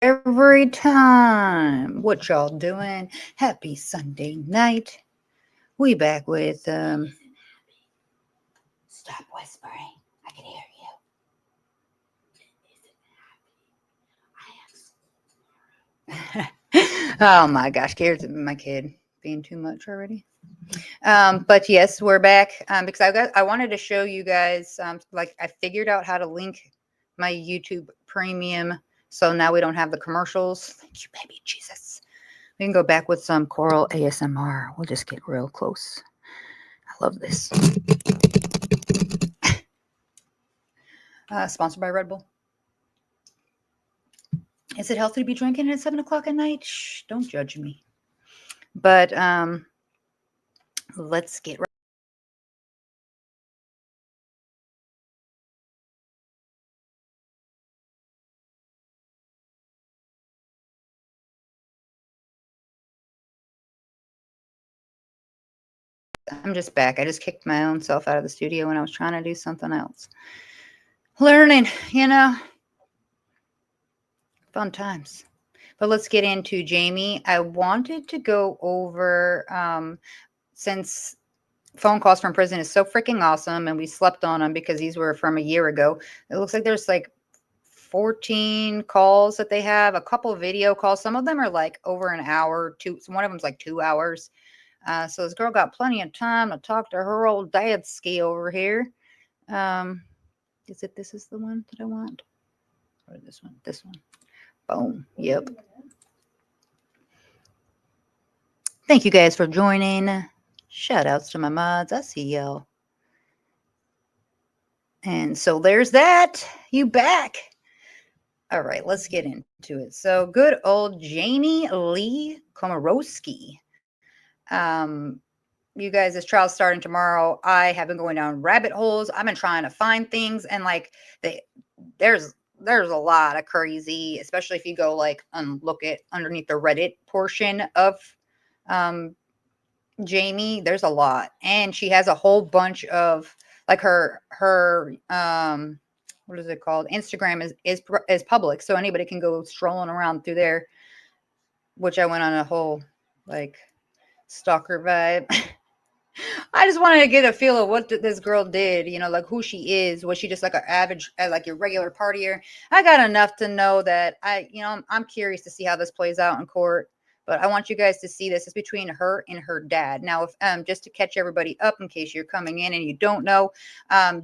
every time. What y'all doing? Happy Sunday night. We back with stop whispering. I can hear you. Oh my gosh, here's my kid being too much already. But yes, we're back because I wanted to show you guys like I figured out how to link my YouTube premium, so now we don't have the commercials. Thank you, baby Jesus. We can go back with some choral ASMR. We'll just get real close. I love this. Sponsored by Red Bull. Is it healthy to be drinking at 7 o'clock at night? Shh, don't judge me. But let's get right. I'm just back. I just kicked my own self out of the studio when I was trying to do something else. Learning, fun times. But let's get into Jamie. I wanted to go over, since phone calls from prison is so freaking awesome, and we slept on them because these were from a year ago. It looks like there's like 14 calls that they have, a couple video calls. Some of them are like over an hour, one of them's like 2 hours. So this girl got plenty of time to talk to her old dad ski over here. This is the one that I want? Or this one? This one. Boom. Yep. Thank you guys for joining. Shout outs to my mods. I see y'all. And so there's that. You back. All right, let's get into it. So good old Jamie Lee Komoroski. You guys, this trial's starting tomorrow. I have been going down rabbit holes. I've been trying to find things, and like there's a lot of crazy, especially if you go like and look at underneath the Reddit portion of Jamie. There's a lot, and she has a whole bunch of like her what is it called? Instagram is public, so anybody can go strolling around through there. Which I went on a whole like stalker vibe. I just wanted to get a feel of what this girl did, like who she is. Was she just like an average, like your regular partier? I got enough to know that I'm curious to see how this plays out in court. But I want you guys to see this. It's between her and her dad. Now, if just to catch everybody up in case you're coming in and you don't know,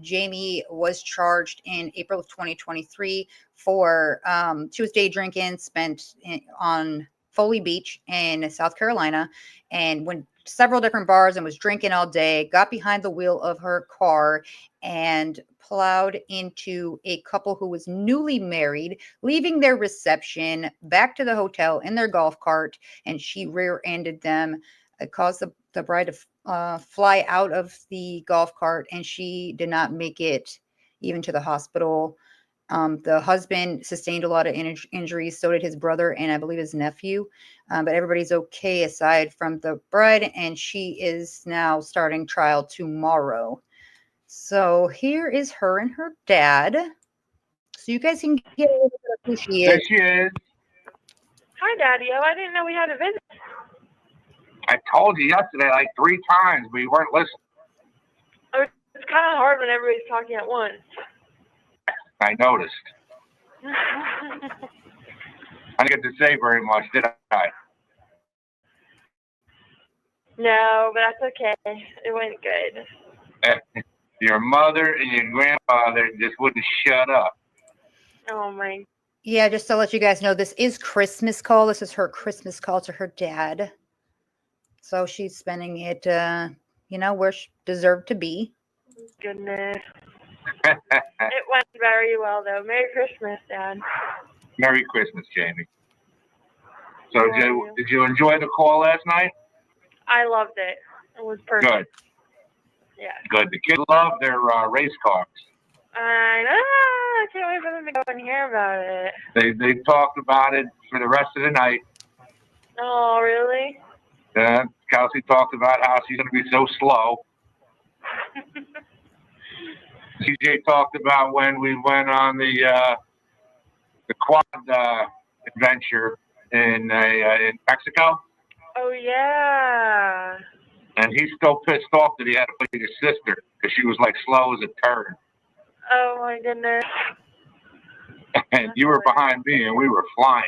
Jamie was charged in April of 2023 for she was day drinking, spent on Foley Beach in South Carolina, and went several different bars and was drinking all day, got behind the wheel of her car and plowed into a couple who was newly married, leaving their reception back to the hotel in their golf cart, and she rear-ended them. It caused the bride to fly out of the golf cart, and she did not make it even to the hospital. The husband sustained a lot of injuries, so did his brother and I believe his nephew. But everybody's okay aside from the bride, and she is now starting trial tomorrow. So here is her and her dad. So you guys can get a little bit of who she is. There she is. Hi, Daddy. Oh, I didn't know we had a visit. I told you yesterday like 3 times, but you weren't listening. It's kind of hard when everybody's talking at once. I noticed. I didn't get to say very much, did I? No, but that's okay. It went good. Your mother and your grandfather just wouldn't shut up. Oh, my. Yeah, just to let you guys know, this is Christmas call. This is her Christmas call to her dad. So she's spending it, where she deserved to be. Goodness. It went very well, though. Merry Christmas, Dad. Merry Christmas, Jamie. So did you enjoy the call last night? I loved it. It was perfect. Good. Yeah. Good. The kids love their race cars. I know. I can't wait for them to go and hear about it. They talked about it for the rest of the night. Oh, really? Yeah. Kelsey talked about how she's going to be so slow. CJ talked about when we went on the quad adventure in Mexico. Oh, yeah. And he's still pissed off that he had to play his sister because she was like slow as a turd. Oh, my goodness. And you were behind me, and we were flying.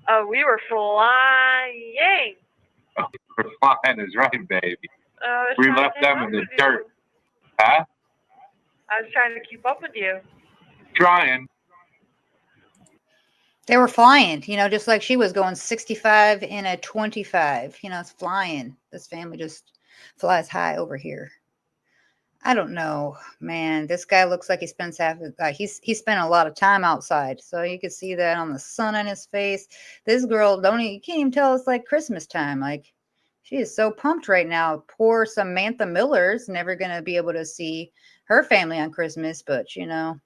Oh, we were flying. Oh, we were flying is right, baby. We left them in the dirt. Huh? I was trying to keep up with you. Trying. They were flying, you know, just like she was going 65 in a 25. You know, it's flying. This family just flies high over here. I don't know, man. This guy looks like he spends he spent a lot of time outside, so you can see that on the sun on his face. This girl, you can't even tell it's like Christmas time. Like, she is so pumped right now. Poor Samantha Miller's never gonna be able to see her family on Christmas, but you know,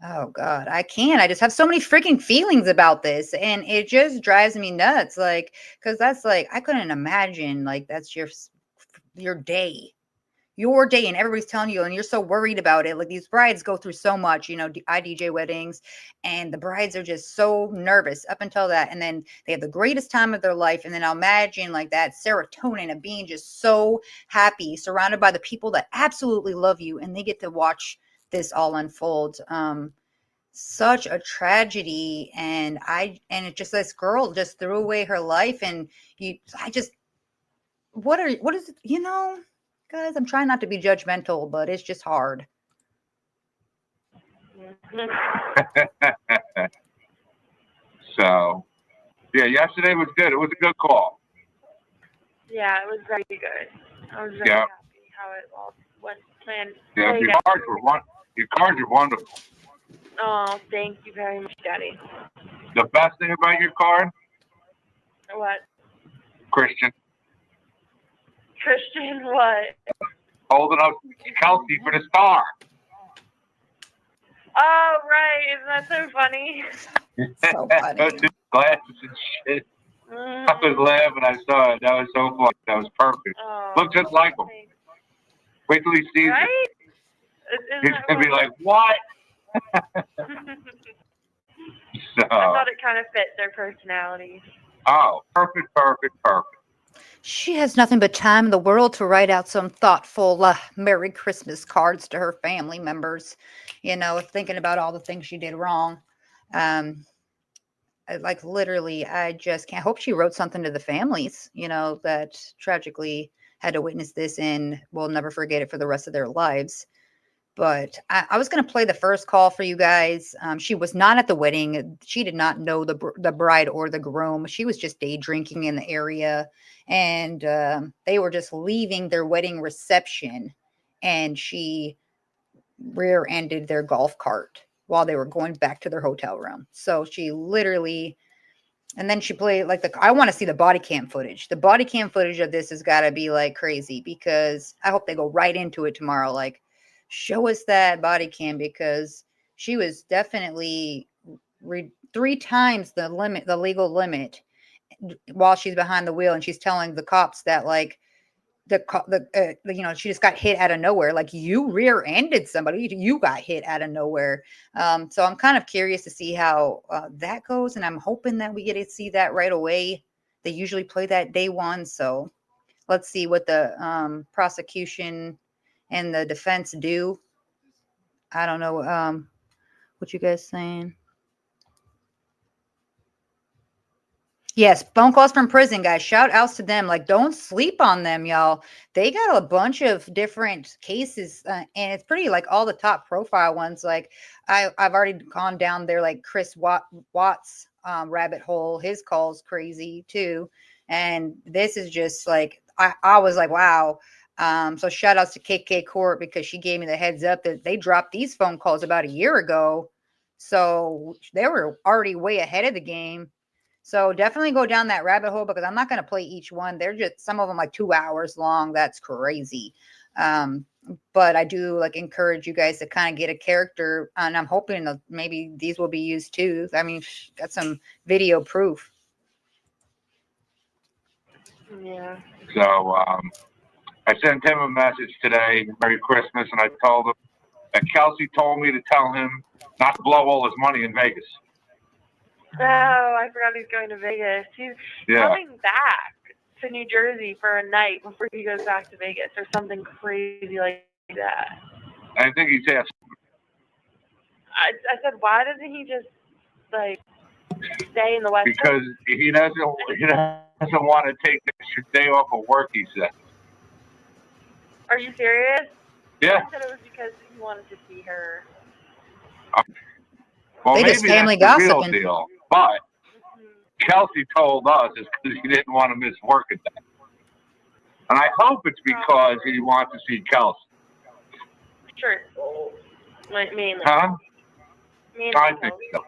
oh God, I can't. I just have so many freaking feelings about this, and it just drives me nuts. Like, because that's like I couldn't imagine like that's your day. Your day, and everybody's telling you, and you're so worried about it. Like, these brides go through so much, you know. I DJ weddings, and the brides are just so nervous up until that, and then they have the greatest time of their life, and then I'll imagine like that serotonin of being just so happy, surrounded by the people that absolutely love you, and they get to watch this all unfold. Such a tragedy, and it just, this girl just threw away her life, and what is it, you know? Guys, I'm trying not to be judgmental, but it's just hard. So, yeah, yesterday was good. It was a good call. Yeah, it was very good. I was very happy how it all went planned. Yeah, your cards were wonderful. Oh, thank you very much, Daddy. The best thing about your card? What? Christian. Christian what? Holding up Kelsey for the star. Oh, right. Isn't that so funny? So funny. Glasses and shit. I was laughing. I saw it. That was so funny. That was perfect. Oh, Look just like him. Wait till he sees right? it. He's going to be like, what? So, I thought it kind of fit their personalities. Oh, perfect. She has nothing but time in the world to write out some thoughtful Merry Christmas cards to her family members, you know, thinking about all the things she did wrong. Like, literally, I just can't. Hope she wrote something to the families, you know, that tragically had to witness this and will never forget it for the rest of their lives. But I was going to play the first call for you guys. She was not at the wedding. She did not know the bride or the groom. She was just day drinking in the area. And they were just leaving their wedding reception. And she rear-ended their golf cart while they were going back to their hotel room. So she literally... And then she played like I want to see the body cam footage. The body cam footage of this has got to be like crazy, because I hope they go right into it tomorrow. Like, show us that body cam, because she was definitely 3 times the limit, the legal limit, while she's behind the wheel, and she's telling the cops that like you know, she just got hit out of nowhere. Like, you rear-ended somebody, you got hit out of nowhere. So I'm kind of curious to see how that goes, and I'm hoping that we get to see that right away. They usually play that day one, so let's see what the prosecution and the defense do. I don't know what you guys saying. Yes, phone calls from prison, guys. Shout outs to them. Like, don't sleep on them, y'all. They got a bunch of different cases, and it's pretty like all the top profile ones. Like, I've already gone down there, like Chris Watts rabbit hole. His call's crazy too, and this is just like I was like, wow. So shout outs to KK Court, because she gave me the heads up that they dropped these phone calls about a year ago, so they were already way ahead of the game. So definitely go down that rabbit hole, because I'm not going to play each one. They're just, some of them like 2 hours long. That's crazy. But I do like encourage you guys to kind of get a character, and I'm hoping that maybe these will be used too. I mean, got some video proof. Yeah. So I sent him a message today, Merry Christmas, and I told him that Kelsey told me to tell him not to blow all his money in Vegas. Oh, I forgot he's going to Vegas. He's Yeah. coming back to New Jersey for a night before he goes back to Vegas or something crazy like that. I think he's asked. I said, why doesn't he just, like, stay in the West Coast? Because he doesn't want to take the extra day off of work, he said. Are you serious? Yeah. I said it was because he wanted to see her. Well, They maybe just family that's the real gossiping. deal. But Kelsey told us it's because he didn't want to miss work at that. And I hope it's because he wants to see Kelsey. Sure. Mainly. Huh? Mainly I think Kelsey. so.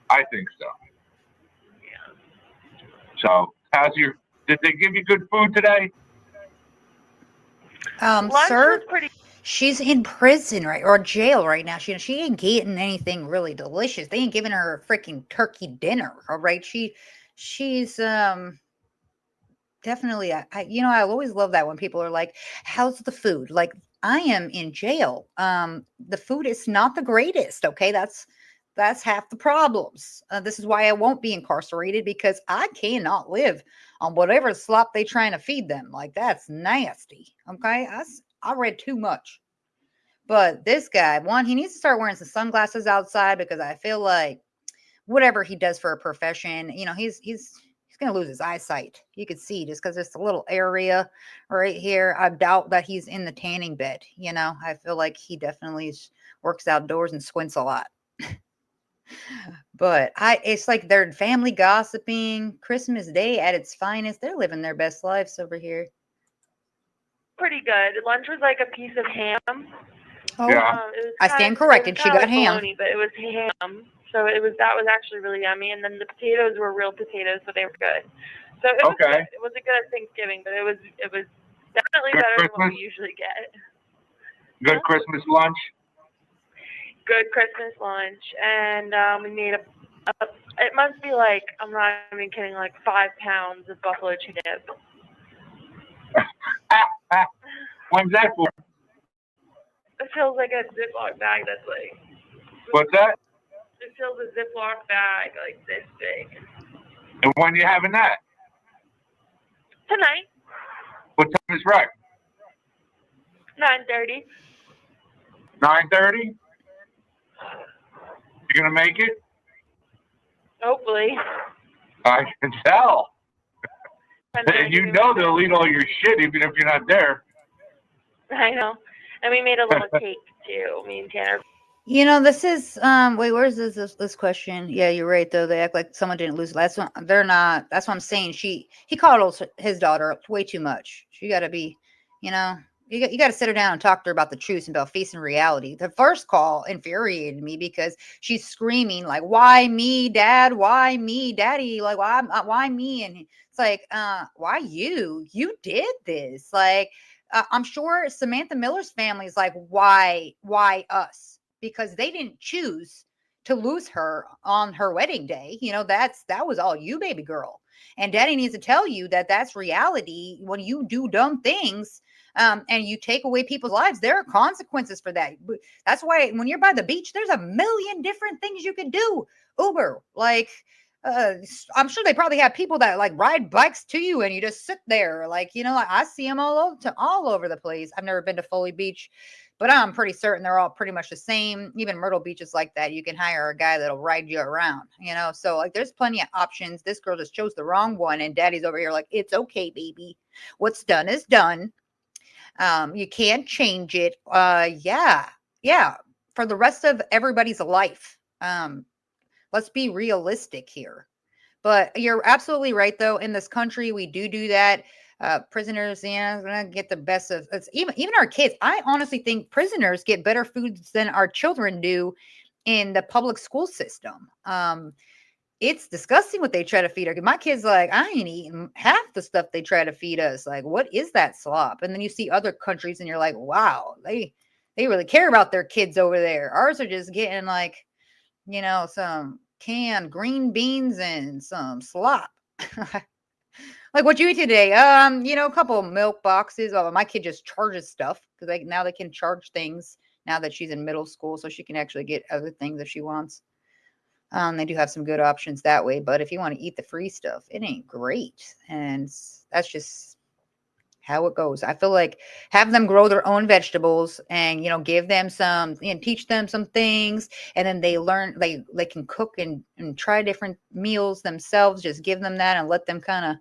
I think so. Yeah. So, did they give you good food today? Lunch Sir, was pretty. she's in prison or jail right now. She ain't getting anything really delicious. They ain't giving her a freaking turkey dinner. All right, she's definitely. I always love that when people are like, "How's the food?" Like, I am in jail. The food is not the greatest. Okay, that's half the problems. This is why I won't be incarcerated, because I cannot live on whatever slop they trying to feed them. Like, that's nasty. Okay, I read too much. But this guy, one, he needs to start wearing some sunglasses outside, because I feel like whatever he does for a profession, he's going to lose his eyesight. You could see just because there's a little area right here. I doubt that he's in the tanning bed. I feel like he definitely works outdoors and squints a lot. But it's like they're family gossiping. Christmas Day at its finest. They're living their best lives over here. Pretty good. Lunch was like a piece of ham. Oh, Yeah. It was I stand corrected. She got like ham. bologna, but it was ham. So that was actually really yummy. And then the potatoes were real potatoes, so they were good. So it was good. It wasn't good at Thanksgiving, but it was definitely Good better than what Christmas? we usually get. Good Christmas lunch? Good Christmas lunch, and we made it must be like, I'm not even kidding, like 5 pounds of buffalo chicken dip. When's that for? It feels like a Ziploc bag that's like. What's that? It fills a Ziploc bag like this big. And when are you having that? Tonight. What time is right? 9:30. 9:30? You gonna make it? Hopefully. I can tell. And You know they'll eat all your shit even if you're not there. I know. And we made a little cake too, me and Tanner. This is wait, where's this question? Yeah, you're right though. They act like someone didn't lose. That's what they're not. That's what I'm saying. He coddles his daughter way too much. She got to be, you got to sit her down and talk to her about the truth and about facing reality. The first call infuriated me because she's screaming like, "Why me, Dad? Why me, Daddy? Like, why me?" And it's like, why you? You did this. Like, I'm sure Samantha Miller's family is like, why us? Because they didn't choose to lose her on her wedding day. That was all you, baby girl. And Daddy needs to tell you that that's reality. When you do dumb things, and you take away people's lives, there are consequences for that. That's why when you're by the beach, there's a million different things you can do. Uber, like, I'm sure they probably have people that like ride bikes to you and you just sit there. Like, I see them all over the place. I've never been to Foley Beach, but I'm pretty certain they're all pretty much the same. Even Myrtle Beach is like that. You can hire a guy that'll ride you around, so like there's plenty of options. This girl just chose the wrong one. And Daddy's over here like, it's okay, baby. What's done is done. You can't change it. Yeah. For the rest of everybody's life. Let's be realistic here. But you're absolutely right, though. In this country, we do that. Prisoners, gonna get the best of it's even our kids. I honestly think prisoners get better foods than our children do in the public school system. It's disgusting what they try to feed her. My kids like, I ain't eating half the stuff they try to feed us. Like, what is that slop? And then you see other countries and you're like, wow, they really care about their kids over there. Ours are just getting like, some canned green beans and some slop. Like, what you eat today? A couple of milk boxes. Oh, my kid just charges stuff because now they can charge things now that she's in middle school, so she can actually get other things if she wants. They do have some good options that way, but if you want to eat the free stuff, it ain't great. And that's just how it goes. I feel like have them grow their own vegetables and, give them some, teach them some things. And then they learn, they can cook and try different meals themselves. Just give them that and let them kind of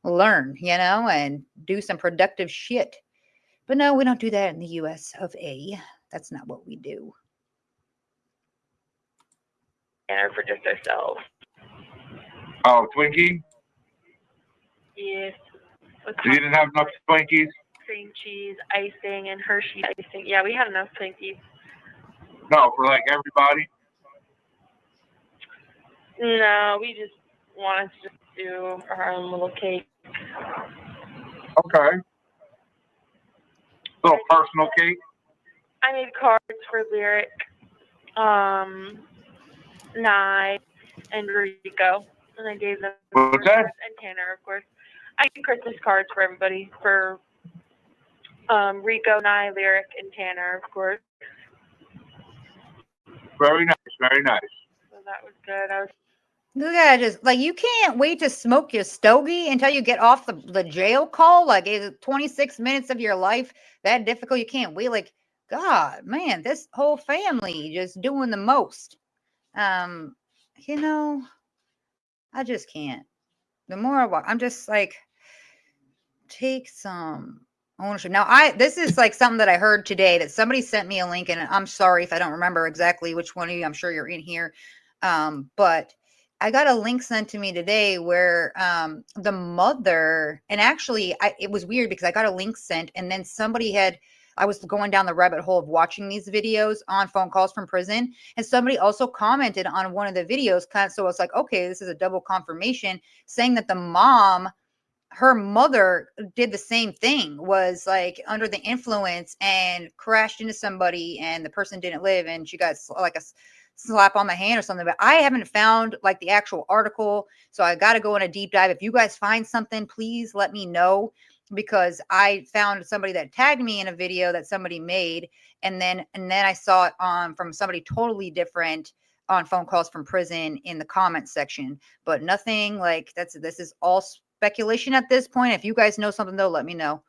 learn, and do some productive shit. But no, we don't do that in the US of A. That's not what we do. And for just ourselves. Oh, Twinkie? Yes. You didn't have enough Twinkies? Cream cheese, icing, and Hershey icing. Yeah, we had enough Twinkies. No, for like everybody? No, we just wanted to just do our own little cake. Okay. Little personal cake? I made cards for Lyric, Nye, and Rico. And I gave them What's that? And Tanner, of course. I made Christmas cards for everybody, for Rico, Nye, Lyric, and Tanner, of course. Very nice, very nice. So that was good. Look at it, just like you can't wait to smoke your stogie until you get off the jail call. Like, is it 26 minutes of your life that difficult? You can't wait. Like, God, man, this whole family just doing the most. I just can't. The more I'm just like, take some ownership. Now, this is like something that I heard today that somebody sent me a link, and I'm sorry if I don't remember exactly which one of you. I'm sure you're in here, but I got a link sent to me today where the mother, and actually it was weird because I got a link sent and then I was going down the rabbit hole of watching these videos on phone calls from prison, and somebody also commented on one of the videos. So it's like, okay, this is a double confirmation, saying that her mother did the same thing, was like under the influence and crashed into somebody, and the person didn't live, and she got like a slap on the hand or something. But I haven't found like the actual article, so I got to go in a deep dive. If you guys find something, please let me know, because I found somebody that tagged me in a video that somebody made, and then I saw it from somebody totally different on phone calls from prison in the comments section. But nothing like this is all speculation at this point. If you guys know something though, let me know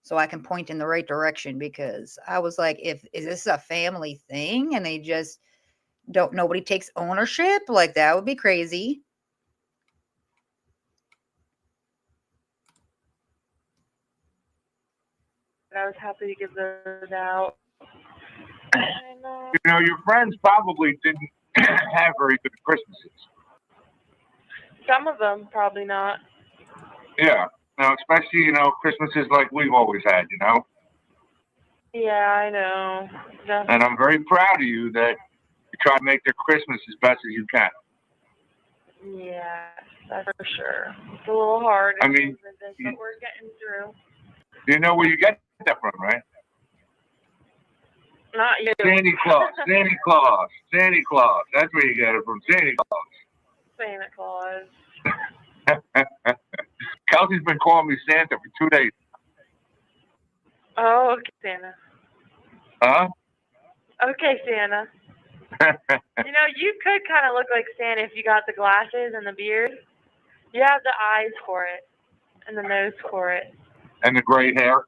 so I can point in the right direction, because I was like, is this a family thing and they just nobody takes ownership? Like, that would be crazy. I was happy to give those out. Your friends probably didn't have very good Christmases. Some of them, probably not. Yeah. Especially, Christmases like we've always had, Yeah, I know. And I'm very proud of you that you try to make their Christmas as best as you can. Yeah, that's for sure. It's a little hard. I mean, but we're getting through. You know where you get that from, right? Not you. Santa Claus. That's where you get it from, Santa Claus. Kelsey's been calling me Santa for 2 days. Oh, okay, Santa. Huh? Okay, Santa. You could kind of look like Santa if you got the glasses and the beard. You have the eyes for it and the nose for it. And the gray hair.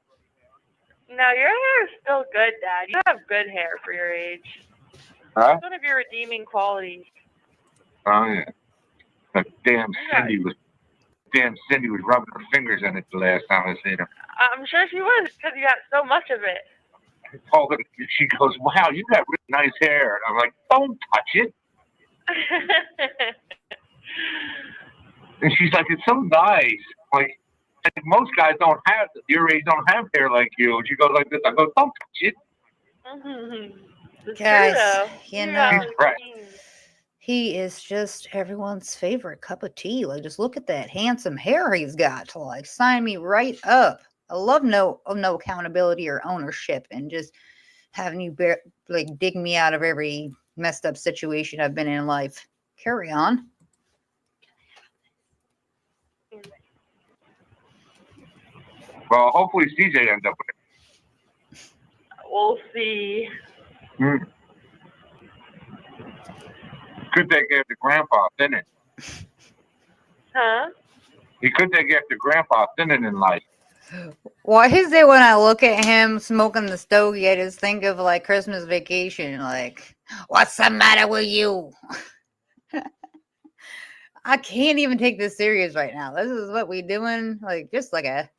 No, your hair is still good, Dad. You have good hair for your age. Huh? It's one of your redeeming qualities. Oh, yeah. Damn Cindy was rubbing her fingers in it the last time I seen her. I'm sure she was, because you got so much of it. I told her, she goes, wow, you got really nice hair. And I'm like, don't touch it. And she's like, it's so nice. Like most guys your age don't have hair like you. And she goes like this. I go, don't touch it. Guys, She's right. He is just everyone's favorite cup of tea. Like, just look at that handsome hair he's got. Like, sign me right up. I love no accountability or ownership, and just having you dig me out of every messed up situation I've been in life. Carry on. Well, hopefully CJ ends up with it. We'll see. Could take after Grandpa thinning. Huh? He could take after Grandpa thinning in life. Why is it when I look at him smoking the stogie, I just think of like Christmas Vacation? Like, what's the matter with you? I can't even take this serious right now. This is what we doing, like just like a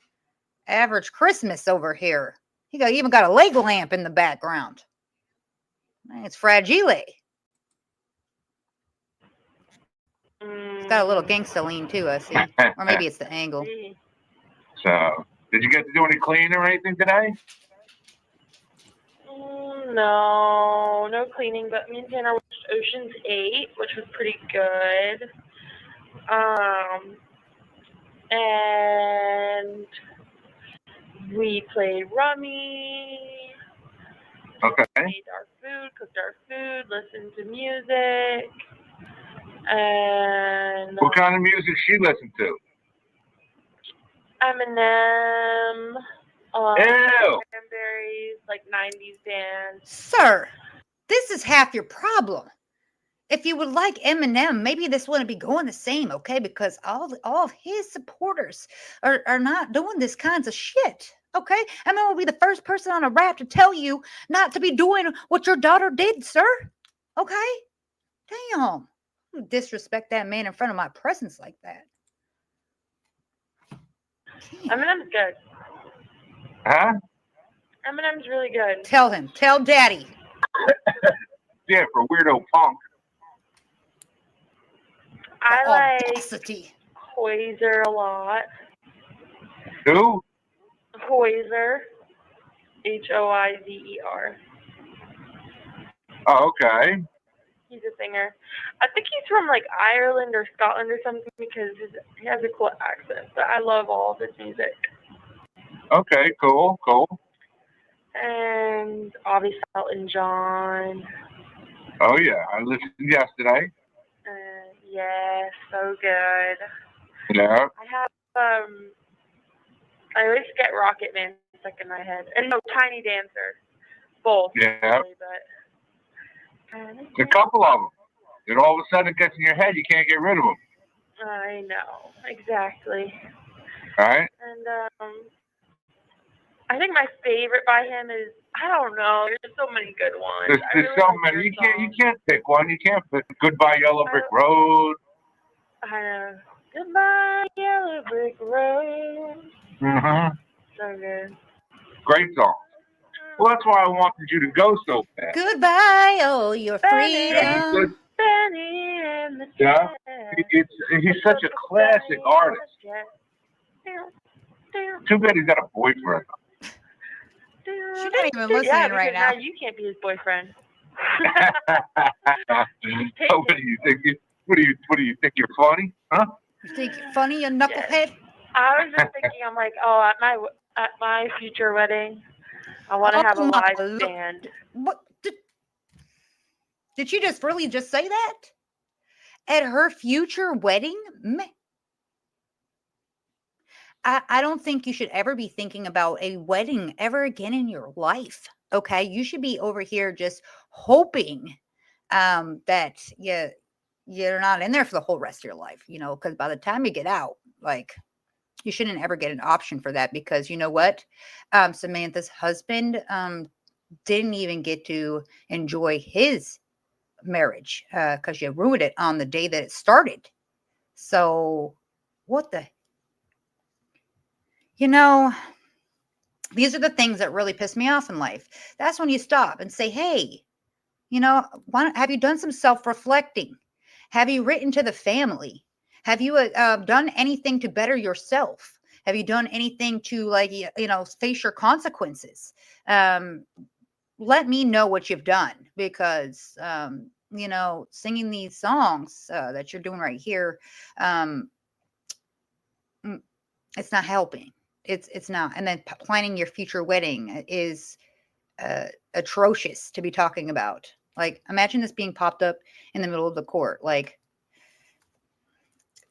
average Christmas over here. He even got a leg lamp in the background. It's fragile. It's got a little gangsta lean too, I see. Or maybe it's the angle. So, did you get to do any cleaning or anything today? No cleaning, but me and Tanner watched Ocean's 8, which was pretty good. And we played rummy. Okay. Made our food, cooked our food, listened to music. And What kind of music she listened to? Eminem, Ew. Cranberries, like 90s bands. Sir, this is half your problem. If you would like Eminem, maybe this wouldn't be going the same, okay? Because all of his supporters are not doing this kinds of shit, okay? Eminem will be the first person on a rap to tell you not to be doing what your daughter did, sir. Okay? Damn. You disrespect that man in front of my presence like that. Eminem's good. Huh? Eminem's really good. Tell him. Tell daddy. Yeah, for weirdo punk. I like Audacity. Hoiser a lot. Who? Hoiser. Hoizer. Oh, okay. He's a singer. I think he's from like Ireland or Scotland or something because he has a cool accent. But I love all of his music. Okay, cool. And obviously Elton John. Oh, yeah. I listened yesterday. Yeah, so good. Yeah. I have, I always get Rocket Man stuck in my head. And no, Tiny Dancer. Both. Yeah. Really, but A couple of them. And all of a sudden it gets in your head, you can't get rid of them. I know. Exactly. All right? And, I think my favorite by him is, I don't know, there's so many good ones. There's so many. You can't pick one. You can't pick Goodbye Yellow Brick Road. I know. Goodbye Yellow Brick Road. Mm-hmm. So good. Great song. Well, that's why I wanted you to go so fast. Goodbye, oh, your freedom. Benny and the Yeah. He's such a classic artist. Too bad he's got a boyfriend. She's not even listening right now. You can't be his boyfriend. Oh, what do you think? What do you think? You're funny, huh? You think you're funny, you knucklehead? I was just thinking, I'm like, oh, at my future wedding, I want to have a live band. What did she just really just say that? At her future wedding? I don't think you should ever be thinking about a wedding ever again in your life. Okay, you should be over here just hoping that you're not in there for the whole rest of your life, because by the time you get out, like, you shouldn't ever get an option for that, because you know what? Samantha's husband didn't even get to enjoy his marriage because you ruined it on the day that it started. So what the, these are the things that really piss me off in life. That's when you stop and say, hey, have you done some self-reflecting? Have you written to the family? Have you done anything to better yourself? Have you done anything to face your consequences? Let me know what you've done, because, singing these songs that you're doing right here, it's not helping. It's not. And then planning your future wedding is atrocious to be talking about. Like, imagine this being popped up in the middle of the court. Like,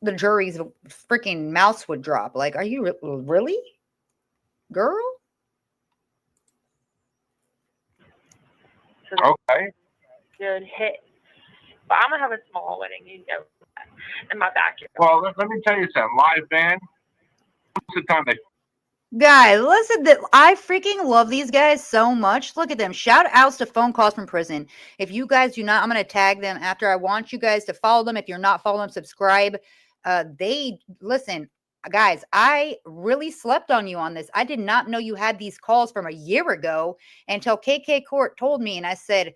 the jury's freaking mouths would drop. Like, are you really, girl? Okay. Good hit. But I'm gonna have a small wedding. You know, in my backyard. Well, let me tell you something. Live band. Most of the time they. Guys, listen, I freaking love these guys so much. Look at them. Shout outs to phone calls from prison. If you guys do not, I'm going to tag them after. I want you guys to follow them. If you're not following them, subscribe. Listen, guys, I really slept on you on this. I did not know you had these calls from a year ago until KK Court told me. And I said,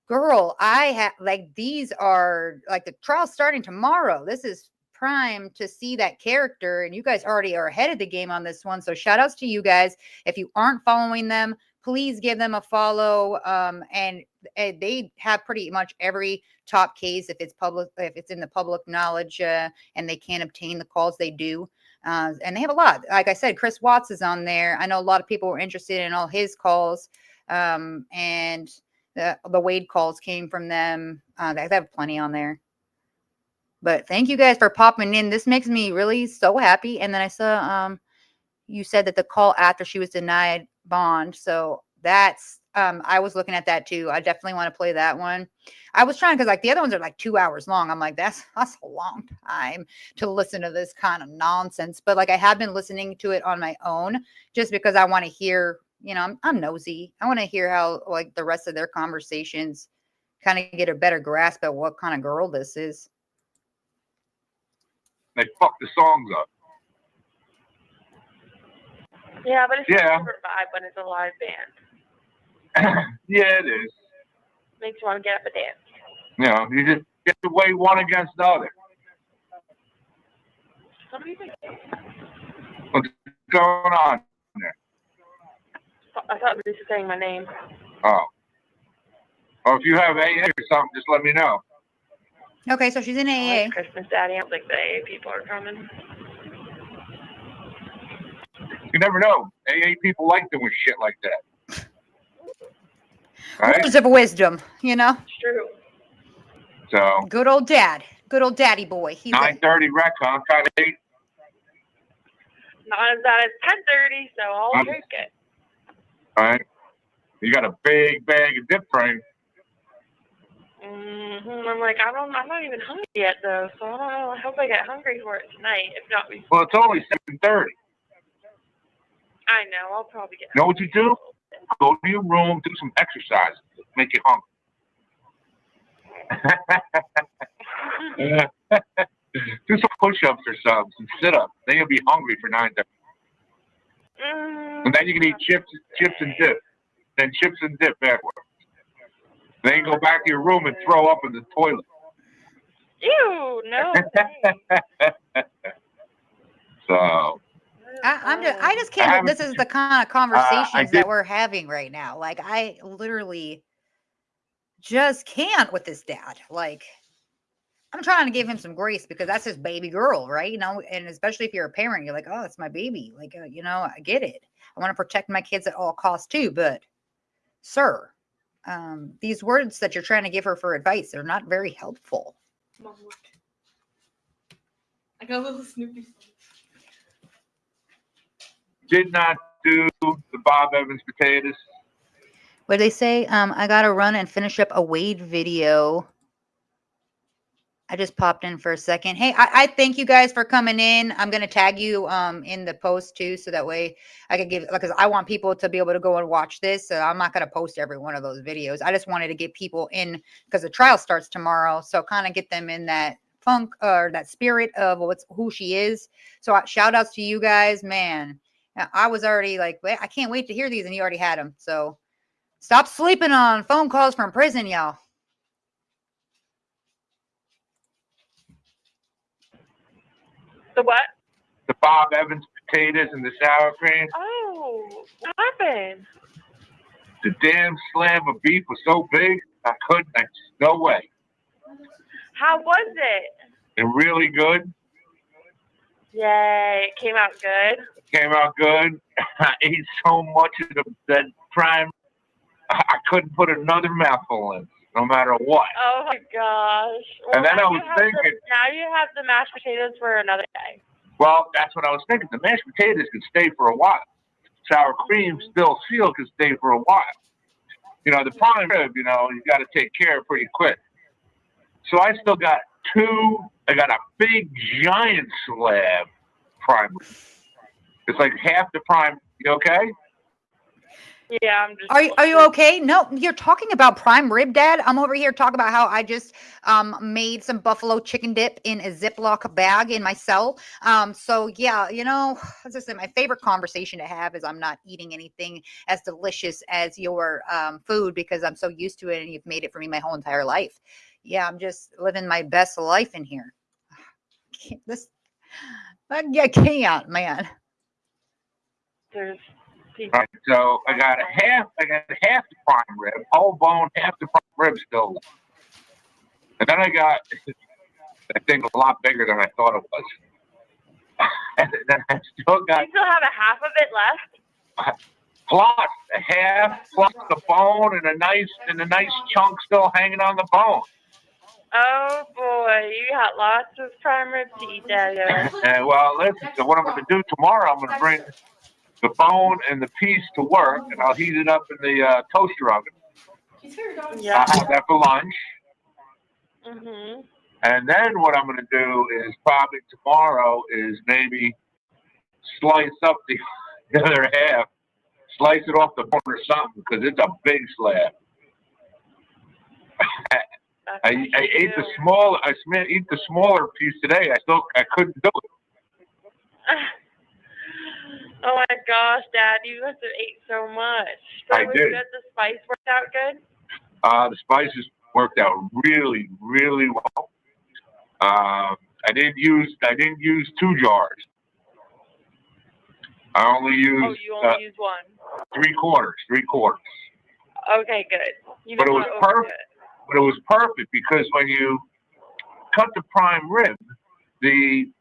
girl, I have like, these are like the trial's starting tomorrow. This is prime to see that character, and you guys already are ahead of the game on this one, so shout outs to you guys. If you aren't following them, please give them a follow. And they have pretty much every top case if it's public, if it's in the public knowledge, and they can obtain the calls, they do. And they have a lot. Like I said, Chris Watts is on there. I know a lot of people were interested in all his calls, and the Wade calls came from them. They have plenty on there. But thank you guys for popping in. This makes me really so happy. And then I saw you said that the call after she was denied bond. So that's I was looking at that too. I definitely want to play that one. I was trying because like the other ones are like 2 hours long. I'm like, that's a long time to listen to this kind of nonsense. But like I have been listening to it on my own just because I want to hear, you know, I'm nosy. I want to hear how like the rest of their conversations kind of get a better grasp at what kind of girl this is. They fuck the songs up. Yeah, but it's a different vibe when it's a live band. Yeah, it is. Makes you want to get up and dance. You know, you just get to weigh one against the other. What's going on there? I thought you were saying my name. Oh. Or if you have AA or something, just let me know. Okay, so she's in AA. Christmas Daddy. I don't think the AA people are coming. You never know. AA people like doing shit like that. Right? Words of wisdom, you know? It's true. So. Good old dad. Good old daddy boy. He's 9:30 rec, huh? Kind of 8. Not as bad as 10:30, so I'll take it. All right. You got a big bag of dip frame. I'm like, I'm not even hungry yet, though, so I don't know. I hope I get hungry for it tonight, if not before. Well, it's only 7:30. I know. I'll probably get hungry. You know what you do? Go to your room, do some exercise, make you hungry. Do some push-ups or something, some sit-ups. Then you'll be hungry for 9:30. And then you can eat chips and dip. Then chips and dip backwards. Then you go back to your room and throw up in the toilet. Ew, no. So. I just can't. This is the kind of conversations that we're having right now. Like, I literally just can't with this dad. Like, I'm trying to give him some grace because that's his baby girl, right? You know, and especially if you're a parent, you're like, oh, it's my baby. Like, you know, I get it. I want to protect my kids at all costs too. But, sir, these words that you're trying to give her for advice are not very helpful. Mom, look. I got a little Snoopy. Did not do the Bob Evans potatoes. What did they say? I got to run and finish up a Wade video. I just popped in for a second. Hey, I thank you guys for coming in. I'm going to tag you in the post too, so that way I can give, because I want people to be able to go and watch this. So I'm not going to post every one of those videos. I just wanted to get people in because the trial starts tomorrow. So kind of get them in that funk or that spirit of who she is. So shout outs to you guys, man. I was already like, I can't wait to hear these, and you already had them. So stop sleeping on phone calls from prison, y'all. The what? The Bob Evans potatoes and the sour cream. Oh, what happened? The damn slab of beef was so big, no way. How was it? They're really good. Yay, it came out good. Came out good. I ate so much of that prime, I couldn't put another mouthful in, no matter what. Oh my gosh. Well, and then I was thinking. Now you have the mashed potatoes for another day. Well, that's what I was thinking. The mashed potatoes can stay for a while. Sour cream still sealed can stay for a while. You know, the prime rib, you know, you got to take care of pretty quick. So I still got I got a big giant slab prime rib. It's like half the prime. You okay? Yeah, I'm just. Are you okay? No, you're talking about prime rib, Dad. I'm over here talking about how I just made some buffalo chicken dip in a Ziploc bag in my cell. So yeah, as I said, my favorite conversation to have is I'm not eating anything as delicious as your food because I'm so used to it and you've made it for me my whole entire life. Yeah, I'm just living my best life in here. I can't, man. There's people. Right. So I got half the prime rib, whole bone, half the prime rib still left. And then I got that thing a lot bigger than I thought it was. And then I still got. You still have a half of it left. Plus a half, plus the bone, and a nice chunk still hanging on the bone. Oh boy, you got lots of prime rib to eat, Daddy. Well, listen. So what I'm going to do tomorrow, I'm going to bring the bone and the piece to work, and I'll heat it up in the toaster oven. Yeah. I'll have that for lunch. Mhm. And then what I'm going to do is probably tomorrow is maybe slice up the other half, slice it off the bone or something because it's a big slab. I ate the smaller piece today. I couldn't do it. Oh my gosh, Dad, you must have ate so much. So I was did. good? The spice worked out good? The spices worked out really, really well. I didn't use 2 jars. I only used. Oh, you only used one. 3/4. Okay, good. You But it didn't was want to overdo perfect. But it was perfect because when you cut the prime rib, the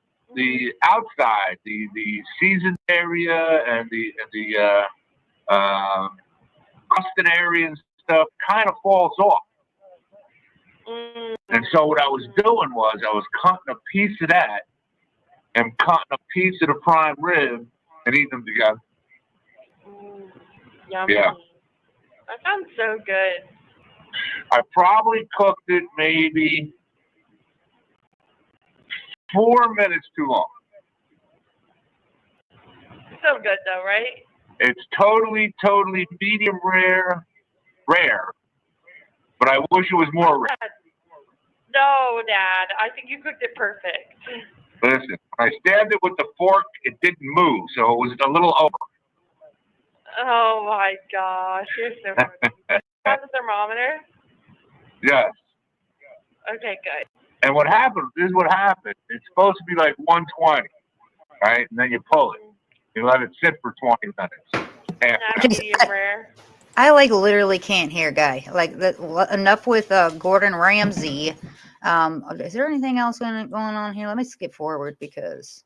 outside, the seasoned area and the crusted area and stuff kind of falls off. And so what I was doing was I was cutting a piece of that and cutting a piece of the prime rib and eating them together. Yummy. Yeah. That sounds so good. I probably cooked it maybe 4 minutes too long. So good though, right? It's totally medium rare, but I wish it was more rare. No, Dad. I think you cooked it perfect. Listen, when I stabbed it with the fork, it didn't move, so it was a little over. Oh my gosh, you're so funny. Have a thermometer? Yes. Okay, good. And what happened, this is what happened. It's supposed to be like 120, right? And then you pull it. You let it sit for 20 minutes. Not medium rare. I literally can't hear, Guy. Enough with Gordon Ramsay. Is there anything else going on here? Let me skip forward because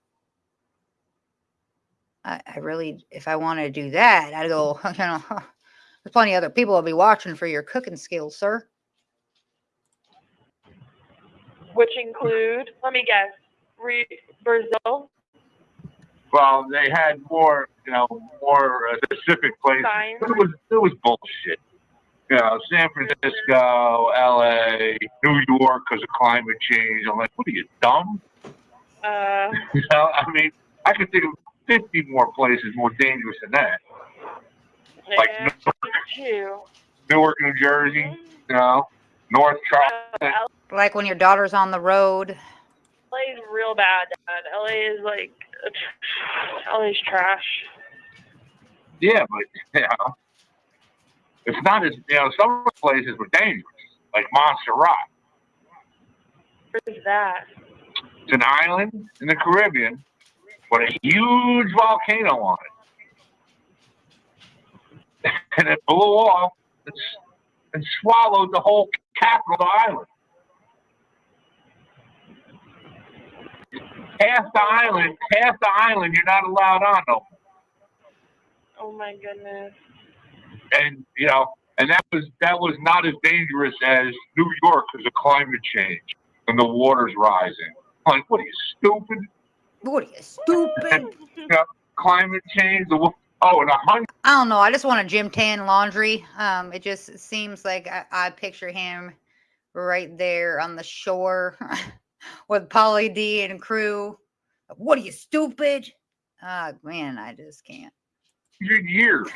I really, if I want to do that, I'd go. There's plenty of other people will be watching for your cooking skills, sir. Which include, let me guess, Brazil. Well, they had more specific places. But it was bullshit. San Francisco, LA, New York because of climate change. I'm like, what are you, dumb? I mean, I could think of 50 more places more dangerous than that. Like Newark, New Jersey, North Charleston. Like when your daughter's on the road. LA is real bad, Dad. LA is LA's trash. Yeah, but it's not as some places were dangerous, like Montserrat. Where's that? It's an island in the Caribbean with a huge volcano on it, and it blew off and swallowed the whole capital of the island. Half the island, you're not allowed on no more. Oh my goodness. And and that was not as dangerous as New York because of climate change and the water's rising. Like, what are you, stupid? What are you, stupid? Climate change. And 100. I don't know. I just want a gym tan laundry. It just seems like I picture him right there on the shore with Polly D and crew. What are you, stupid? Ah, man, I just can't. 100 years.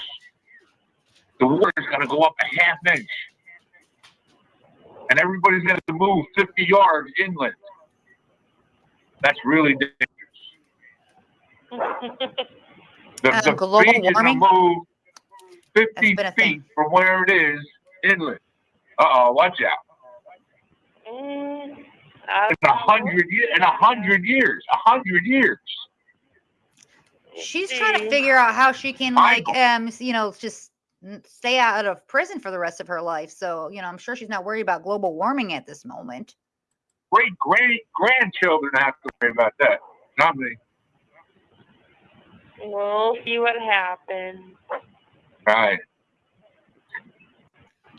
The water's going to go up a half inch. And everybody's going to move 50 yards inland. That's really dangerous. The global beach is going warming? to move 50 That's been a feet thing. from where it is inland. Uh-oh, watch out. Mm, In 100 years. In 100 years. 100 years. She's trying to figure out how she can, like, you know, just stay out of prison for the rest of her life. So, you know, I'm sure she's not worried about global warming at this moment. Great grandchildren have to worry about that. Not me. We'll see what happens. Right.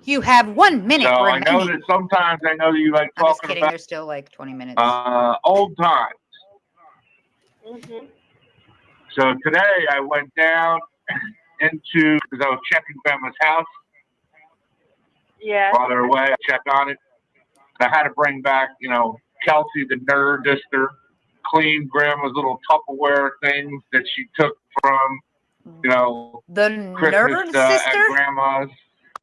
You have 1 minute So remaining. I know that sometimes I know that you like I'm just talking kidding. about There's still like 20 minutes. old times. Mm-hmm. So today I went down into, because I was checking Grandma's house. Yeah. While they're away, I checked on it. I had to bring back, you know, Kelsey the nerd sister, clean Grandma's little Tupperware things that she took from, you know, the Christmas nerd sister? at Grandma's.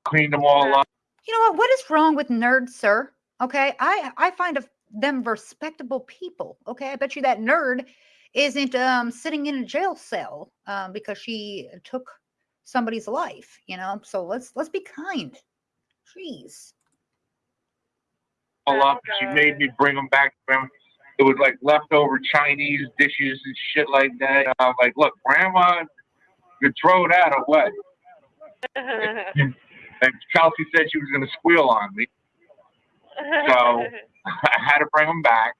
Cleaned them all up. You know what? What is wrong with nerds, sir? Okay, I find them respectable people. Okay, I bet you that nerd isn't sitting in a jail cell because she took somebody's life. You know, so let's be kind. Jeez. All up. She made me bring them back to Grandma. It was like leftover Chinese dishes and shit like that. And I'm like, look, Grandma, you throw that away. And Kelsey said she was going to squeal on me. So I had to bring them back.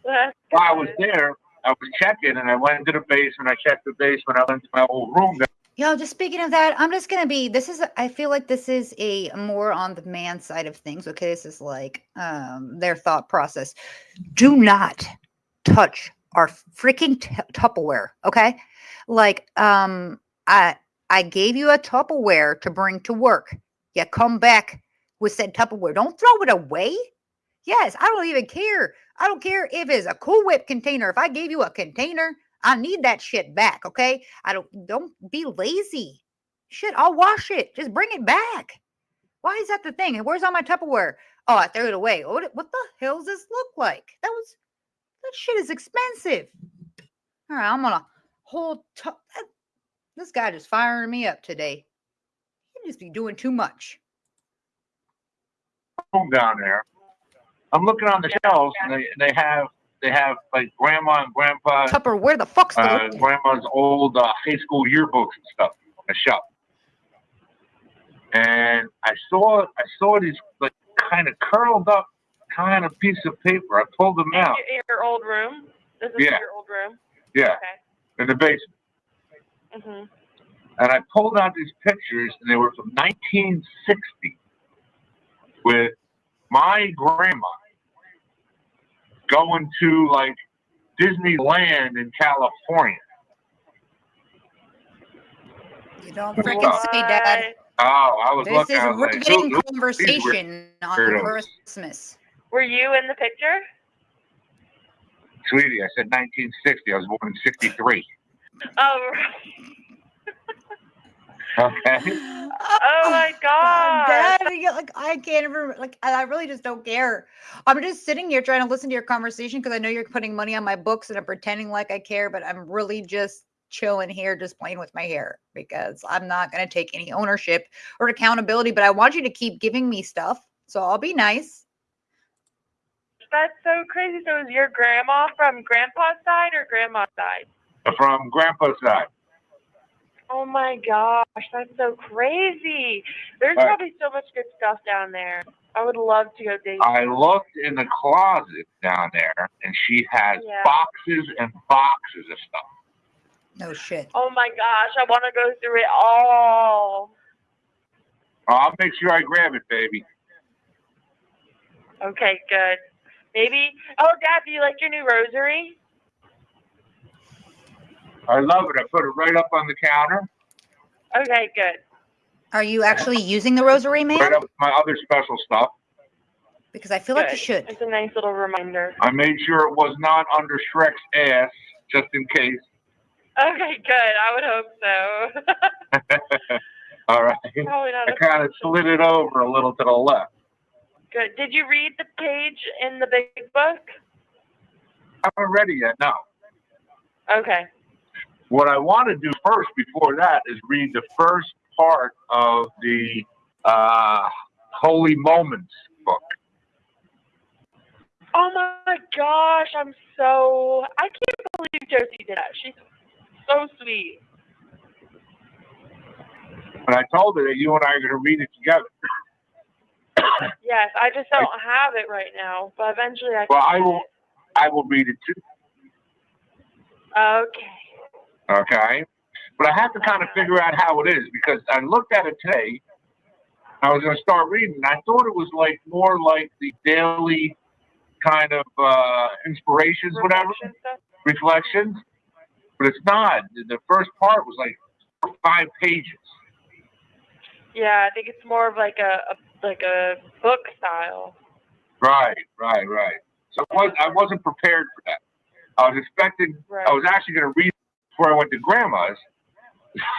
While I was there, I was checking, and I went into the basement. I checked the basement. I went to my old room. Yo, just speaking of that, I'm just going to be, I feel like this is a more on the man side of things. Okay. This is like their thought process. Do not touch our freaking Tupperware. Okay. Like, I gave you a Tupperware to bring to work. You come back with said Tupperware. Don't throw it away. Yes, I don't even care. I don't care if it's a Cool Whip container. If I gave you a container, I need that shit back, okay? Don't be lazy. Shit, I'll wash it. Just bring it back. Why is that the thing? And where's all my Tupperware? Oh, I threw it away. What the hell does this look like? That shit is expensive. All right, I'm gonna hold this guy just firing me up today. He just be doing too much. Down there, I'm looking on the shelves, and they have like Grandma and Grandpa. Tupper, where the fuck's the Grandma's old high school yearbooks and stuff on the shelf. And I saw these like kind of curled up kind of piece of paper. I pulled them out. In your old room? This is your old room? Yeah. Okay. In the basement. Mm-hmm. And I pulled out these pictures, and they were from 1960 with my grandma going to like Disneyland in California. You don't freaking say, Dad. Oh, I was looking. This is riveting conversation on Christmas. Were you in the picture? Sweetie, I said 1960. I was born in 63. Oh, okay. Oh my God. Dad, like I can't remember. Like I really just don't care. I'm just sitting here trying to listen to your conversation because I know you're putting money on my books and I'm pretending like I care, but I'm really just chilling here, just playing with my hair because I'm not going to take any ownership or accountability. But I want you to keep giving me stuff, so I'll be nice. That's so crazy. So is your grandma from Grandpa's side or Grandma's side? From Grandpa's side. Oh my gosh, that's so crazy. There's probably so much good stuff down there. I would love to go dig. I looked in the closet down there, and she has boxes and boxes of stuff. No shit. Oh my gosh, I want to go through it all. I'll make sure I grab it, baby. Okay, good. Maybe. Oh, Dad, do you like your new rosary? I love it. I put it right up on the counter. Okay, good. Are you actually using the rosary, man? Right up with my other special stuff. because I feel like you should. It's a nice little reminder. I made sure it was not under Shrek's ass, just in case. Okay, good. I would hope so. All right. Probably not. I kind of slid it over a little to the left. Good. Did you read the page in the big book? I haven't read it yet, no. Okay. What I want to do first before that is read the first part of the Holy Moments book. Oh my gosh, I can't believe Josie did that. She's so sweet. And I told her that you and I are going to read it together. Yes, I just don't have it right now, but eventually I can. Well, I will read it too. Okay. Okay? But I have to kind of figure out how it is, because I looked at it today. I was going to start reading, and I thought it was like more like the daily kind of inspirations, reflections. But it's not. The first part was like 5 pages. Yeah, I think it's more of like a book style. Right. So I wasn't prepared for that. I was expecting. Right. I was actually going to read before I went to Grandma's.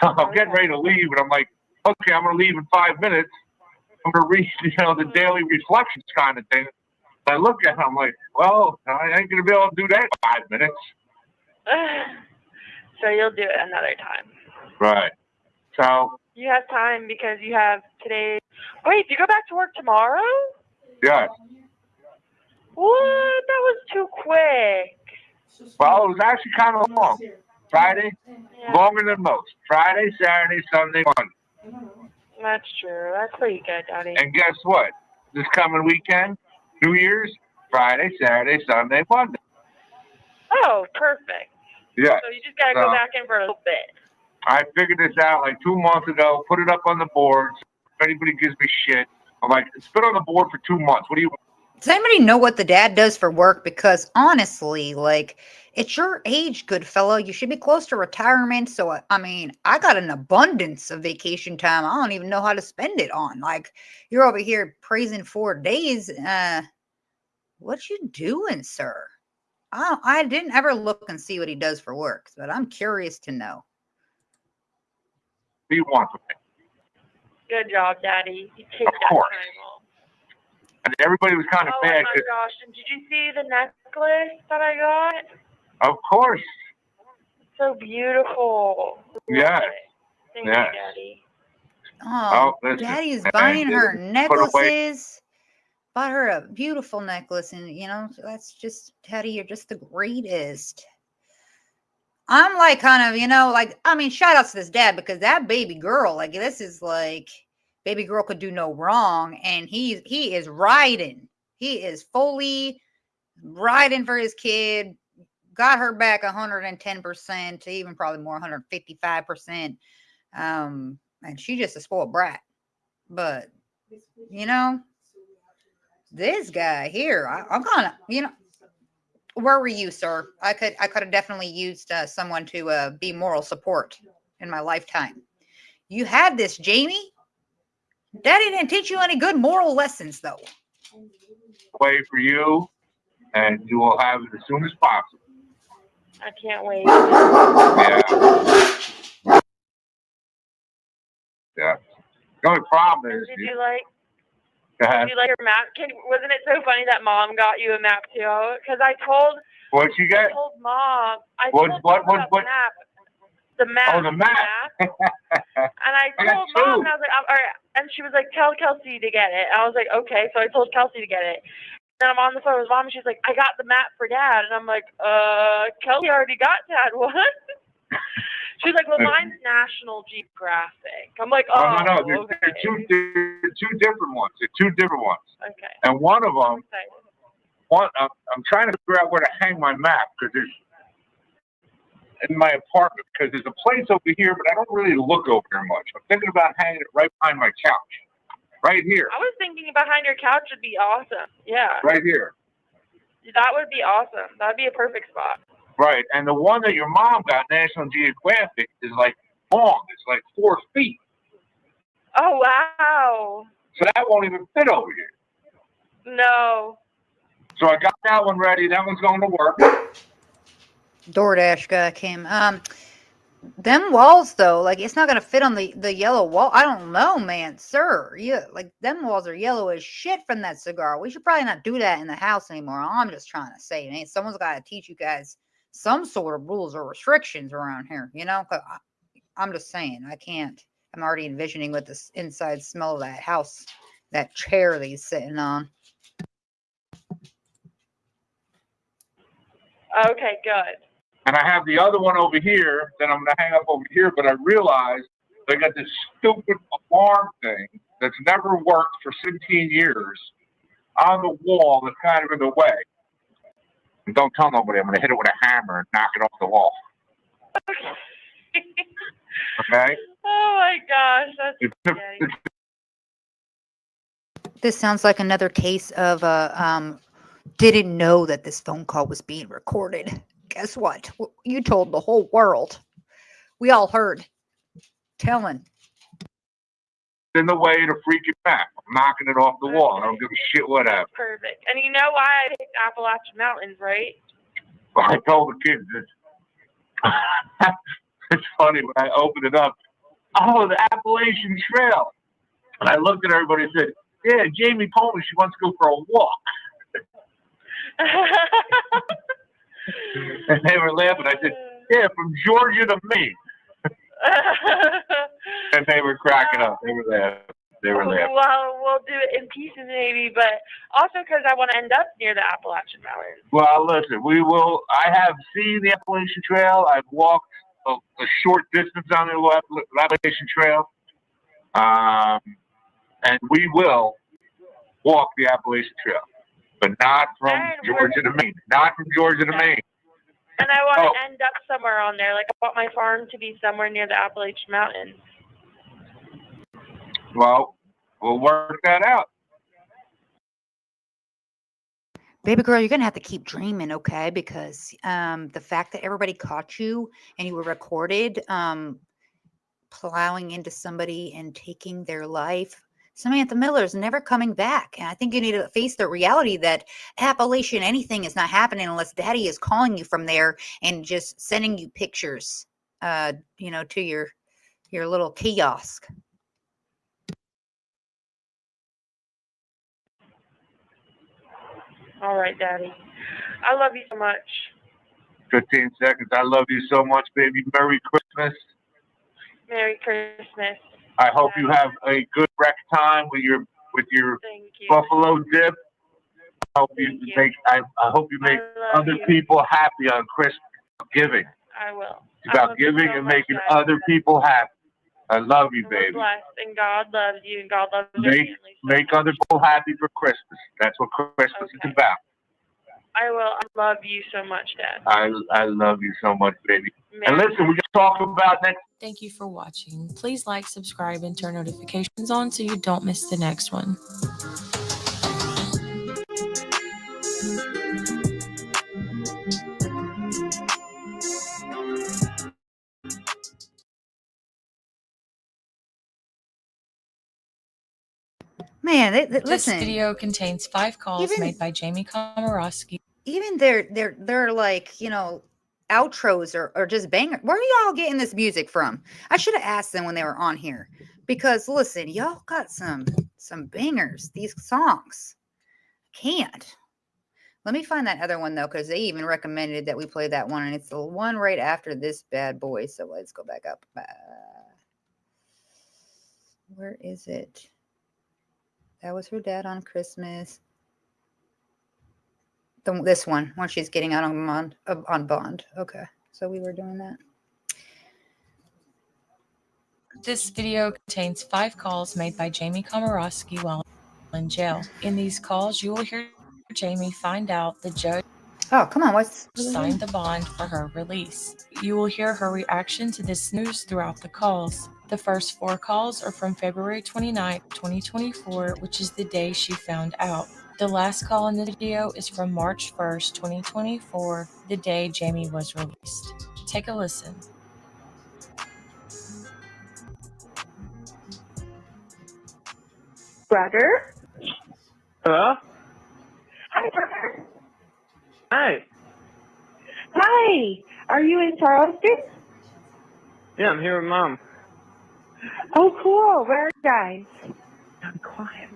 I'm getting ready to leave, and I'm like, okay, I'm going to leave in 5 minutes. I'm going to read, the daily reflections kind of thing. I look at it, I'm like, well, I ain't going to be able to do that in 5 minutes. So you'll do it another time. Right. So. You have time because you have today. Wait, do you go back to work tomorrow? Yeah. What? That was too quick. Well, it was actually kind of long. Friday, longer than most. Friday, Saturday, Sunday, Monday. That's true. That's pretty good, Daddy. And guess what? This coming weekend, New Year's, Friday, Saturday, Sunday, Monday. Oh, perfect. Yeah. So you just got to go back in for a little bit. I figured this out like 2 months ago, put it up on the board. If anybody gives me shit, I'm like, it's been on the board for 2 months. What do you want? Does anybody know what the dad does for work? Because honestly, like, it's your age, good fellow. You should be close to retirement. So, I mean, I got an abundance of vacation time. I don't even know how to spend it on. Like, you're over here praising 4 days. What you doing, sir? I didn't ever look and see what he does for work, but I'm curious to know. What do you want from me? Good job, Daddy. You take of that course. time off. And everybody was kind of mad. mad. Oh my gosh! And did you see the necklace that I got? Of course. So beautiful. Yeah. Thank you, Daddy. Oh, Daddy's buying her necklaces. Bought her a beautiful necklace, and that's just, Daddy, you're just the greatest. I'm like kind of, shout outs to this dad, because that baby girl, like, this is like, baby girl could do no wrong, and he is riding. He is fully riding for his kid. Got her back 110%, even probably more, 155%. And she's just a spoiled brat. But this guy here, I'm kind of, where were you, sir? I could have definitely used someone to be moral support in my lifetime. You had this, Jamie. Daddy didn't teach you any good moral lessons, though. Wait for you, and you will have it as soon as possible. I can't wait. Yeah. The only problem is. Did you like your map? Wasn't it so funny that Mom got you a map too? Because I told. What'd she get? I told Mom. What? Map. The map. Oh, the map. And I told Mom, and I was like, all right. And she was like, tell Kelsey to get it. And I was like, okay. So I told Kelsey to get it. And I'm on the phone with Mom, and she's like, I got the map for Dad. And I'm like, Kelsey already got Dad one. She's like, well, mine's National Geographic. I'm like, oh, no. Okay. They're two different ones. Okay. And one of them, I'm trying to figure out where to hang my map, because there's in my apartment, because there's a place over here, but I don't really look over there much. I'm thinking about hanging it right behind my couch, right here. I was thinking behind your couch would be awesome. Yeah. Right here. That would be awesome. That'd be a perfect spot. Right, and the one that your mom got, National Geographic, is like long. It's like 4 feet. Oh, wow. So that won't even fit over here. No. So I got that one ready. That one's going to work. DoorDash guy came. Them walls though, like it's not gonna fit on the yellow wall. I don't know, man, sir. Yeah, like them walls are yellow as shit from that cigar. We should probably not do that in the house anymore. I'm just trying to say, man, someone's got to teach you guys some sort of rules or restrictions around here. You know, 'cause I'm just saying, I can't. I'm already envisioning what this inside smell of that house, that chair that he's sitting on. Okay, good. And I have the other one over here that I'm going to hang up over here, but I realized they got this stupid alarm thing that's never worked for 17 years on the wall that's kind of in the way. And don't tell nobody. I'm going to hit it with a hammer and knock it off the wall. Okay? Oh my gosh, that's scary. This sounds like another case of didn't know that this phone call was being recorded. Guess what? You told the whole world. We all heard. Telling. In the way to freak you back. I'm knocking it off the wall. I don't give a shit what happens. Perfect. And you know why I picked Appalachian Mountains, right? Well, I told the kids this. It's funny when I opened it up. Oh, the Appalachian Trail. And I looked at everybody and said, yeah, Jamie told me she wants to go for a walk. And they were laughing. I said, yeah, from Georgia to Maine. And they were cracking up. They were laughing. Well, we'll do it in pieces maybe, but also because I want to end up near the Appalachian Mountains. Well, listen, we will. I have seen the Appalachian Trail. I've walked a short distance on the Appalachian Trail. And we will walk the Appalachian Trail, but not from Georgia to Maine. Not from Georgia to Maine. And I want to end up somewhere on there. Like, I want my farm to be somewhere near the Appalachian Mountains. Well, we'll work that out. Baby girl, you're going to have to keep dreaming, okay? Because the fact that everybody caught you and you were recorded plowing into somebody and taking their life, Samantha Miller's never coming back. And I think you need to face the reality that Appalachian anything is not happening unless daddy is calling you from there and just sending you pictures, to your little kiosk. All right, Daddy. I love you so much. 15 seconds. I love you so much, baby. Merry Christmas. Merry Christmas. I hope you have a good rec time with your buffalo dip. I hope you make other people happy on Christmas. Giving. I will. It's about giving and making other people happy. I love you, baby. Blessed, and God loves you, and God loves your family. Make other people happy for Christmas. That's what Christmas is about. I will. I love you so much, Dad. I love you so much, baby. And listen, we can talk about next. Thank you for watching. Please like, subscribe, and turn notifications on so you don't miss the next one. Man, This listen. video contains 5 calls made by Jamie Komoroski. Even their like, outros are just banger. Where are y'all getting this music from? I should have asked them when they were on here, because listen, y'all got some bangers. These songs, can't. Let me find that other one though, because they even recommended that we play that one, and it's the one right after this bad boy. So let's go back up. Where is it? That was her dad on Christmas. This one, when she's getting out on bond. Okay, so we were doing that. This video contains 5 calls made by Jamie Komoroski while in jail. In these calls, you will hear Jamie find out the judge signed the bond for her release. You will hear her reaction to this news throughout the calls. The first 4 calls are from February 29, 2024, which is the day she found out. The last call in the video is from March 1st, 2024, the day Jamie was released. Take a listen. Brother? Hello? Hi. Hi. Are you in Charleston? Yeah, I'm here with Mom. Oh, cool. Where are you guys? I'm quiet.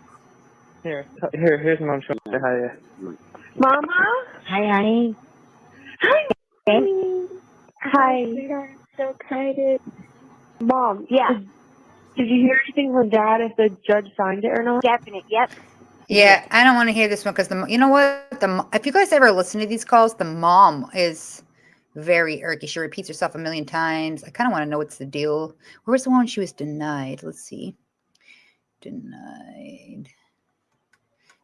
Here's Mom. Say hi. Mama? Hi, honey. Hi. Hey. Hi. Sweetheart, I'm so excited. Mom. Yeah. Did you hear anything from Dad if the judge signed it or not? Definite. Yep. Yeah, I don't want to hear this one because you know what? If you guys ever listen to these calls, the mom is very irky. She repeats herself a million times. I kind of want to know what's the deal. Where was the one she was denied? Let's see. Denied.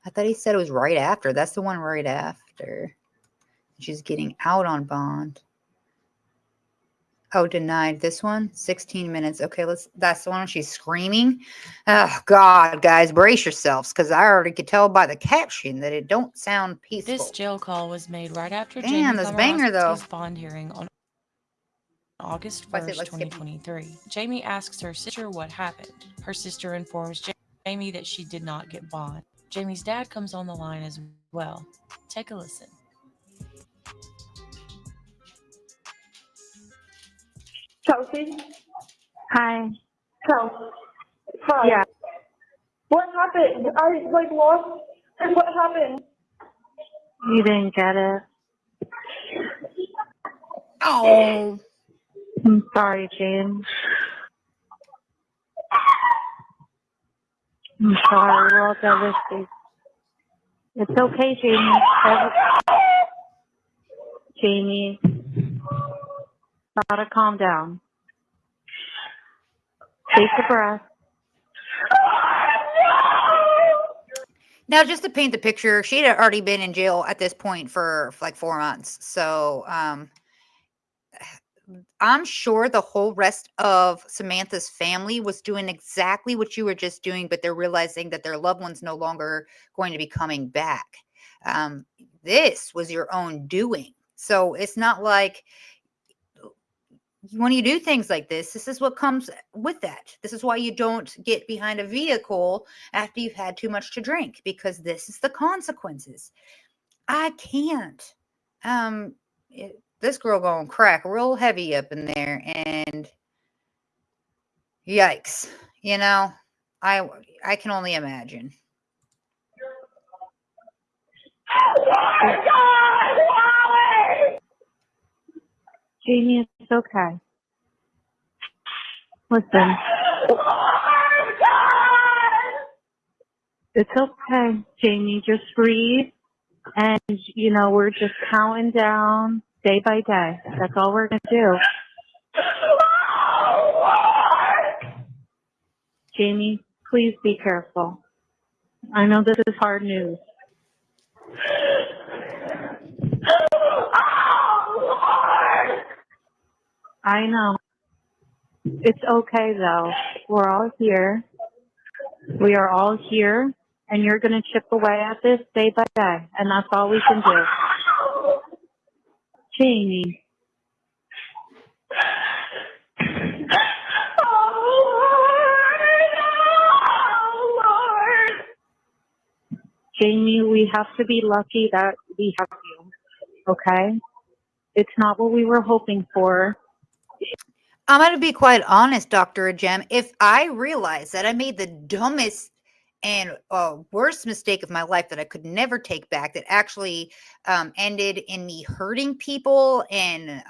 I thought he said it was right after. That's the one right after. She's getting out on bond. Oh, denied. This one, 16 minutes. Okay, that's the one she's screaming. Oh, God, guys, brace yourselves, because I already could tell by the caption that it don't sound peaceful. This jail call was made right after Damn, this banger, though. bond hearing on August 1st, 2023. Jamie asks her sister what happened. Her sister informs Jamie that she did not get bond. Jamie's dad comes on the line as well. Take a listen. Chelsea? Hi. Chelsea. Hi. Yeah. What happened? I, lost. And what happened? You didn't get it. Oh. I'm sorry, James. I'm sorry. We're all devastated. It's okay, Jamie. Jamie. Gotta calm down. Take a breath. Now, just to paint the picture, she had already been in jail at this point for like 4 months. So I'm sure the whole rest of Samantha's family was doing exactly what you were just doing, but they're realizing that their loved one's no longer going to be coming back. This was your own doing. So it's not like when you do things like this is what comes with that. This is why you don't get behind a vehicle after you've had too much to drink, because this is the consequences. I can't. This girl gonna crack real heavy up in there, and yikes. You know, I can only imagine. Jamie, it's okay. Listen. It's okay, Jamie. Just breathe. And, we're just counting down day by day. That's all we're going to do. Jamie, please be careful. I know this is hard news. I know. It's okay, though. We're all here. We are all here, and you're going to chip away at this day by day, and that's all we can do. Jamie. Jamie, we have to be lucky that we have you, okay? It's not what we were hoping for. I'm going to be quite honest, Dr. Gem. If I realized that I made the dumbest and worst mistake of my life that I could never take back, that actually ended in me hurting people and,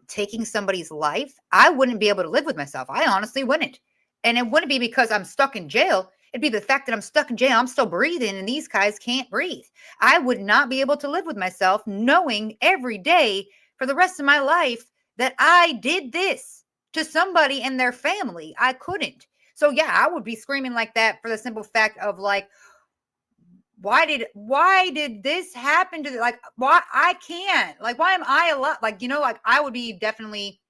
taking somebody's life, I wouldn't be able to live with myself. I honestly wouldn't. And it wouldn't be because I'm stuck in jail. It'd be the fact that I'm stuck in jail. I'm still breathing and these guys can't breathe. I would not be able to live with myself knowing every day for the rest of my life that I did this to somebody and their family. I couldn't. So yeah, I would be screaming like that for the simple fact of like, why did this happen to, like, why I can't, like, why am I alive? Like, like I would be definitely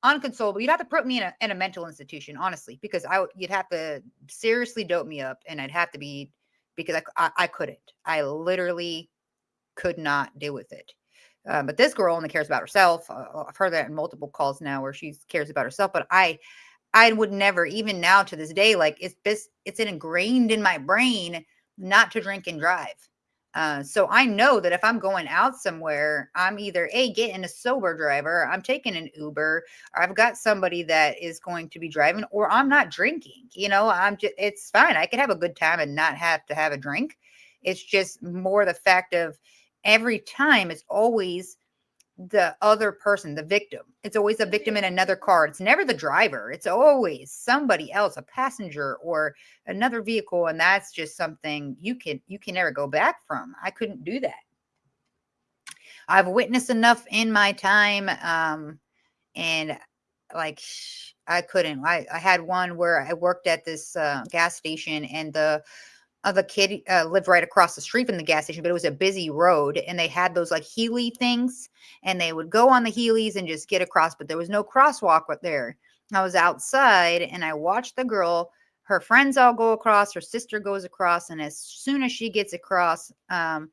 unconsolable. You'd have to put me in a mental institution, honestly, because you'd have to seriously dope me up, and I'd have to be, because I couldn't. I literally could not deal with it. But this girl only cares about herself. I've heard that in multiple calls now where she cares about herself, but I would never, even now to this day, like it's ingrained in my brain not to drink and drive. So I know that if I'm going out somewhere, I'm either getting a sober driver, I'm taking an Uber, or I've got somebody that is going to be driving, or I'm not drinking. It's fine. I could have a good time and not have to have a drink. It's just more the fact of every time it's always the other person, the victim. It's always a victim in another car. It's never the driver. It's always somebody else, a passenger or another vehicle. And that's just something you can never go back from. I couldn't do that. I've witnessed enough in my time. And like, I couldn't. I had one where I worked at this gas station, and the kid lived right across the street from the gas station, but it was a busy road, and they had those like Healy things, and they would go on the Heelys and just get across, but there was no crosswalk right there. I was outside, and I watched the girl, her friends all go across, her sister goes across, and as soon as she gets across, a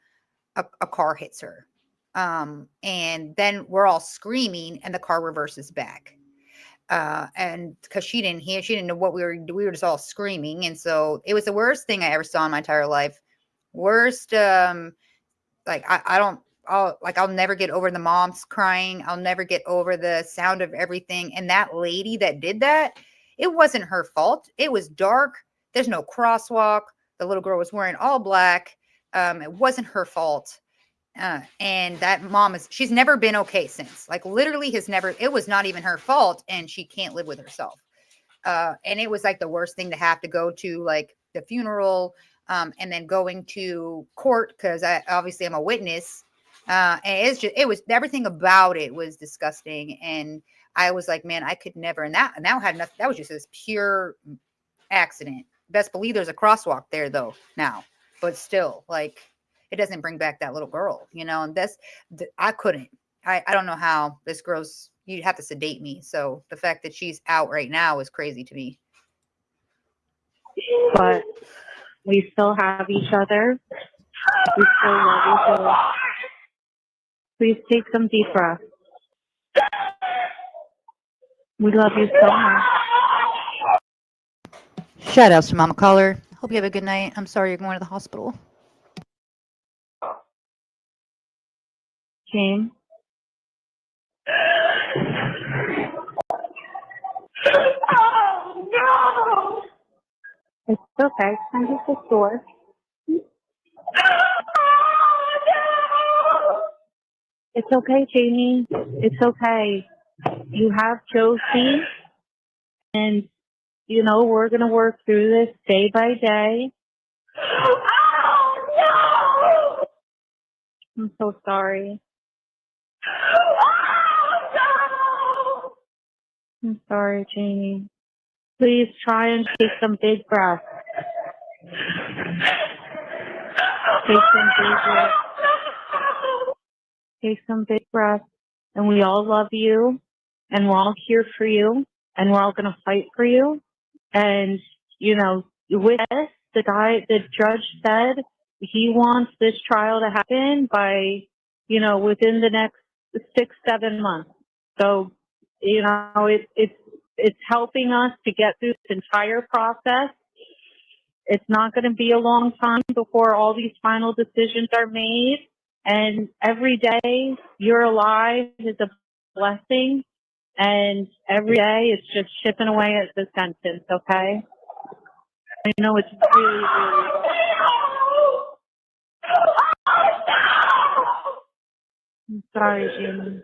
car hits her. And then we're all screaming, and the car reverses back. And because she didn't know what we were just all screaming. And so it was the worst thing I ever saw in my entire life. Worst, like I'll never get over the moms crying. I'll never get over the sound of everything. And that lady that did that, it wasn't her fault. It was dark. There's no crosswalk. The little girl was wearing all black. It wasn't her fault. And that mom she's never been okay since. Like literally it was not even her fault, and she can't live with herself. And it was like the worst thing to have to go to like the funeral, and then going to court, because obviously I'm a witness. And it was everything about it was disgusting. And I was like, man, I could never. And that had nothing. That was just this pure accident. Best believe there's a crosswalk there though now, but still, like, it doesn't bring back that little girl, and I couldn't. I don't know how this girl's, you'd have to sedate me. So the fact that she's out right now is crazy to me. But we still have each other. We still love each other. Please take some deep breaths. We love you so much. Shout outs to Mama Caller. Hope you have a good night. I'm sorry you're going to the hospital. James. Oh, no! It's okay. I'm just a store. Oh, no! It's okay, Jamie. It's okay. You have Josie, and, we're going to work through this day by day. Oh, no! I'm so sorry. I'm sorry, Jamie. Please try and take some big breaths. Take some big breaths. And we all love you. And we're all here for you. And we're all going to fight for you. And, with this, the judge said he wants this trial to happen by, within the next 6-7 months. So, it's helping us to get through this entire process. It's not going to be a long time before all these final decisions are made. And every day you're alive is a blessing. And every day it's just chipping away at the sentence, okay? I know it's really, really... I'm sorry, Jimmy.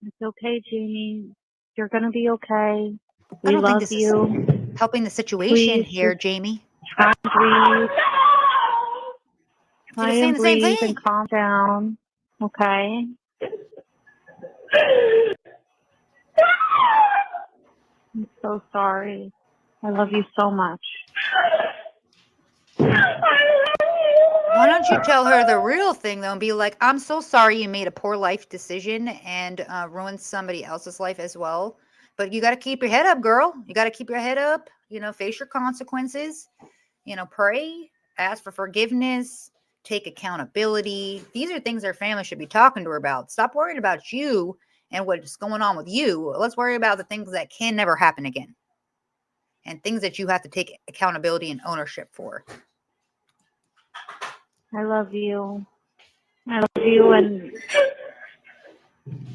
It's okay, Jamie. You're going to be okay. We love you. Helping the situation here, Jamie. Try and breathe. Try and breathe and calm down. Okay? I'm so sorry. I love you so much. Why don't you tell her the real thing, though, and be like, I'm so sorry you made a poor life decision and ruined somebody else's life as well. But you got to keep your head up, girl. You got to keep your head up, face your consequences, pray, ask for forgiveness, take accountability. These are things our family should be talking to her about. Stop worrying about you and what's going on with you. Let's worry about the things that can never happen again. and things that you have to take accountability and ownership for. I love you. I love you, and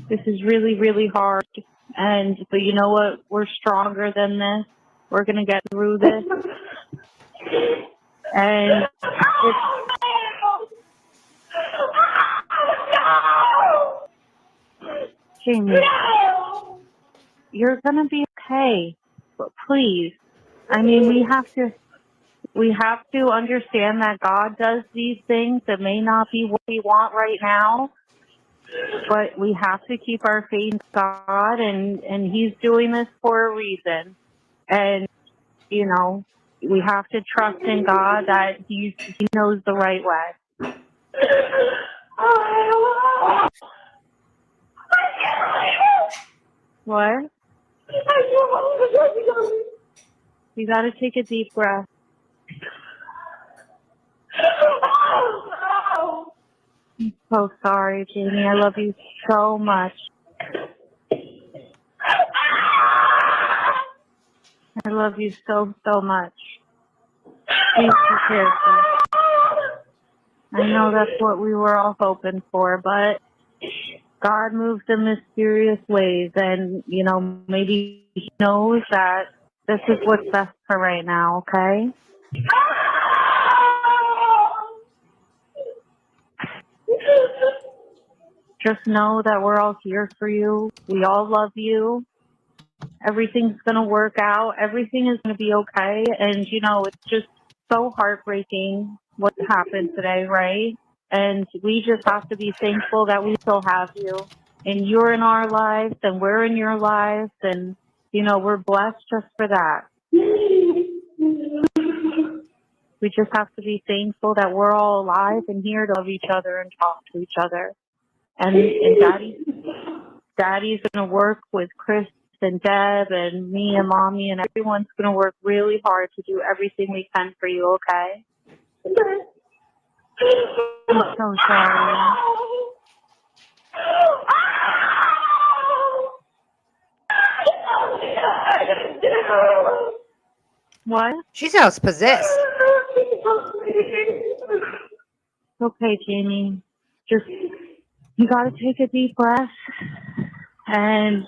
this is really, really hard. But you know what? We're stronger than this. We're going to get through this. And Jamie, you're going to be okay. But please, I mean, we have to understand that God does these things that may not be what we want right now, but we have to keep our faith in God, and He's doing this for a reason. And, you know, we have to trust in God that He knows the right way. What? You got to take a deep breath. I'm so sorry, Jamie. I love you so much. I love you so, so much. Please be careful. I know that's what we were all hoping for, but God moves in mysterious ways, and, you know, maybe He knows that this is what's best for right now, okay? Just know that we're all here for you. We all love you. Everything's going to work out. Everything is going to be okay. And, you know, it's just so heartbreaking what happened today, right? And we just have to be thankful that we still have you. And you're in our lives, and we're in your lives. And, you know, we're blessed just for that. We just have to be thankful that we're all alive and here to love each other and talk to each other. And Daddy's going to work with Chris and Deb and me and Mommy, and everyone's going to work really hard to do everything we can for you, okay? I'm so sorry. What? She sounds possessed. Okay, Jamie. Just, you got to take a deep breath. And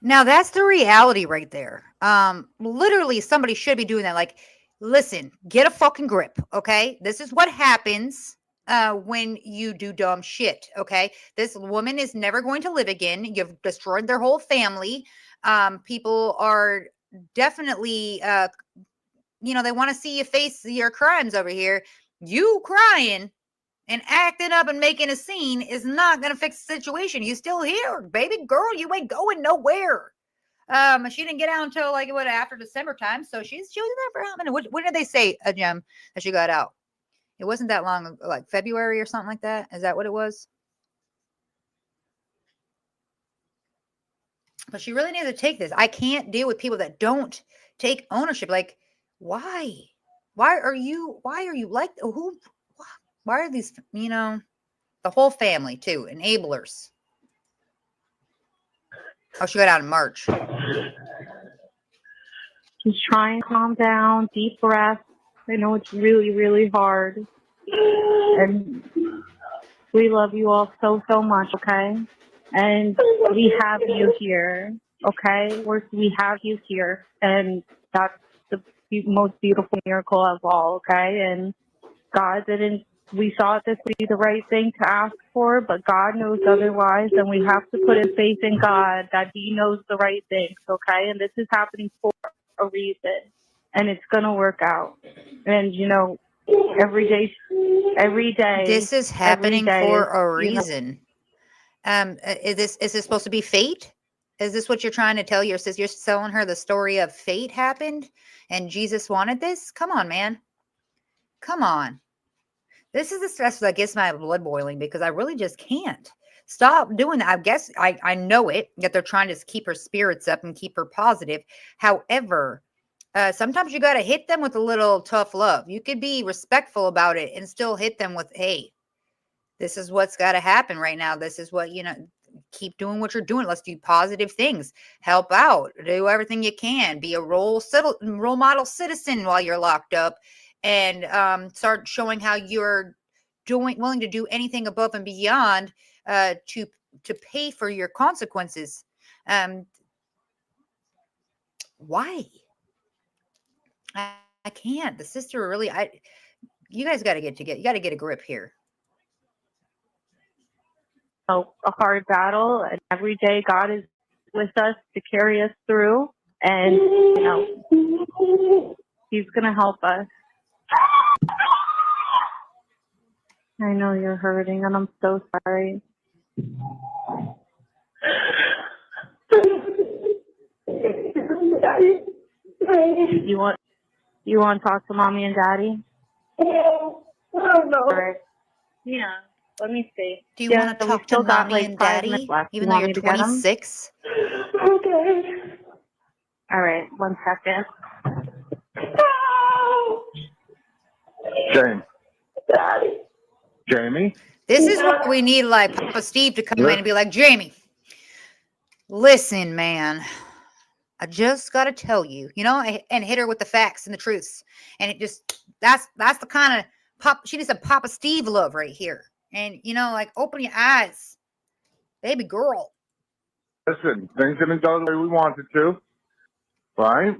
now that's the reality right there. Literally somebody should be doing that. Like, listen, get a fucking grip. Okay. This is what happens when you do dumb shit. Okay. This woman is never going to live again. You've destroyed their whole family. People are definitely, you know, they want to see you face your crimes over here. You crying and acting up and making a scene is not going to fix the situation. You still here, baby girl. You ain't going nowhere. She didn't get out until like what, after December time. So she was there for how many? When did they say, Jem, that she got out? It wasn't that long, like February or something like that. Is that what it was? But she really needs to take this. I can't deal with people that don't take ownership. Like, why? Why are you like, who? Why are these, you know, the whole family too, enablers? Oh, she got out in March. Just try and calm down, deep breath. I know it's really, really hard. And we love you all so, so much, okay? And we have you here, okay? We have you here. And that's the most beautiful miracle of all, okay? And God didn't, we thought this would be the right thing to ask for, but God knows otherwise, and we have to put in faith in God that He knows the right things, okay? And this is happening for a reason, and it's going to work out. And, you know, every day. This is happening for a reason. Is this supposed to be fate? Is this what you're trying to tell your sister? You're telling her the story of fate happened and Jesus wanted this? Come on, man. Come on. This is the stress that gets my blood boiling because I really just can't stop doing that. I guess I know it, that they're trying to keep her spirits up and keep her positive. However, sometimes you got to hit them with a little tough love. You could be respectful about it and still hit them with, hey, this is what's got to happen right now. This is what, you know, keep doing what you're doing. Let's do positive things. Help out. Do everything you can. Be a role model citizen while you're locked up, and start showing how you're willing to do anything above and beyond to pay for your consequences. Why? I can't. The sister really. You guys got to get together. You got to get a grip here. A hard battle, and every day God is with us to carry us through, and He's gonna help us. I know you're hurting, and I'm so sorry. You want to talk to Mommy and Daddy? Oh no. All right. Yeah. Let me see. Do you want to talk to Mommy and Daddy, even though you're 26? Okay. All right. 1 second. No. Jamie. Daddy. Jamie? This is what we need, like Papa Steve to come in and be like, Jamie, listen, man, I just got to tell you, and hit her with the facts and the truths. And it just, that's the kind of she needs a Papa Steve love right here. And, like, open your eyes, baby girl. Listen, things didn't go the way we wanted to, right?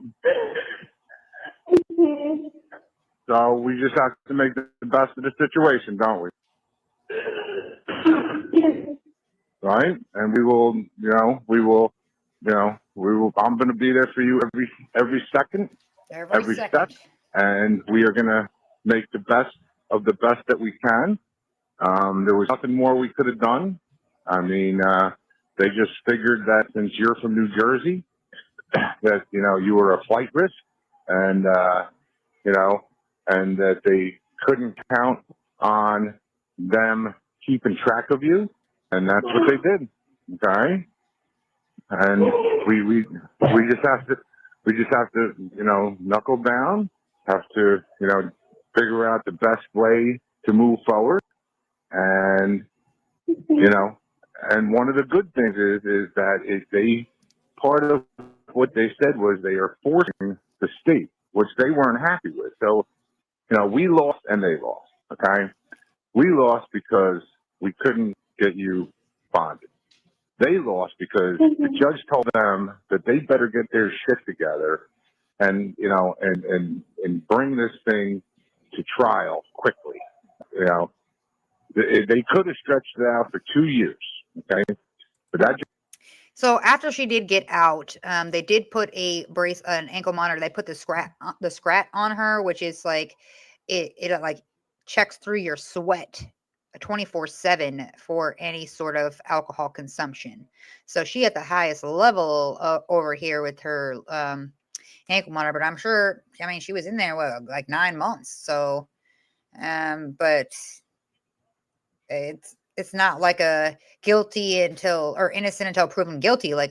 So we just have to make the best of the situation, don't we? Right? And we will, I'm going to be there for you every second, every step. And we are going to make the best of the best that we can. There was nothing more we could have done. I mean, they just figured that since you're from New Jersey, that, you were a flight risk, and, and that they couldn't count on them keeping track of you. And that's what they did. Okay. And we just have to, knuckle down, have to, figure out the best way to move forward. And, and one of the good things is that part of what they said was they are forcing the state, which they weren't happy with. So, we lost and they lost. Okay. We lost because we couldn't get you bonded. They lost because the judge told them that they better get their shit together and, and bring this thing to trial quickly. They could have stretched it out for 2 years. Okay. But that. So after she did get out, they did put an ankle monitor. They put the scrat on her, which is like, it like checks through your sweat 24/7 for any sort of alcohol consumption. So she at the highest level over here with her ankle monitor, but I'm sure, she was in there like 9 months. So, but it's not like a guilty or innocent until proven guilty. Like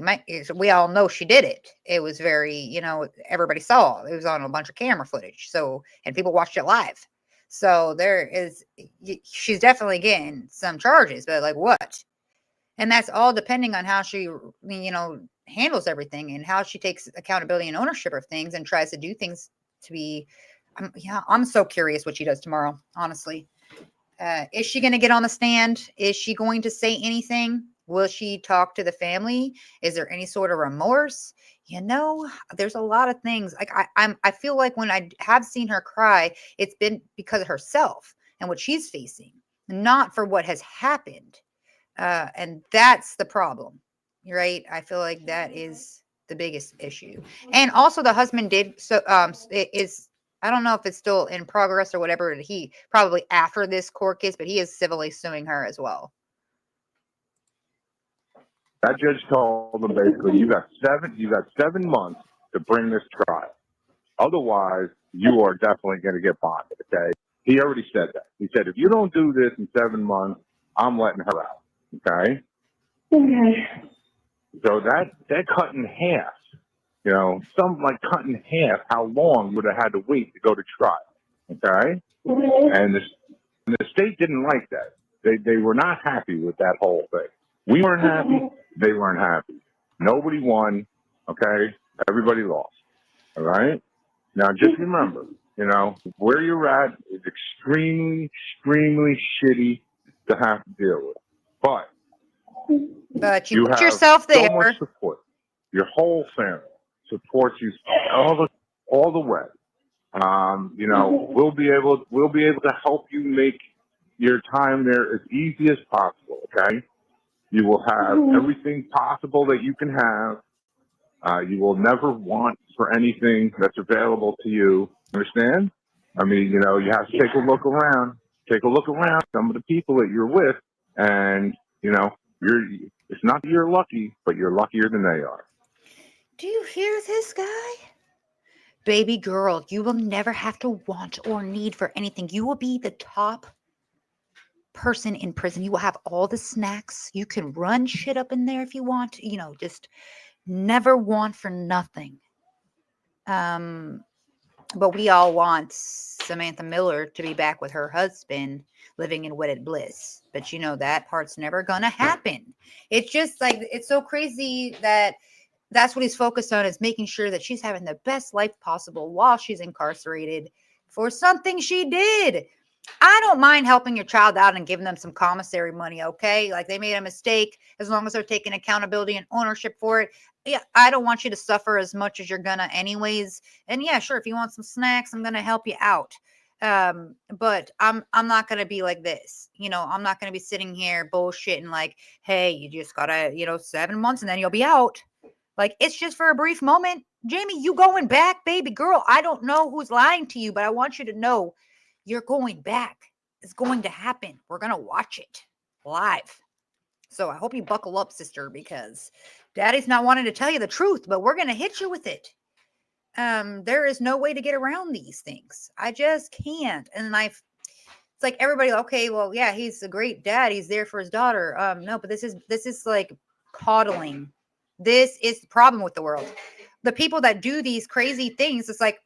we all know she did it. It was very, everybody saw it. It was on a bunch of camera footage. So, and people watched it live. So she's definitely getting some charges, but like what? And that's all depending on how she, handles everything and how she takes accountability and ownership of things and tries to do things to be, I'm so curious what she does tomorrow, honestly. Is she going to get on the stand? Is she going to say anything? Will she talk to the family? Is there any sort of remorse? There's a lot of things. Like I feel like when I have seen her cry, it's been because of herself and what she's facing, not for what has happened. And that's the problem, right? I feel like that is the biggest issue. And also the husband did, so it is, I don't know if it's still in progress or whatever. He probably after this court case, but he is civilly suing her as well. That judge told them basically, you got 7 months to bring this trial. Otherwise, you are definitely going to get bonded. Okay. He already said that. He said, if you don't do this in 7 months, I'm letting her out. Okay. Okay. So that cut in half. Some like cut in half how long you would have had to wait to go to trial. Okay? And the state didn't like that. They were not happy with that whole thing. We weren't happy. They weren't happy. Nobody won. Okay? Everybody lost. All right? Now, just remember, where you're at is extremely, extremely shitty to have to deal with. But you put have yourself there. So much support. Your whole family supports you all the way. We'll be able to help you make your time there as easy as possible. Okay? You will have everything possible that you can have. You will never want for anything that's available to you. Understand? I mean, you have to take a look around. Take a look around some of the people that you're with, and it's not that you're lucky, but you're luckier than they are. Do you hear this guy? Baby girl, you will never have to want or need for anything. You will be the top person in prison. You will have all the snacks. You can run shit up in there if you want. Just never want for nothing. But we all want Samantha Miller to be back with her husband, living in wedded bliss. But that part's never gonna happen. It's just like, it's so crazy that that's what he's focused on, is making sure that she's having the best life possible while she's incarcerated for something she did. I don't mind helping your child out and giving them some commissary money, okay? Like, they made a mistake, as long as they're taking accountability and ownership for it. Yeah, I don't want you to suffer as much as you're gonna anyways. And yeah, sure, if you want some snacks, I'm gonna help you out. But I'm not gonna be like this. I'm not gonna be sitting here bullshitting like, hey, you just gotta, 7 months and then you'll be out. Like, it's just for a brief moment. Jamie, you going back, baby girl. I don't know who's lying to you, but I want you to know you're going back. It's going to happen. We're going to watch it live. So I hope you buckle up, sister, because daddy's not wanting to tell you the truth, but we're going to hit you with it. There is no way to get around these things. I just can't. And it's like everybody, okay, well, yeah, he's a great dad. He's there for his daughter. No, but this is like coddling. This is the problem with the world. The people that do these crazy things, it's like,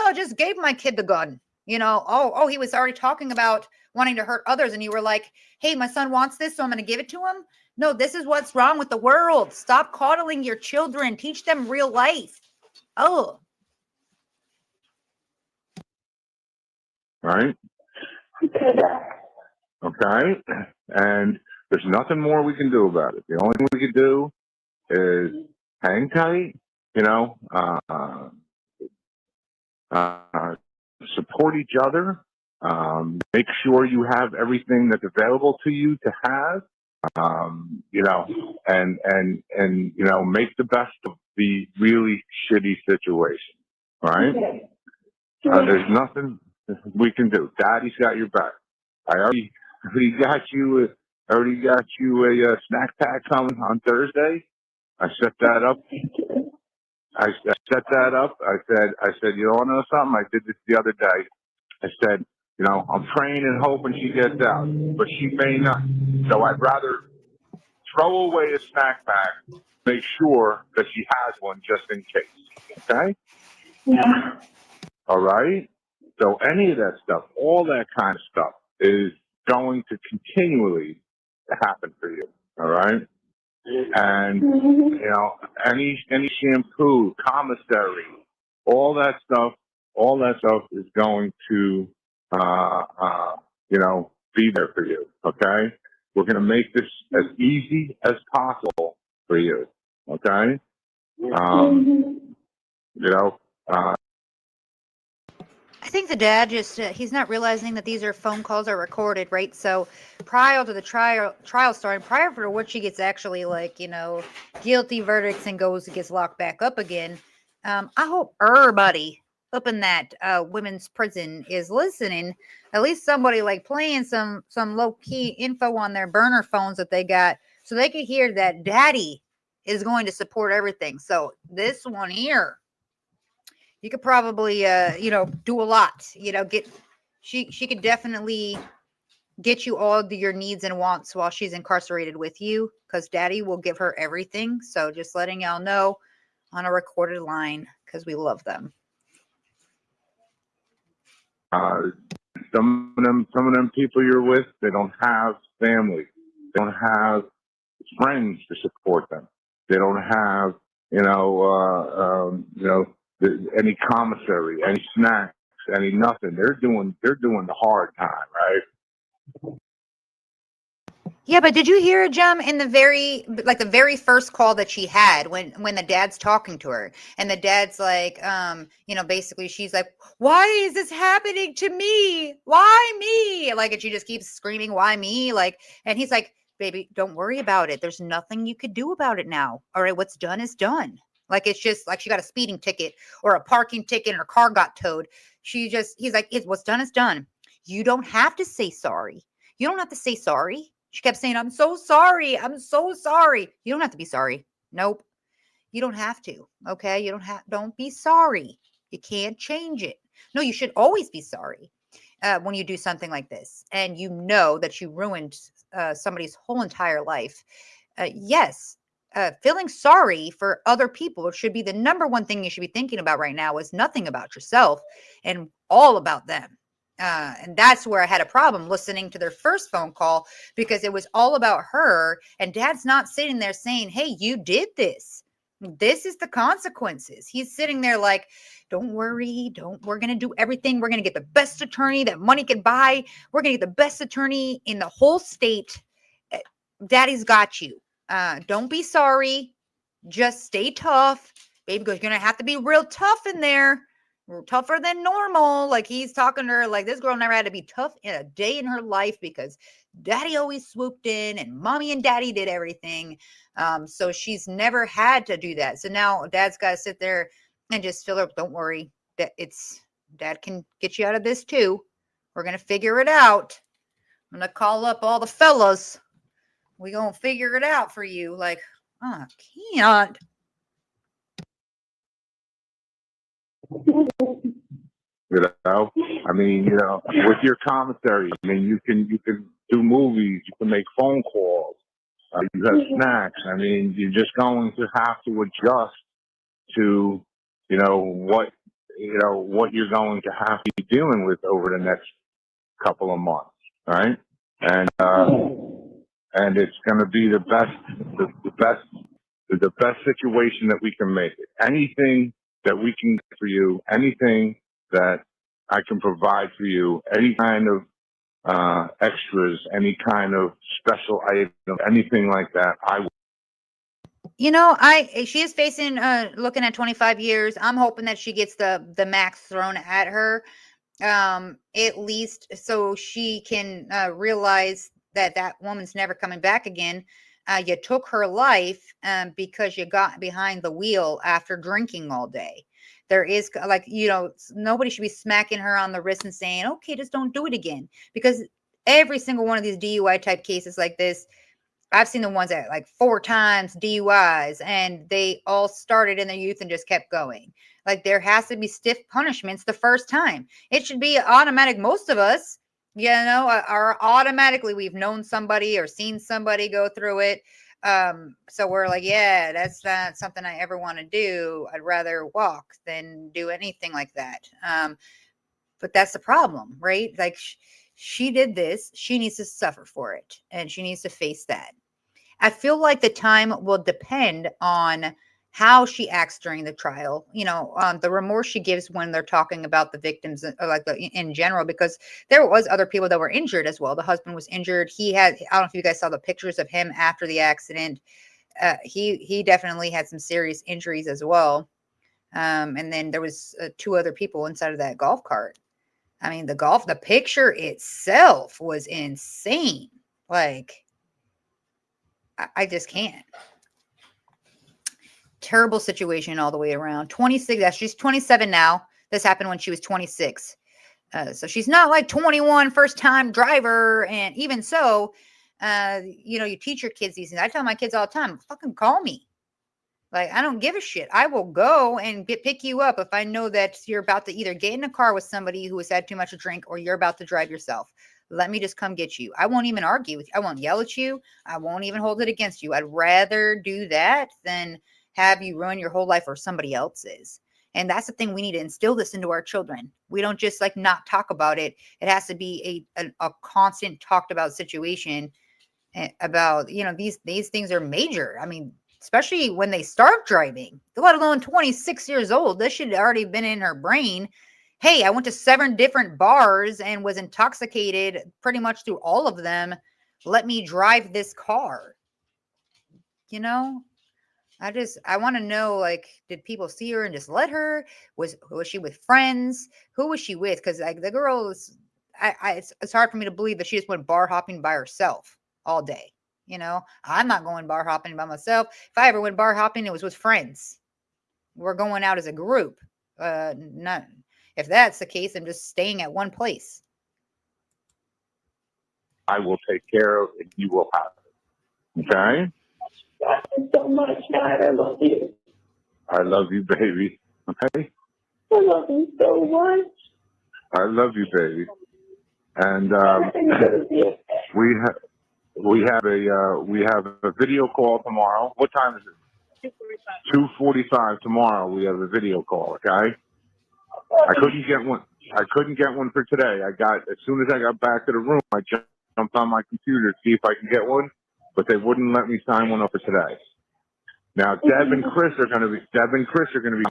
I just gave my kid the gun. He was already talking about wanting to hurt others. And you were like, hey, my son wants this, so I'm going to give it to him. No, this is what's wrong with the world. Stop coddling your children. Teach them real life. Oh. Right? Okay? And there's nothing more we can do about it. The only thing we can do is hang tight, support each other, make sure you have everything that's available to you to have, and make the best of the really shitty situation, right? There's nothing we can do. Daddy's got your back. I already got you a snack pack coming on Thursday. I set that up. I set that up. I said, you want to know something? I did this the other day. I said, I'm praying and hoping she gets out, but she may not. So I'd rather throw away a snack pack, make sure that she has one just in case. Okay? Yeah. All right? So any of that stuff, all that kind of stuff is going to continually happen for you. All right? And, any shampoo, commissary, all that stuff is going to, be there for you. Okay. We're going to make this as easy as possible for you. Okay. I think the dad just, he's not realizing that these phone calls are recorded, right? So prior to the trial starting, prior for what she gets actually guilty verdicts and gets locked back up again. I hope everybody up in that women's prison is listening. At least somebody playing some low key info on their burner phones that they got, so they could hear that daddy is going to support everything. So this one here, you could probably do a lot. She could definitely get you all your needs and wants while she's incarcerated with you, because daddy will give her everything. So just letting y'all know on a recorded line, because we love them. Some of them people you're with, they don't have family. They don't have friends to support them. They don't have, any commissary, any snacks, any nothing. They're doing the hard time, right? Yeah, but did you hear Jim in the very first call that she had when the dad's talking to her and the dad's like, basically she's like, why is this happening to me? Why me? Like, and she just keeps screaming, why me? Like, and he's like, baby, don't worry about it. There's nothing you could do about it now. All right, what's done is done. Like, it's just like she got a speeding ticket or a parking ticket and her car got towed. He's like, what's done is done. You don't have to say sorry. You don't have to say sorry. She kept saying, I'm so sorry. I'm so sorry. You don't have to be sorry. Nope. You don't have to. Okay. Don't be sorry. You can't change it. No, you should always be sorry when you do something like this. And you know that you ruined somebody's whole entire life. Yes. Feeling sorry for other people should be the number one thing you should be thinking about right now is nothing about yourself and all about them. And that's where I had a problem listening to their first phone call because it was all about her and dad's not sitting there saying, hey, you did this. This is the consequences. He's sitting there like, don't worry. We're going to do everything. We're going to get the best attorney that money can buy. We're going to get the best attorney in the whole state. Daddy's got you. Don't be sorry. Just stay tough. Baby goes, you're going to have to be real tough in there. Tougher than normal. Like he's talking to her like this girl never had to be tough in a day in her life because daddy always swooped in and mommy and daddy did everything. So she's never had to do that. So now dad's got to sit there and just fill her up. Don't worry, dad can get you out of this too. We're going to figure it out. I'm going to call up all the fellas. We're going to figure it out for you. Like, oh, I can't. I mean, with your commissary, I mean, you can do movies, you can make phone calls, you have snacks. I mean, you're just going to have to adjust to, what you're going to have to be dealing with over the next couple of months, right? And it's going to be the best situation that we can make it. Anything that we can get for you, anything that I can provide for you, any kind of extras, any kind of special item, anything like that, I will. She is facing looking at 25 years. I'm hoping that she gets the max thrown at her, at least so she can realize that woman's never coming back again. You took her life because you got behind the wheel after drinking all day. There is nobody should be smacking her on the wrist and saying, okay, just don't do it again. Because every single one of these DUI type cases like this, I've seen the ones that like 4 times DUIs and they all started in their youth and just kept going. Like there has to be stiff punishments the first time. It should be automatic. Most of us, are automatically we've known somebody or seen somebody go through it. So we're like, yeah, that's not something I ever want to do. I'd rather walk than do anything like that. But that's the problem, right? Like she did this. She needs to suffer for it and she needs to face that. I feel like the time will depend on how she acts during the trial, the remorse she gives when they're talking about the victims in general, because there was other people that were injured as well. The husband was injured. I don't know if you guys saw the pictures of him after the accident. He definitely had some serious injuries as well. And then there was 2 other people inside of that golf cart. I mean, the picture itself was insane. Like, I just can't. Terrible situation all the way around. 26. She's 27 now. This happened when she was 26. So she's not like 21, first time driver. And even so, you teach your kids these things. I tell my kids all the time, fucking call me. Like, I don't give a shit. I will go and pick you up if I know that you're about to either get in a car with somebody who has had too much to drink or you're about to drive yourself. Let me just come get you. I won't even argue with you. I won't yell at you. I won't even hold it against you. I'd rather do that than have you ruin your whole life or somebody else's. And that's the thing. We need to instill this into our children. We don't just not talk about it. It has to be a constant talked about situation. about, you know, these things are major. I mean, especially when they start driving, let alone 26 years old. This should have already been in her brain. Hey, I went to 7 different bars and was intoxicated pretty much through all of them. Let me drive this car. You know, I want to know, like, did people see her and just let her? Was she with friends? Who was she with? Because like the girl is, it's hard for me to believe that she just went bar hopping by herself all day. You know, I'm not going bar hopping by myself. If I ever went bar hopping, it was with friends. We're going out as a group. None. If that's the case, I'm just staying at one place. I will take care of it. You will have it. Okay? Thank you so much, Dad. I love you. I love you, baby. Okay? I love you so much. I love you, baby. And we have a video call tomorrow. What time is it? 2:45 tomorrow. We have a video call. Okay. I couldn't get one for today. As soon as I got back to the room, I jumped on my computer to see if I can get one, but they wouldn't let me sign one up for today. Now, Deb and Chris are going to be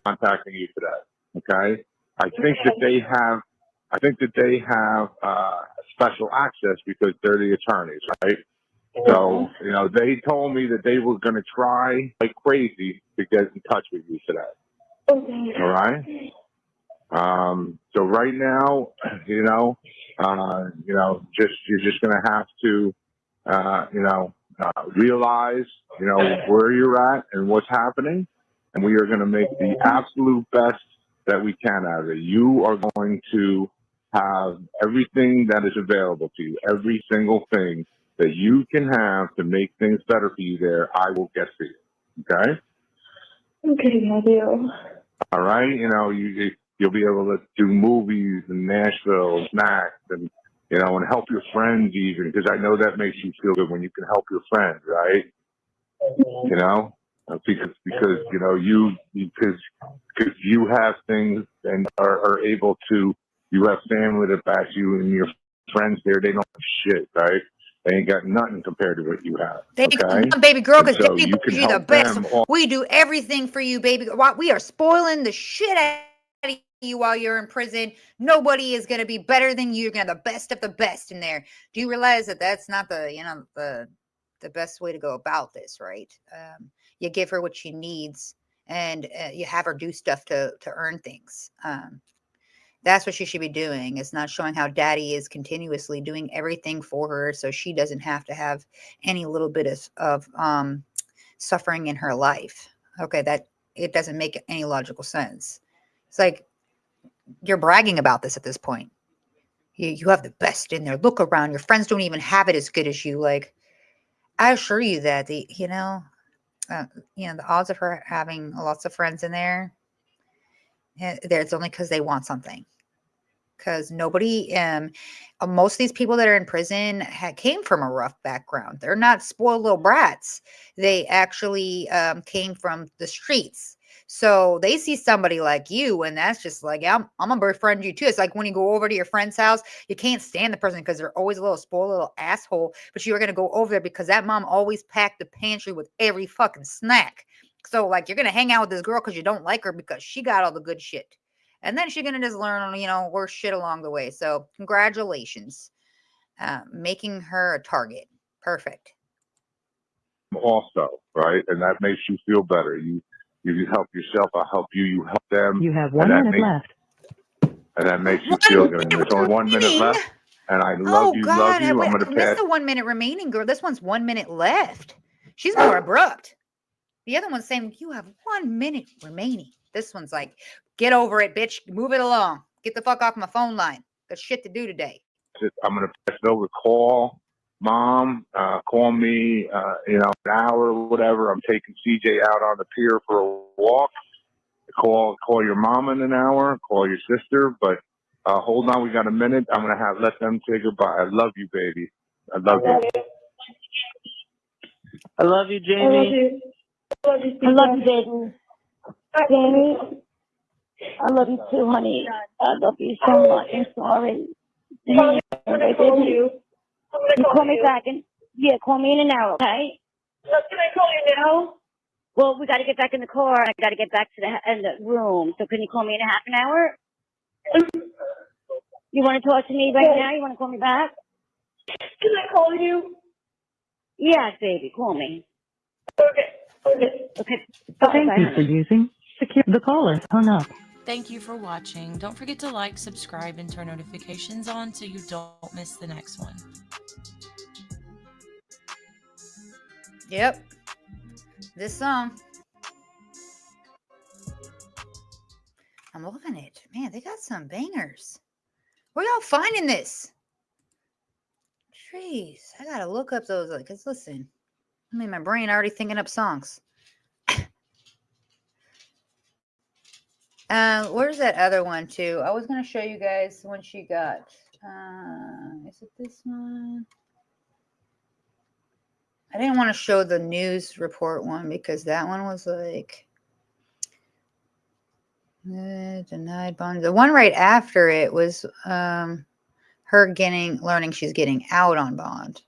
contacting you today. Okay. I think that they have special access because they're the attorneys, right? So, you know, they told me that they were going to try like crazy to get in touch with you today. Okay. All right. So right now, you're just going to have to, realize, where you're at and what's happening. And we are going to make the absolute best that we can out of it. You are going to have everything that is available to you, every single thing that you can have to make things better for you there, I will get for you. Okay? Okay, I do. All right? You'll be able to do movies in Nashville, snacks, and, and help your friends even, because I know that makes you feel good when you can help your friends, right? Because you have things and are able to, you have family that backs you, and your friends there, they don't have shit, right? They ain't got nothing compared to what you have. Okay? Baby girl, because so you can you're the help best. them. We do everything for you, baby. We are spoiling the shit out of you while you're in prison. Nobody is going to be better than you. You're going to have the best of the best in there. Do you realize that that's not the best way to go about this, right? You give her what she needs, and you have her do stuff to earn things. That's what she should be doing. It's not showing how daddy is continuously doing everything for her, so she doesn't have to have any little bit of suffering in her life. Okay, that it doesn't make any logical sense. It's like you're bragging about this at this point. You have the best in there. Look around. Your friends don't even have it as good as you. Like, I assure you that the odds of her having lots of friends in there, it's only because they want something. Because nobody, most of these people that are in prison came from a rough background. They're not spoiled little brats. They actually came from the streets. So they see somebody like you, and that's just like, I'm gonna befriend you too. It's like when you go over to your friend's house, you can't stand the person because they're always a little spoiled little asshole, but you're gonna go over there because that mom always packed the pantry with every fucking snack. So like you're gonna hang out with this girl because you don't like her because she got all the good shit. And then she's going to just learn, worse shit along the way. So congratulations. Making her a target. Perfect. Also, right? And that makes you feel better. You help yourself. I'll help you. You help them. You have 1 minute left. And that makes you feel good. And there's only 1 minute left. And I love you. God. I'm Wait, going to I missed the 1 minute remaining, girl. This one's 1 minute left. She's more abrupt. The other one's saying, you have 1 minute remaining. This one's like, get over it, bitch. Move it along. Get the fuck off my phone line. Got shit to do today. I'm going to pass it over. Call mom. Call me, an hour or whatever. I'm taking CJ out on the pier for a walk. Call your mom in an hour. Call your sister. But hold on. We got a minute. I'm going to let them say goodbye. I love you, baby. I love you. I love you, Jamie. I love you, baby. Jamie, I love you too, honey. I love you so much. I'm sorry. I did you. You call me back and Yeah, call me in an hour, okay? Can I call you now? Well, we got to get back in the car, and I got to get back to the room. So can you call me in a half an hour? You want to talk to me right now? You want to call me back? Can I call you? Yes, baby, call me. Okay. Thank you for using secure. The caller hung up. Thank you for watching. Don't forget to like, subscribe, and turn notifications on so you don't miss the next one. Yep. This song. I'm loving it. Man, they got some bangers. Where y'all finding this? Jeez, I gotta look up those. Because listen, I mean, my brain already thinking up songs. Where's that other one too? I was gonna show you guys when she got. Is it this one? I didn't want to show the news report one because that one was like denied bond. The one right after it was her learning she's getting out on bond.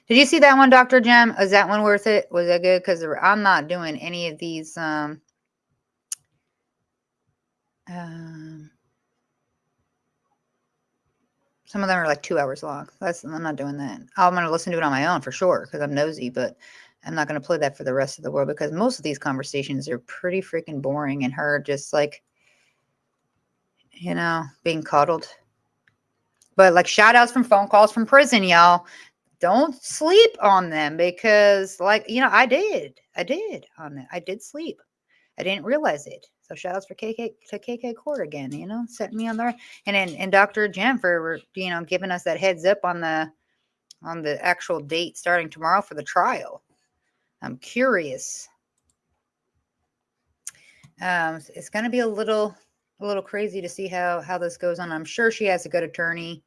Did you see that one, Dr. Jem? Is that one worth it? Was that good? Because I'm not doing any of these. Some of them are like 2 hours long. I'm not doing that. I'm going to listen to it on my own for sure because I'm nosy, but I'm not going to play that for the rest of the world because most of these conversations are pretty freaking boring and her just like, being coddled. But like shout outs from phone calls from prison, y'all. Don't sleep on them because I did on it. I did sleep. I didn't realize it. So shout outs for KK Court again, setting me on there. And Dr. Jem for, giving us that heads up on the actual date starting tomorrow for the trial. I'm curious. It's going to be a little crazy to see how this goes on. I'm sure she has a good attorney.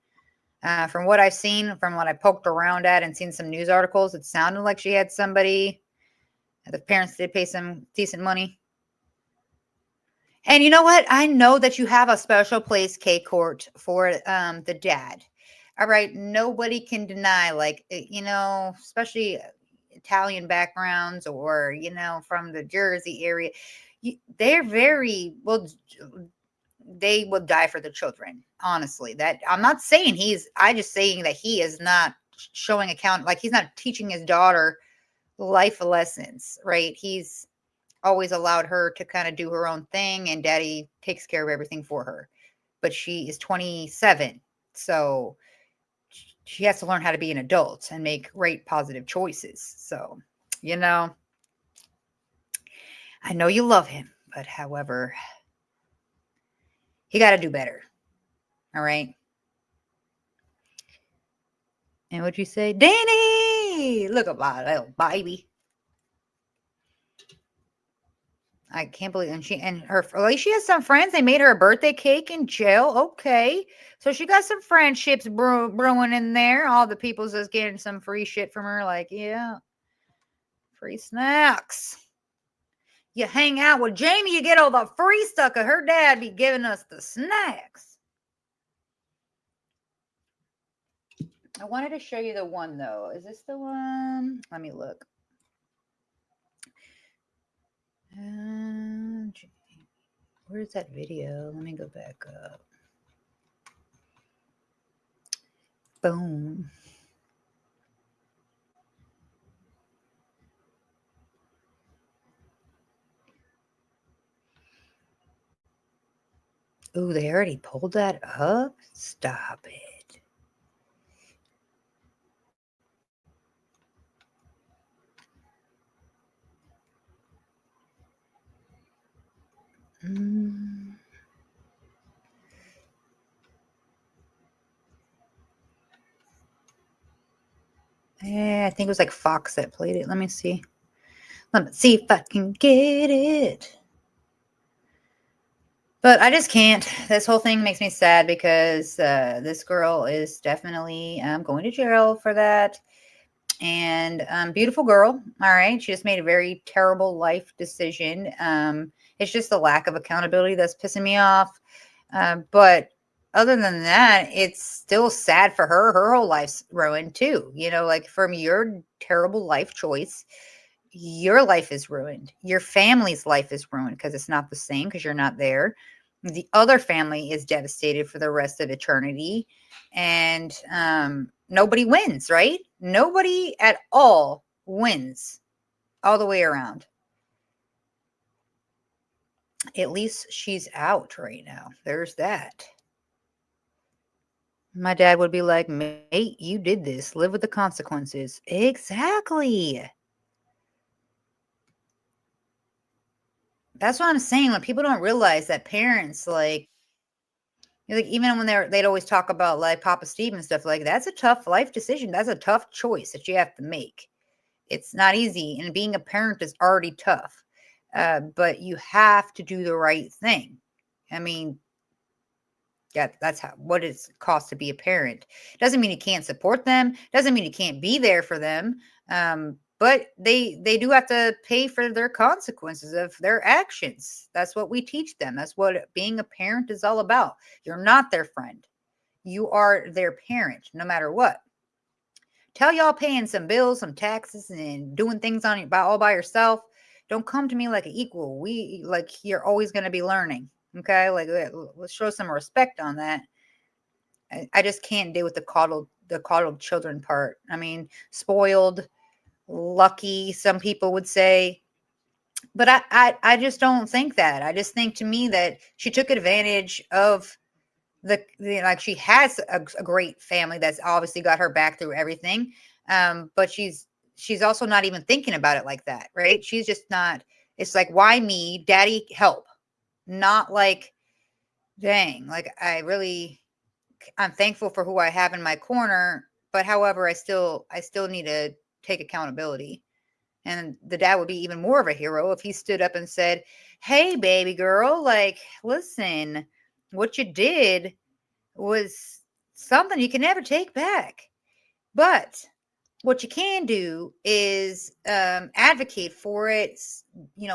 From what I've seen, from what I poked around at and seen some news articles, it sounded like she had somebody. The parents did pay some decent money. And you know what? I know that you have a special place, K-Court, for the dad. All right. Nobody can deny, especially Italian backgrounds or, from the Jersey area. They're very, well, they will die for the children. Honestly, that I'm not saying I just saying that he is not showing account. Like he's not teaching his daughter life lessons, right? He's always allowed her to kind of do her own thing and daddy takes care of everything for her. But she is 27. So she has to learn how to be an adult and make great positive choices. So, I know you love him, but however, he got to do better. All right. And what'd you say? Danny, look at my little baby. I can't believe, and she has some friends. They made her a birthday cake in jail. Okay, so she got some friendships brewing in there. All the people's just getting some free shit from her. Like, yeah, free snacks. You hang out with Jamie, you get all the free stuff. Her dad be giving us the snacks. I wanted to show you the one though. Is this the one? Let me look. Where's that video? Let me go back up. Boom. Ooh, they already pulled that up? Stop it. Yeah, I think it was like Fox that played it. Let me see. Let me see if I can get it. But I just can't. This whole thing makes me sad because this girl is definitely going to jail for that. And beautiful girl. All right. She just made a very terrible life decision. It's just the lack of accountability that's pissing me off. But other than that, it's still sad for her. Her whole life's ruined too. You know, like from your terrible life choice, your life is ruined. Your family's life is ruined because it's not the same because you're not there. The other family is devastated for the rest of eternity. And nobody wins, right? Nobody at all wins all the way around. At least she's out right now. There's that. My dad would be like, mate, you did this. Live with the consequences. Exactly. That's what I'm saying. When people don't realize that parents, like even when they'd always talk about like Papa Steve and stuff, like that's a tough life decision. That's a tough choice that you have to make. It's not easy. And being a parent is already tough. But you have to do the right thing. I mean, yeah, that's what it costs to be a parent. Doesn't mean you can't support them. Doesn't mean you can't be there for them. But they do have to pay for their consequences of their actions. That's what we teach them. That's what being a parent is all about. You're not their friend. You are their parent, no matter what. Tell y'all paying some bills, some taxes, and doing things on all by yourself. Don't come to me like an equal. You're always going to be learning. Okay, like let's show some respect on that. I just can't deal with the coddled children part. I mean, spoiled, lucky, some people would say, but I just don't think that. I just think to me that she took advantage of like she has a great family that's obviously got her back through everything, but she's also not even thinking about it like that, right? She's just not. It's like, why me, daddy, help. Not like, dang, like I'm thankful for who I have in my corner, but however, I still need to take accountability. And the dad would be even more of a hero if he stood up and said, hey, baby girl, like, listen, what you did was something you can never take back. But what you can do is advocate for it,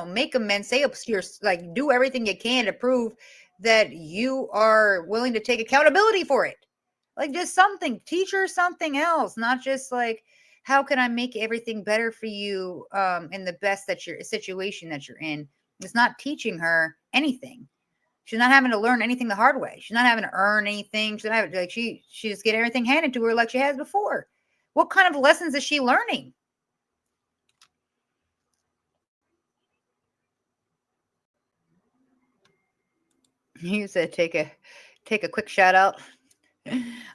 make amends, do everything you can to prove that you are willing to take accountability for it. Like just something, teach her something else, not just like, how can I make everything better for you in the best situation that you're in? It's not teaching her anything. She's not having to learn anything the hard way. She's not having to earn anything. She's not having to, she just get everything handed to her like she has before. What kind of lessons is she learning? You said take a quick shout out.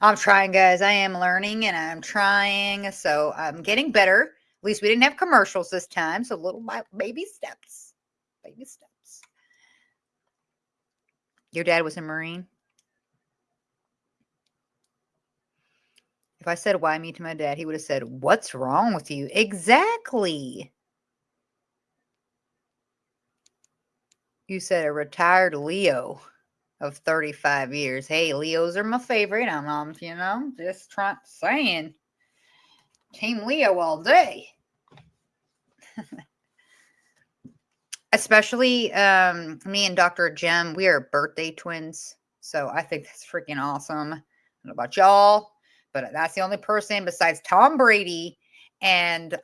I'm trying, guys. I am learning and I'm trying. So I'm getting better. At least we didn't have commercials this time. So little baby steps. Baby steps. Your dad was a Marine? If I said why me to my dad, he would have said, what's wrong with you? Exactly. You said a retired Leo of 35 years. Hey, Leos are my favorite. I'm just saying. Team Leo all day. Especially me and Dr. Jem, we are birthday twins. So I think that's freaking awesome. I don't know about y'all, but that's the only person besides Tom Brady and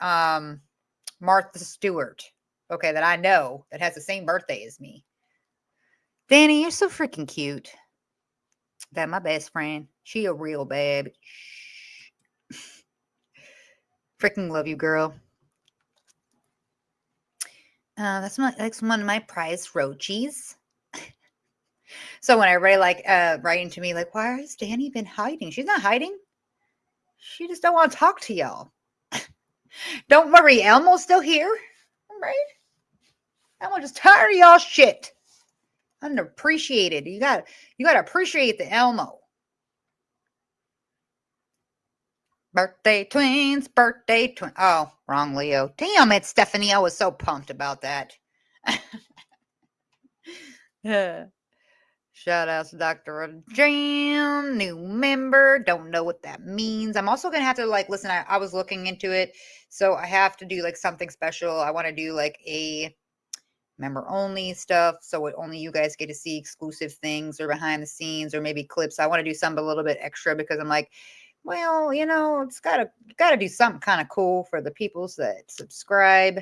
Martha Stewart, okay, that I know that has the same birthday as me. Danny, you're so freaking cute. That my best friend. She a real babe. Freaking love you, girl. That's one of my prized roachies. So when everybody writing to me like, why has Danny been hiding? She's not hiding. She just don't want to talk to y'all. Don't worry, Elmo's still here. Right? Elmo just tired of y'all shit. Unappreciated. You gotta appreciate the Elmo. Birthday twins. Oh, wrong Leo. Damn it, Stephanie. I was so pumped about that. Shout out to Dr. Jam, new member. Don't know what that means. I'm also going to have to listen, I was looking into it. So I have to do something special. I want to do a member only stuff. So only you guys get to see exclusive things or behind the scenes or maybe clips. I want to do something a little bit extra because I'm like, well, you know, it's gotta do something kind of cool for the peoples that subscribe.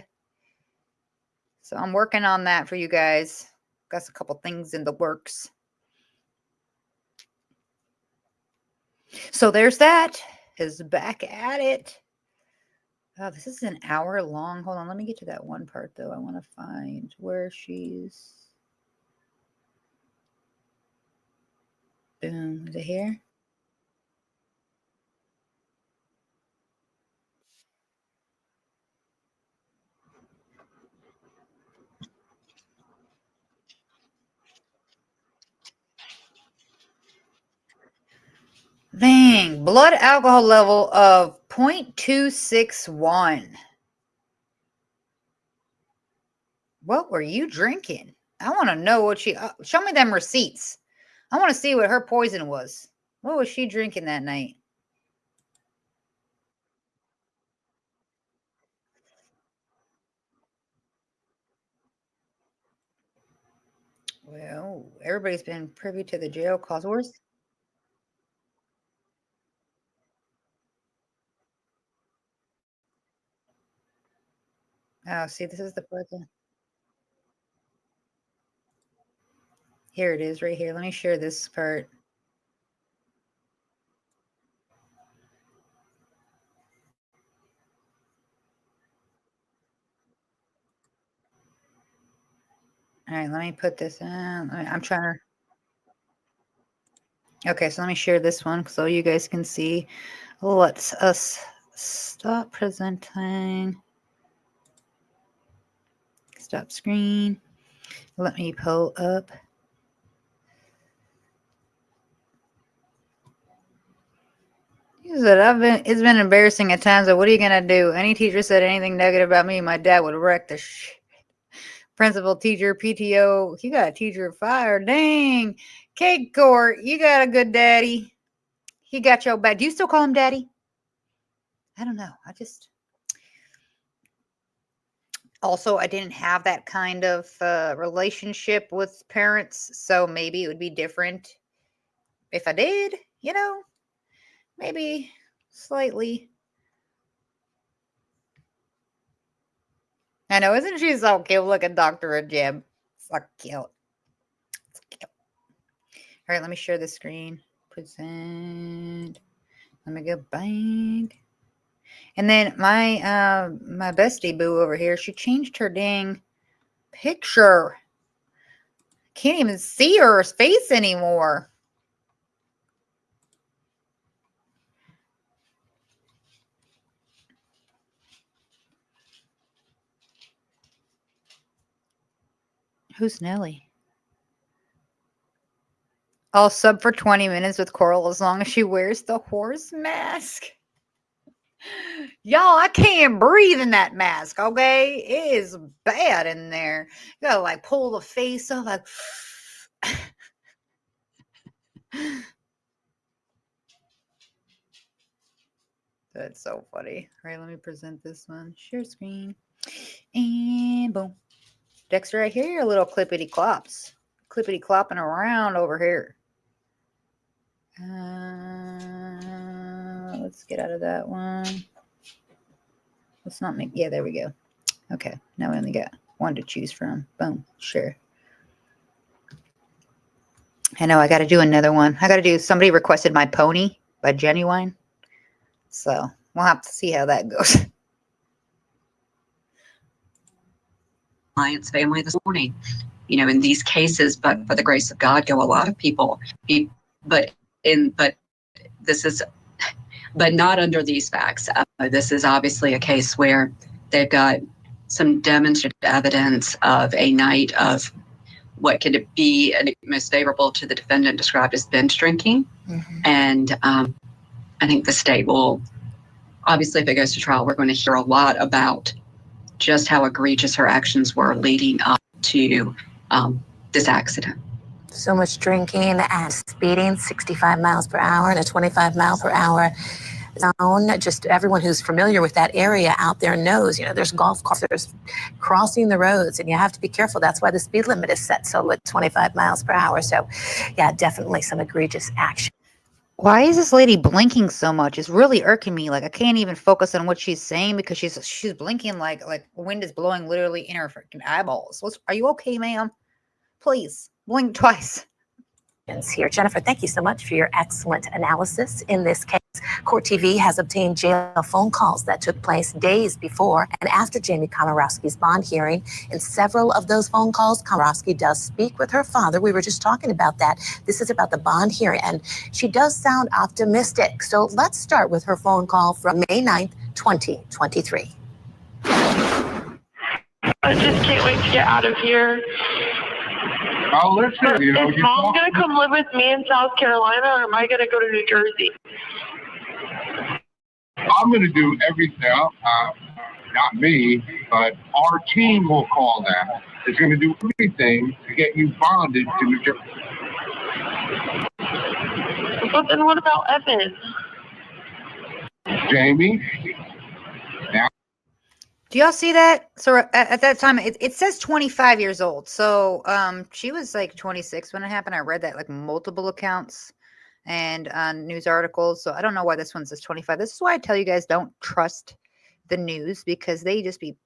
So I'm working on that for you guys. Got a couple things in the works. So there's that. Is back at it. Oh, this is an hour long. Hold on, let me get to that one part though. I want to find where she's. Boom. Is it here? Dang, blood alcohol level of 0.261. What were you drinking? I want to know what she... show me them receipts. I want to see what her poison was. What was she drinking that night? Well, everybody's been privy to the jail calls. Where's... Oh, see, this is the person. Here it is right here. Let me share this part. All right, let me put this in. I'm trying to... Okay, so let me share this one so you guys can see. Let's us stop presenting. Stop screen. Let me pull up. He said, it's been embarrassing at times, but what are you going to do? Any teacher said anything negative about me, my dad would wreck the shit. Principal, teacher, PTO. You got a teacher fired. Dang. Cake court. You got a good daddy. He got your back. Do you still call him daddy? I don't know. Also, I didn't have that kind of relationship with parents, so maybe it would be different if I did, you know, maybe slightly. I know, isn't she so cute? Look at Dr. Jim. So cute. It's cute. All right, let me share the screen. Present. Let me go back. And then my my bestie boo over here, she changed her dang picture. Can't even see her face anymore. Who's Nelly? I'll sub for 20 minutes with Coral as long as she wears the horse mask. Y'all, I can't breathe in that mask, okay? It is bad in there. You gotta like pull the face off, like... That's so funny. All right, let me present this one. Share screen. And boom. Dexter, I hear your little clippity clops. Clippity clopping around over here. Let's get out of that one. Let's not make... Yeah, there we go. Okay, now we only got one to choose from. Boom. Sure. I know, I got to do another one. I got to do... Somebody requested My Pony by Genuine. So we'll have to see how that goes. Client's family this morning. You know, in these cases, but for the grace of God, go a lot of people. But not under these facts. This is obviously a case where they've got some demonstrated evidence of a night of what could be most favorable to the defendant described as binge drinking. Mm-hmm. And I think the state will, obviously, if it goes to trial, we're going to hear a lot about just how egregious her actions were leading up to this accident. So much drinking and speeding, 65 miles per hour and a 25 mile per hour zone. Just everyone who's familiar with that area out there knows, there's golf carts, there's crossing the roads, and you have to be careful. That's why the speed limit is set so at 25 miles per hour. So, yeah, definitely some egregious action. Why is this lady blinking so much? It's really irking me. Like, I can't even focus on what she's saying because she's blinking like wind is blowing literally in her freaking eyeballs. Are you okay, ma'am? Please blink twice. Here, Jennifer, thank you so much for your excellent analysis in this case. Court TV has obtained jail phone calls that took place days before and after Jamie Komoroski's bond hearing. In several of those phone calls, Komoroski does speak with her father. We were just talking about that. This is about the bond hearing, and she does sound optimistic. So let's start with her phone call from May 9th, 2023. I just can't wait to get out of here. Oh, listen, is Mom going to come live with me in South Carolina, or am I going to go to New Jersey? I'm going to do everything, not me, but our team will call that. It's going to do everything to get you bonded to New Jersey. But then what about Evan? Jamie? Now. Do y'all see that? So at that time, it says 25 years old. So she was like 26 when it happened. I read that like multiple accounts and news articles. So I don't know why this one says 25. This is why I tell you guys don't trust the news, because they just be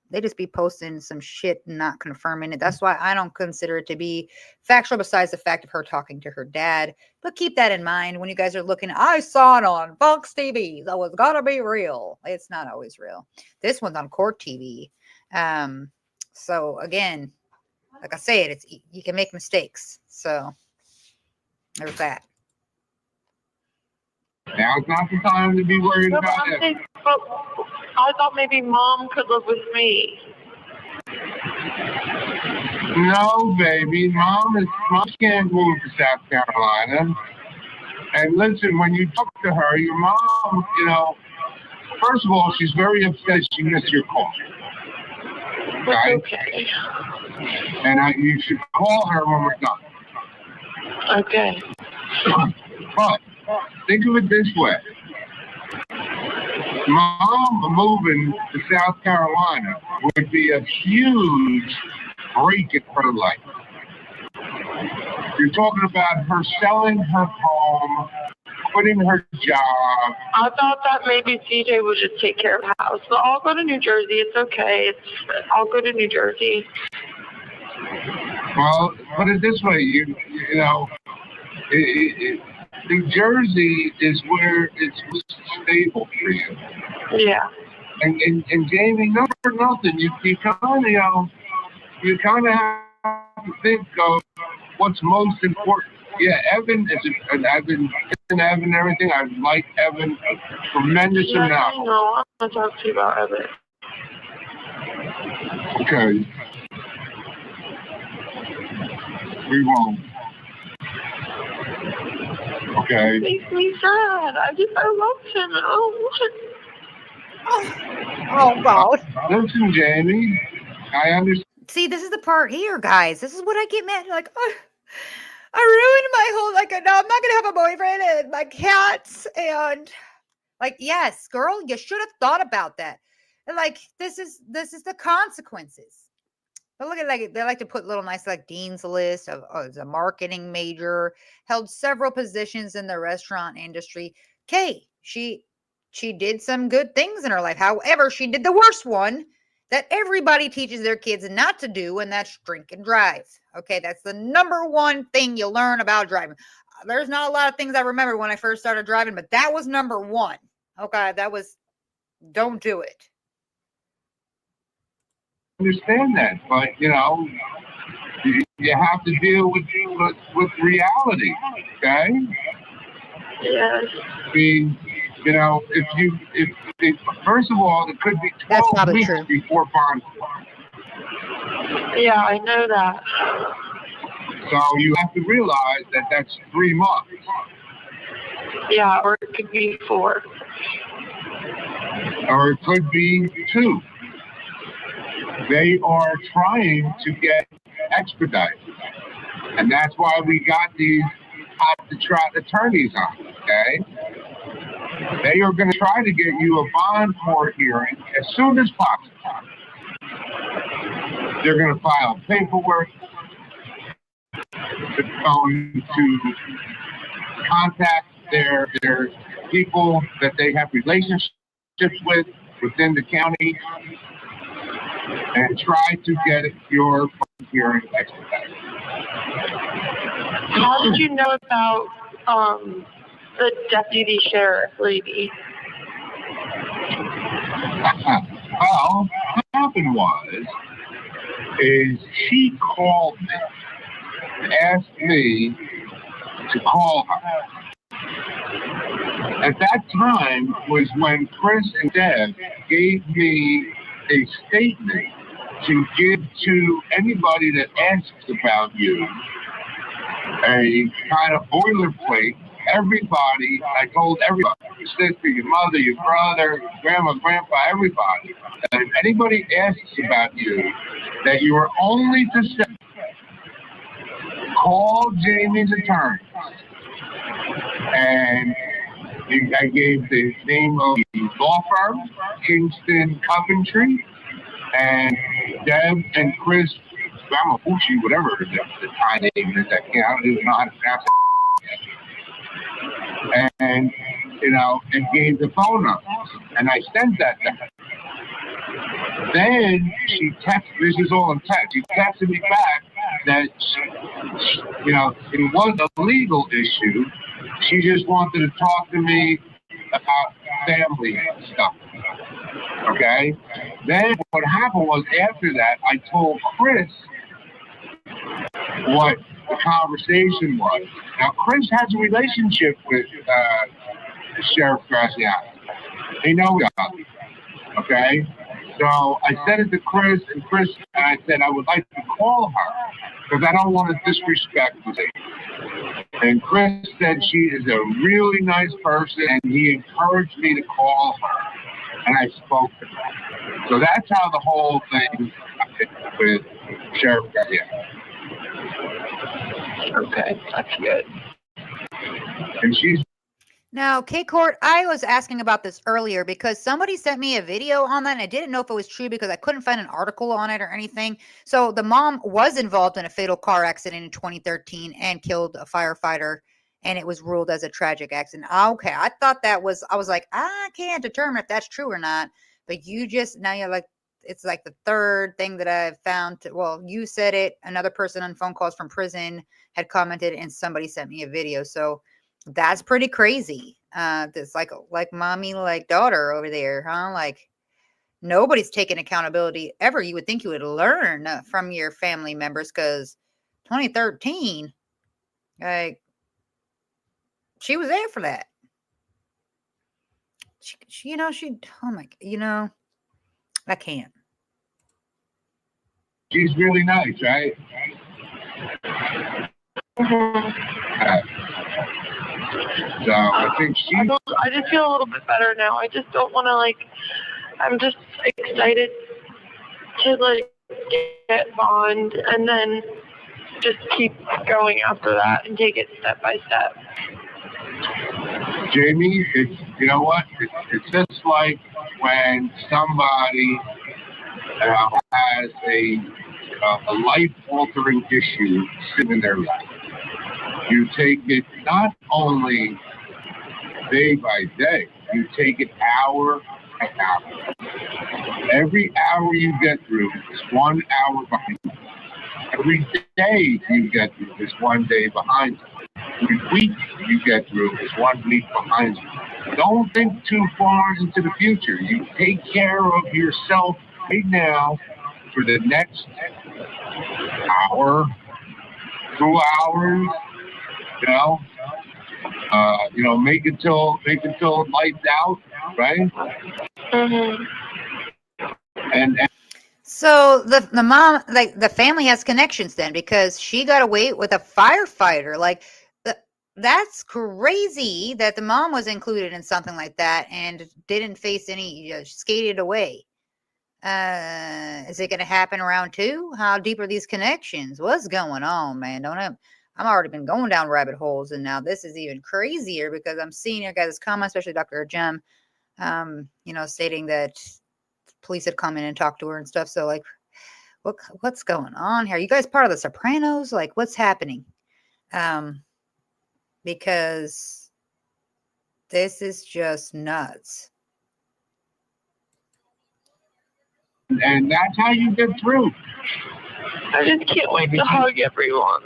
posting some shit and not confirming it. That's why I don't consider it to be factual, besides the fact of her talking to her dad. But keep that in mind when you guys are looking. I saw it on Fox TV, so it's gotta be real. It's not always real. This one's on Court TV. So again, like I said, you can make mistakes. So there's that. Now's not the time to be worried about it. I thought maybe Mom could live with me. No, baby. Mom can't move to South Carolina. And listen, when you talk to her, your mom, first of all, she's very upset she missed your call. Okay. And you should call her when we're done. Okay. But think of it this way. Mom moving to South Carolina would be a huge break in her life. You're talking about her selling her home, quitting her job. I thought that maybe CJ would just take care of the house. So I'll go to New Jersey. It's okay. I'll go to New Jersey. Well, put it this way, New Jersey is where it's stable for you. Yeah. And Jamie, not for nothing, you kind of have to think of what's most important. Yeah, Evan and everything. I like Evan a tremendous amount. I know. I'm going to talk to you about Evan. Okay. We won't. Okay. It makes me sad. I love him. Oh, God. Listen, Jamie, I understand. See, this is the part here, guys. This is what I get mad. Like, oh, I ruined my whole, no, I'm not going to have a boyfriend and my cats. And, yes, girl, you should have thought about that. And, this is the consequences. But look at, they like to put little nice, dean's list of as a marketing major, held several positions in the restaurant industry. Okay, she did some good things in her life. However, she did the worst one that everybody teaches their kids not to do, and that's drink and drive. Okay, that's the number one thing you learn about driving. There's not a lot of things I remember when I first started driving, but that was number one. Okay, that was, don't do it. Understand that, but you have to deal with reality, okay? Yes. I mean, if first of all, it could be 12 weeks before bond. Yeah, I know that. So you have to realize that that's 3 months. Yeah, or it could be 4. Or it could be 2. They are trying to get expedited. And that's why we got these hot-to-trot attorneys on, okay? They are going to try to get you a bond court hearing as soon as possible. They're going to file paperwork. They're going to contact their people that they have relationships with within the county and try to get your hearing expedited. How did you know about the deputy sheriff lady? Well, what happened is she called me and asked me to call her. At that time was when Chris and Deb gave me a statement to give to anybody that asks about you, a kind of boilerplate. Everybody, I told everybody, your sister, your mother, your brother, your grandma, grandpa, everybody, that if anybody asks about you, that you are only to say, call Jamie's attorney. And I gave the name of the law firm, Kingston Coventry, and Deb and Chris Ramafucci, whatever the Thai name is, I don't even know how to pronounce it. And, and gave the phone number. And I sent that to her. Then she texted, this is all in text, she texted me back that, it wasn't a legal issue. She just wanted to talk to me about family stuff. Okay? Then what happened was after that, I told Chris what the conversation was. Now, Chris has a relationship with Sheriff Graziano. They know each other. Okay? So I said it to Chris, and I said I would like to call her because I don't want to disrespect the lady. And Chris said she is a really nice person, and he encouraged me to call her, and I spoke to her. So that's how the whole thing with Sheriff Garcia. Okay, that's good. And she's Now, K-Court, I was asking about this earlier because somebody sent me a video on that, and I didn't know if it was true because I couldn't find an article on it or anything. So the mom was involved in a fatal car accident in 2013 and killed a firefighter, and it was ruled as a tragic accident. Okay, I thought that was, I was like, I can't determine if that's true or not. But you just, now you're like, it's like the third thing that I've found. Well, you said it, another person on phone calls from prison had commented, and somebody sent me a video. So that's pretty crazy. This like mommy, like daughter over there, huh? Like nobody's taking accountability ever. You would think you would learn from your family members because 2013, like she was there for that. She oh my, I can't. She's really nice, right? So I think I just feel a little bit better now. I just don't want to I'm just excited to get bond and then just keep going after that and take it step by step. Jamie, you know what? It's just like when somebody has a life-altering issue sitting in their life. You take it not only day by day, you take it hour by hour. Every hour you get through is 1 hour behind you. Every day you get through is 1 day behind you. Every week you get through is 1 week behind you. Don't think too far into the future. You take care of yourself right now for the next hour, 2 hours, make it till lights out, right? Mm-hmm. And so the mom, like the family has connections then because she got away with a firefighter. Like that's crazy that the mom was included in something like that and didn't face any, skated away. Is it going to happen around 2? How deep are these connections? What's going on, man? I'm already been going down rabbit holes, and now this is even crazier because I'm seeing your guys' comments, especially Dr. Jem, stating that police had come in and talked to her and stuff. So, like, what's going on here? Are you guys part of the Sopranos? Like, what's happening? Because this is just nuts. And that's how you get through. I just can't wait to hug everyone.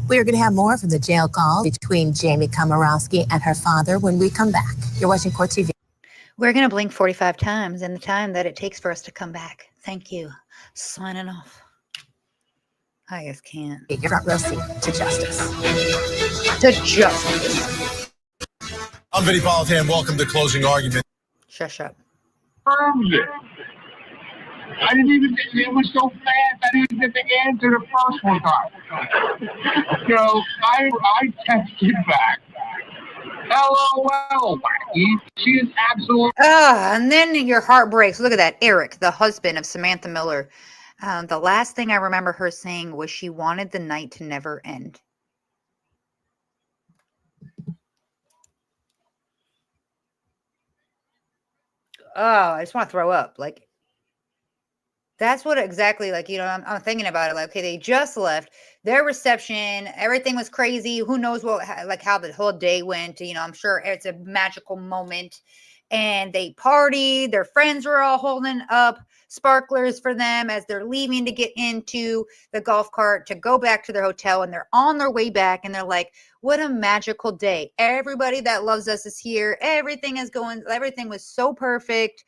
We are going to have more from the jail call between Jamie Komoroski and her father when we come back. You're watching Court TV. We're going to blink 45 times in the time that it takes for us to come back. Thank you. Signing off. I just can't. Get your front row seat to justice. To justice. I'm Vinny Politan. Welcome to Closing Argument. Shush up. I didn't even, it was so fast, I didn't get the answer the first one time. So I texted back. LOL, wacky. She is absolutely. And then your heart breaks. Look at that. Eric, the husband of Samantha Miller. The last thing I remember her saying was she wanted the night to never end. Oh, I just want to throw up. Like, that's what exactly, like, I'm thinking about it. Like, okay, they just left. Their reception, everything was crazy. Who knows how the whole day went. I'm sure it's a magical moment. And they partied. Their friends were all holding up sparklers for them as they're leaving to get into the golf cart to go back to their hotel. And they're on their way back. And they're like, what a magical day. Everybody that loves us is here. Everything was so perfect.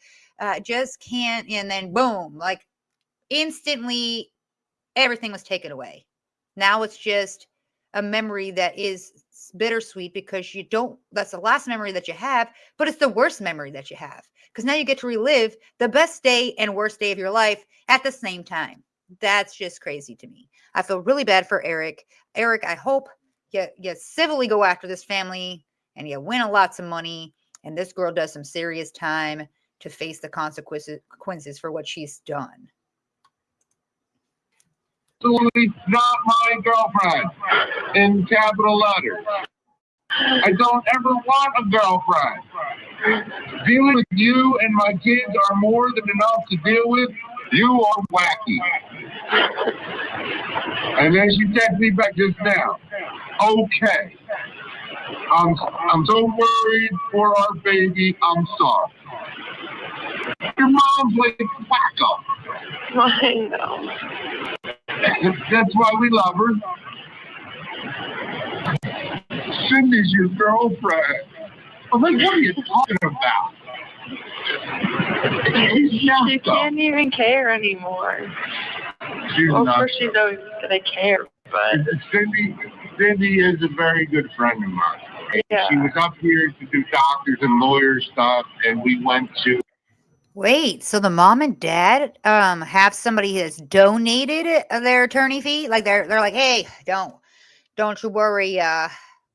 Just can't. And then boom, like, instantly everything was taken away. Now it's just a memory that is bittersweet because that's the last memory that you have, but it's the worst memory that you have because now you get to relive the best day and worst day of your life at the same time. That's just crazy to me. I feel really bad for Eric. Eric, I hope you civilly go after this family and you win lots of money and this girl does some serious time to face the consequences for what she's done. Absolutely not my girlfriend in capital letters. I don't ever want a girlfriend. Dealing with you and my kids are more than enough to deal with. You are wacky. And then she texted me back just now. Okay. I'm so worried for our baby. I'm sorry. Your mom's like wacko. I know. That's why we love her. Cindy's your girlfriend. I'm like, what are you talking about? She can't even care anymore. Of course she's always going to care, but... Cindy is a very good friend of mine. Yeah. She was up here to do doctors and lawyer stuff, and we went to... Wait, so the mom and dad have somebody that's donated their attorney fee? Like they're like, hey, don't you worry,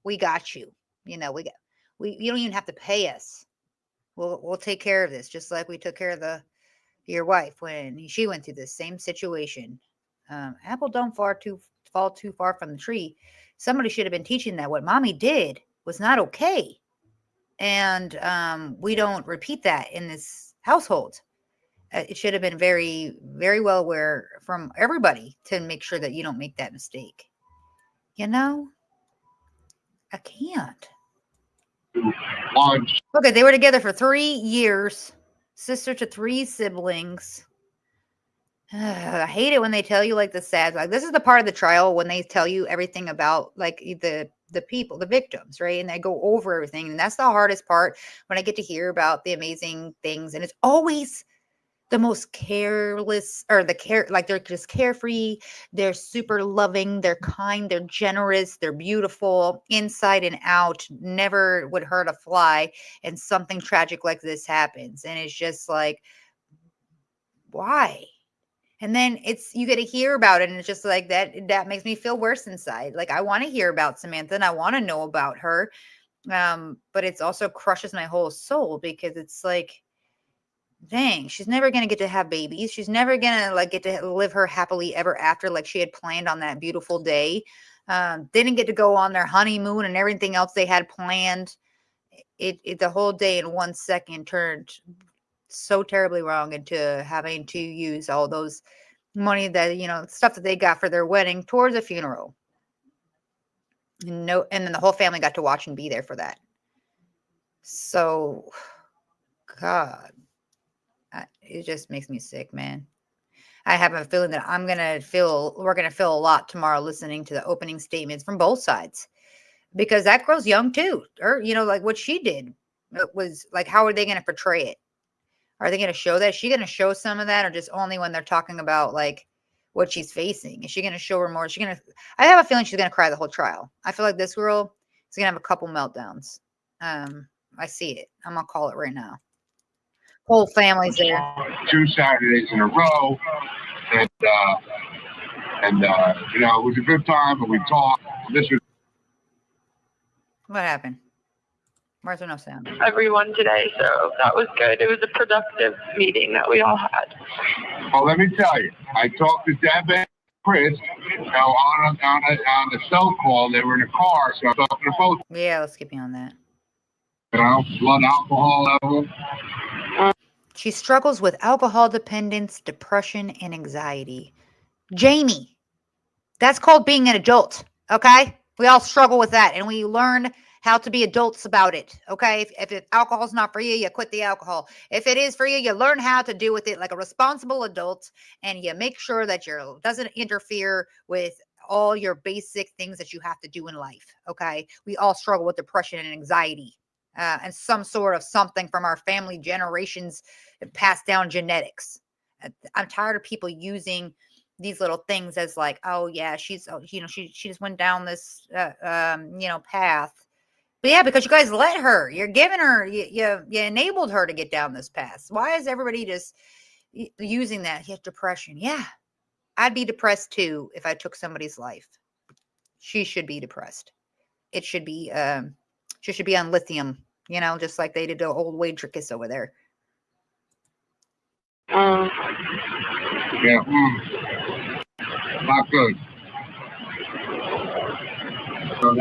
we got you. You don't even have to pay us. We'll take care of this, just like we took care of your wife when she went through this same situation. Apple don't fall too far from the tree. Somebody should have been teaching that what mommy did was not okay. And we don't repeat that in this household. It should have been very, very well aware from everybody to make sure that you don't make that mistake. I can't. Okay, they were together for 3 years, sister to 3 siblings. I hate it when they tell you like the sad, like this is the part of the trial when they tell you everything about like the people, the victims, right? And they go over everything. And that's the hardest part when I get to hear about the amazing things. And it's always the most careless or like they're just carefree. They're super loving. They're kind. They're generous. They're beautiful inside and out. Never would hurt a fly. And something tragic like this happens. And it's just like, why? And then you get to hear about it. And it's just like that makes me feel worse inside. Like I want to hear about Samantha and I want to know about her. But it's also crushes my whole soul because it's like, dang, she's never going to get to have babies. She's never going to like get to live her happily ever after like she had planned on that beautiful day. Didn't get to go on their honeymoon and everything else they had planned. The whole day in 1 second turned so terribly wrong into having to use all those money that, you know, stuff that they got for their wedding towards a funeral. And then the whole family got to watch and be there for that. So, God, it just makes me sick, man. I have a feeling that we're going to feel a lot tomorrow listening to the opening statements from both sides, because that girl's young too. Or, you know, like what she did, it was like, how are they going to portray it? Are they going to show that? Is she going to show some of that, or just only when they're talking about like what she's facing? Is she going to show her more? I have a feeling she's going to cry the whole trial. I feel like this girl is going to have a couple meltdowns. I see it. I'm going to call it right now. Whole family's there. 2 Saturdays in a row. And you know, it was a good time, and we talked. This was. What happened? Where's there no sound? Everyone today, so that was good. It was a productive meeting that we all had. Well, let me tell you, I talked to Deb and Chris, you know, on a cell call. They were in a car, so I was talking to both. Yeah, let's skip beyond that. You know, blood alcohol level. She struggles with alcohol dependence, depression, and anxiety. Jamie, that's called being an adult, okay? We all struggle with that, and we learn how to be adults about it, okay? If alcohol's not for you, you quit the alcohol. If it is for you, you learn how to do with it like a responsible adult, and you make sure that it doesn't interfere with all your basic things that you have to do in life, okay? We all struggle with depression and anxiety. And some sort of something from our family generations passed down genetics. I'm tired of people using these little things as like, oh yeah, she just went down this path. But yeah, because you guys let her, you're giving her, you enabled her to get down this path. Why is everybody just using that? Yeah, depression. Yeah, I'd be depressed too if I took somebody's life. She should be depressed. It should be she should be on lithium, you know, just like they did the old waitress over there. Yeah, not good. So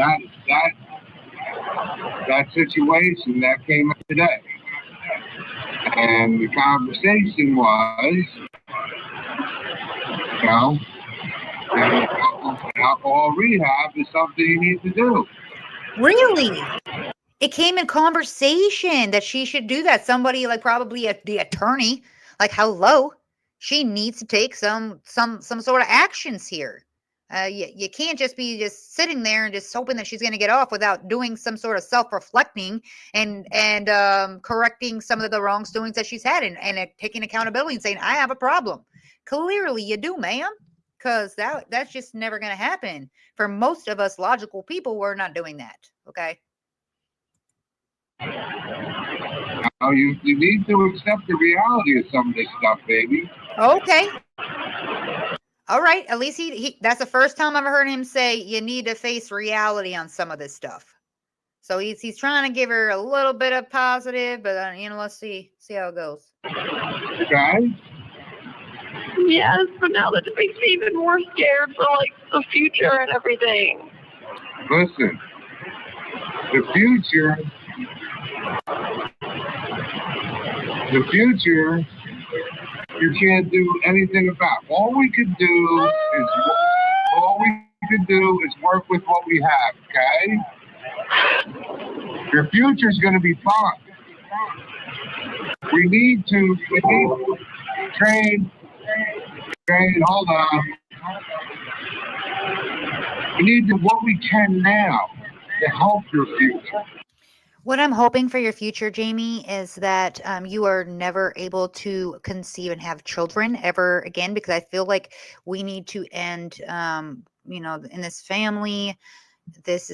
that situation that came up today, and the conversation was, you know, alcohol rehab is something you need to do. Really? It came in conversation that she should do that. Somebody like probably the attorney, like, hello, she needs to take some sort of actions here. You can't just be just sitting there and just hoping that she's going to get off without doing some sort of self-reflecting and correcting some of the wrongdoings that she's had and taking accountability and saying, I have a problem. Clearly you do, ma'am, because that's just never going to happen. For most of us logical people, we're not doing that, okay? Now you need to accept the reality of some of this stuff, baby. Okay. All right. At least he that's the first time I've heard him say you need to face reality on some of this stuff. So he's trying to give her a little bit of positive, but let's see how it goes. Okay. Yes, but now that it makes me even more scared for like the future and everything. Listen, the future, you can't do anything about. All we could do is work with what we have, okay? Your future's going to be fine. We need to train, hold on. We need to do what we can now to help your future. What I'm hoping for your future, Jamie, is that you are never able to conceive and have children ever again, because I feel like we need to end, in this family, this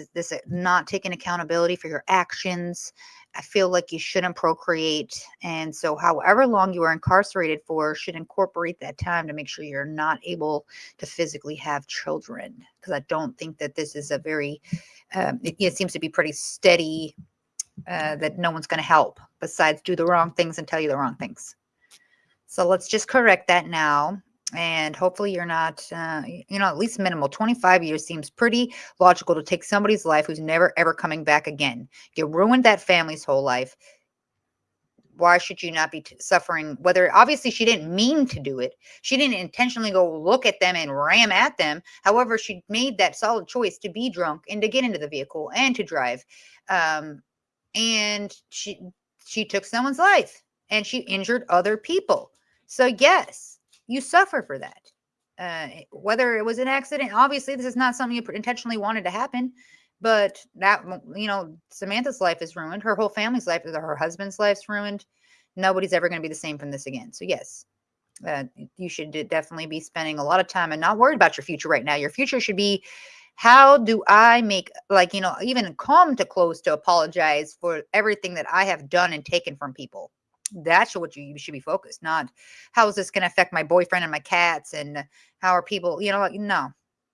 not taking accountability for your actions. I feel like you shouldn't procreate. And so however long you are incarcerated for should incorporate that time to make sure you're not able to physically have children. Because I don't think that this is a very, it seems to be pretty steady, that no one's going to help besides do the wrong things and tell you the wrong things. So let's just correct that now. And hopefully you're not, at least minimal. 25 years seems pretty logical to take somebody's life who's never, ever coming back again. You ruined that family's whole life. Why should you not be suffering? Whether obviously she didn't mean to do it. She didn't intentionally go look at them and ram at them. However, she made that solid choice to be drunk and to get into the vehicle and to drive. And she took someone's life and she injured other people. So yes, you suffer for that. Whether it was an accident, obviously this is not something you intentionally wanted to happen. But that, Samantha's life is ruined. Her whole family's life, her husband's life's ruined. Nobody's ever going to be the same from this again. So yes, you should definitely be spending a lot of time and not worried about your future right now. Your future should be, how do I make, even come to close to apologize for everything that I have done and taken from people? That's what you should be focused, not how is this going to affect my boyfriend and my cats and how are people, no,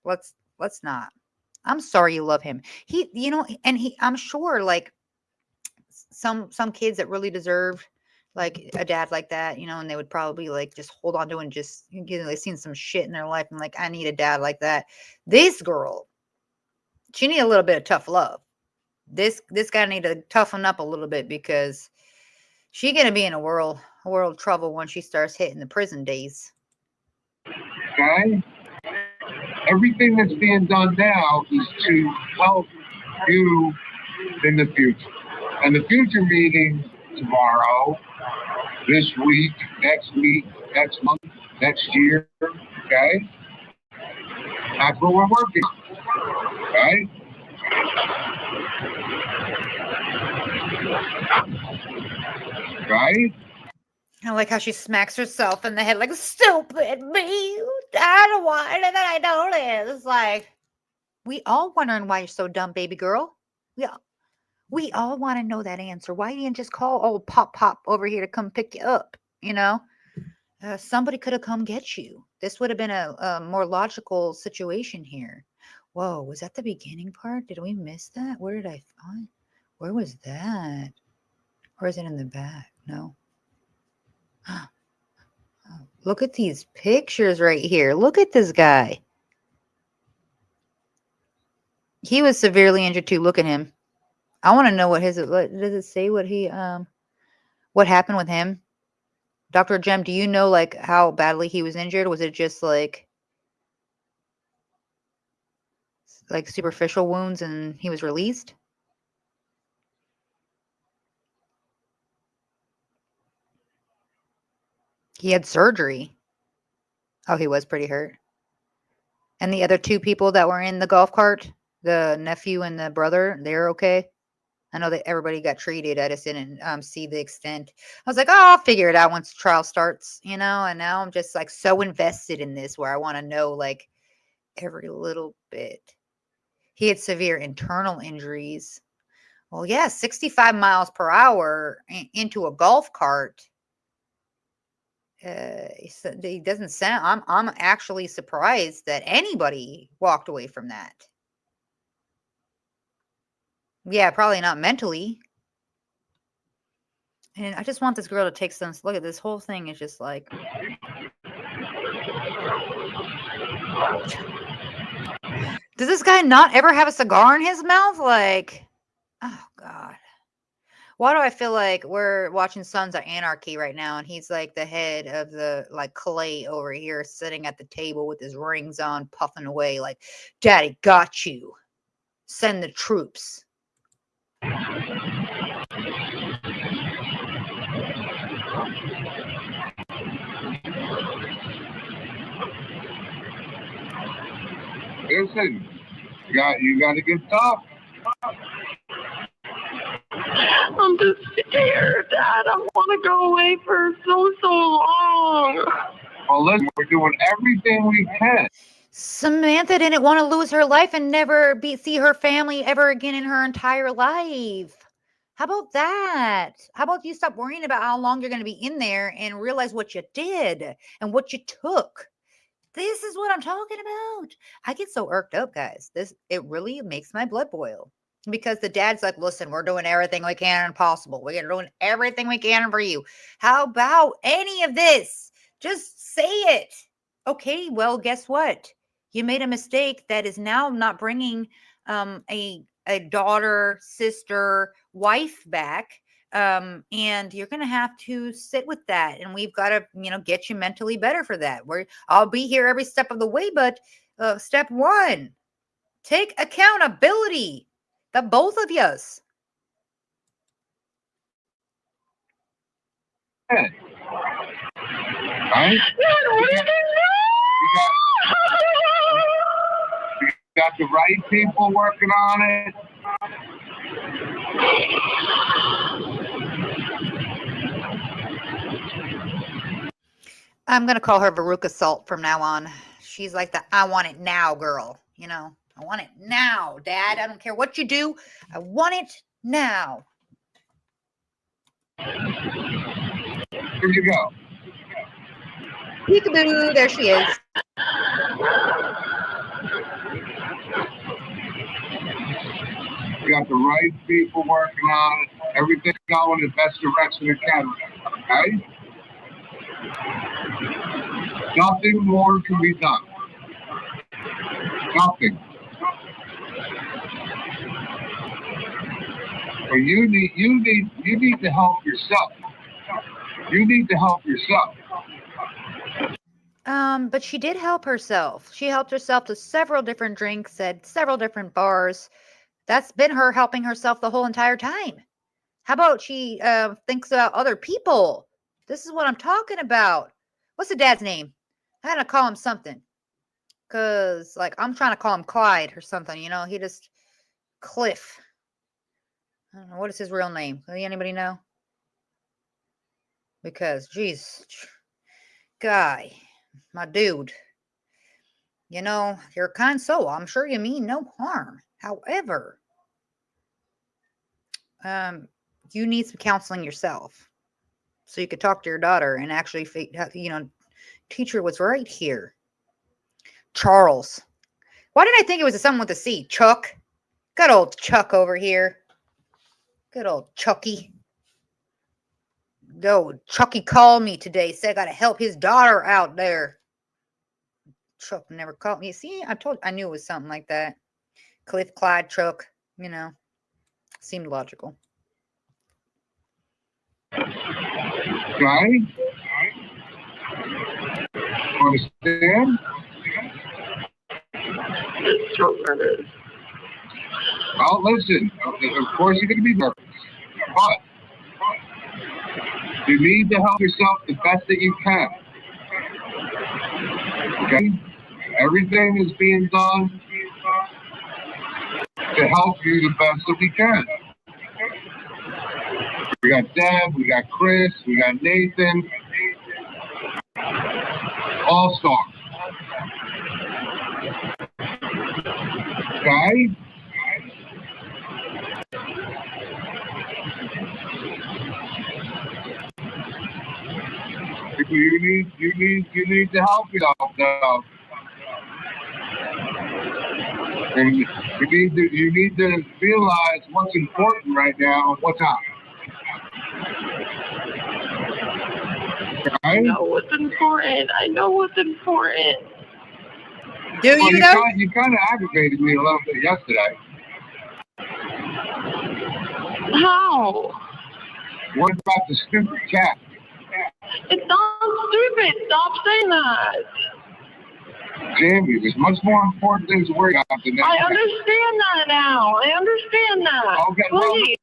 let's not. I'm sorry you love him. I'm sure some kids that really deserve like a dad like that, and they would probably just hold on to and just, they've seen some shit in their life and I need a dad like that. This girl, she need a little bit of tough love. This guy need to toughen up a little bit because she gonna be in a world of trouble when she starts hitting the prison days. Okay? Everything that's being done now is to help you in the future. And the future meeting tomorrow, this week, next month, next year, okay? That's what we're working on, okay? Right? I like how she smacks herself in the head like, stupid me. I don't want it that I know it. It's like, we all wondering why you're so dumb, baby girl. Yeah. We all want to know that answer. Why you didn't just call old Pop over here to come pick you up? Somebody could have come get you. This would have been a more logical situation here. Whoa, was that the beginning part? Did we miss that? Where did I find? Where was that? Or is it in the back? No. Look at these pictures right here. Look at this guy. He was severely injured too. Look at him. I want to know what does it say? What happened with him? Dr. Jem, do you know how badly he was injured? Was it just like superficial wounds and he was released? He had surgery. Oh, he was pretty hurt. And the other two people that were in the golf cart, the nephew and the brother, they're okay. I know that everybody got treated. I just didn't see the extent. I was like, oh, I'll figure it out once the trial starts, and now I'm just so invested in this where I want to know every little bit. He had severe internal injuries. Well, yeah, 65 miles per hour into a golf cart. He doesn't sound, I'm actually surprised that anybody walked away from that. Yeah, probably not mentally. And I just want this girl to take some look at this whole thing is just like does this guy not ever have a cigar in his mouth? Oh God. Why do I feel like we're watching Sons of Anarchy right now and he's the head of the Clay over here sitting at the table with his rings on, puffing away Daddy got you. Send the troops. Listen, you got to get tough. I'm just scared, Dad. I want to go away for so long. Well, listen, we're doing everything we can. Samantha didn't want to lose her life and never see her family ever again in her entire life. How about that? How about you stop worrying about how long you're going to be in there and realize what you did and what you took? This is what I'm talking about. I get so irked up, guys. It really makes my blood boil. Because the dad's like, listen, we're doing everything we can and possible. We're doing everything we can for you. How about any of this? Just say it. Okay, well, guess what? You made a mistake that is now not bringing a daughter, sister, wife back. And you're going to have to sit with that. And we've got to, get you mentally better for that. I'll be here every step of the way. But step one, take accountability. The both of yous. Right? You got the right people working on it. I'm going to call her Veruca Salt from now on. She's like the I want it now girl, I want it now, Dad. I don't care what you do. I want it now. Here you go. Peekaboo, there she is. You got the right people working on it. Everything going in the best direction it can. Okay? Nothing more can be done. Nothing. But you need to help yourself. You need to help yourself. But she did help herself. She helped herself to several different drinks at several different bars. That's been her helping herself the whole entire time. How about she thinks about other people? This is what I'm talking about. What's the dad's name? I had to call him something. Because, I'm trying to call him Clyde or something, he just... Cliff. I don't know. What is his real name? Does anybody know? Because, geez, guy, my dude, you're a kind soul. I'm sure you mean no harm. However, you need some counseling yourself so you could talk to your daughter and actually, teach her what's right here. Charles. Why did I think it was someone with a C? Chuck. Good old Chuck over here. Good old Chucky. No, Chucky called me today. Said I got to help his daughter out there. Chuck never called me. See, I knew it was something like that. Cliff, Clyde, Chuck, seemed logical. Okay? Understand? Well, listen. Of course you're going to be nervous. But you need to help yourself the best that you can. Okay? Everything is being done to help you the best that we can. We got Deb, we got Chris, we got Nathan. All stars. Okay? You need to help yourself now. And you need to realize what's important right now and what's not. Okay? I know what's important. Do you know? You kind of aggravated me a little bit yesterday. How? What about the stupid cat? It's not stupid. Stop saying that. Jamie, there's much more important things to worry about than that. I understand that now. Okay, Please.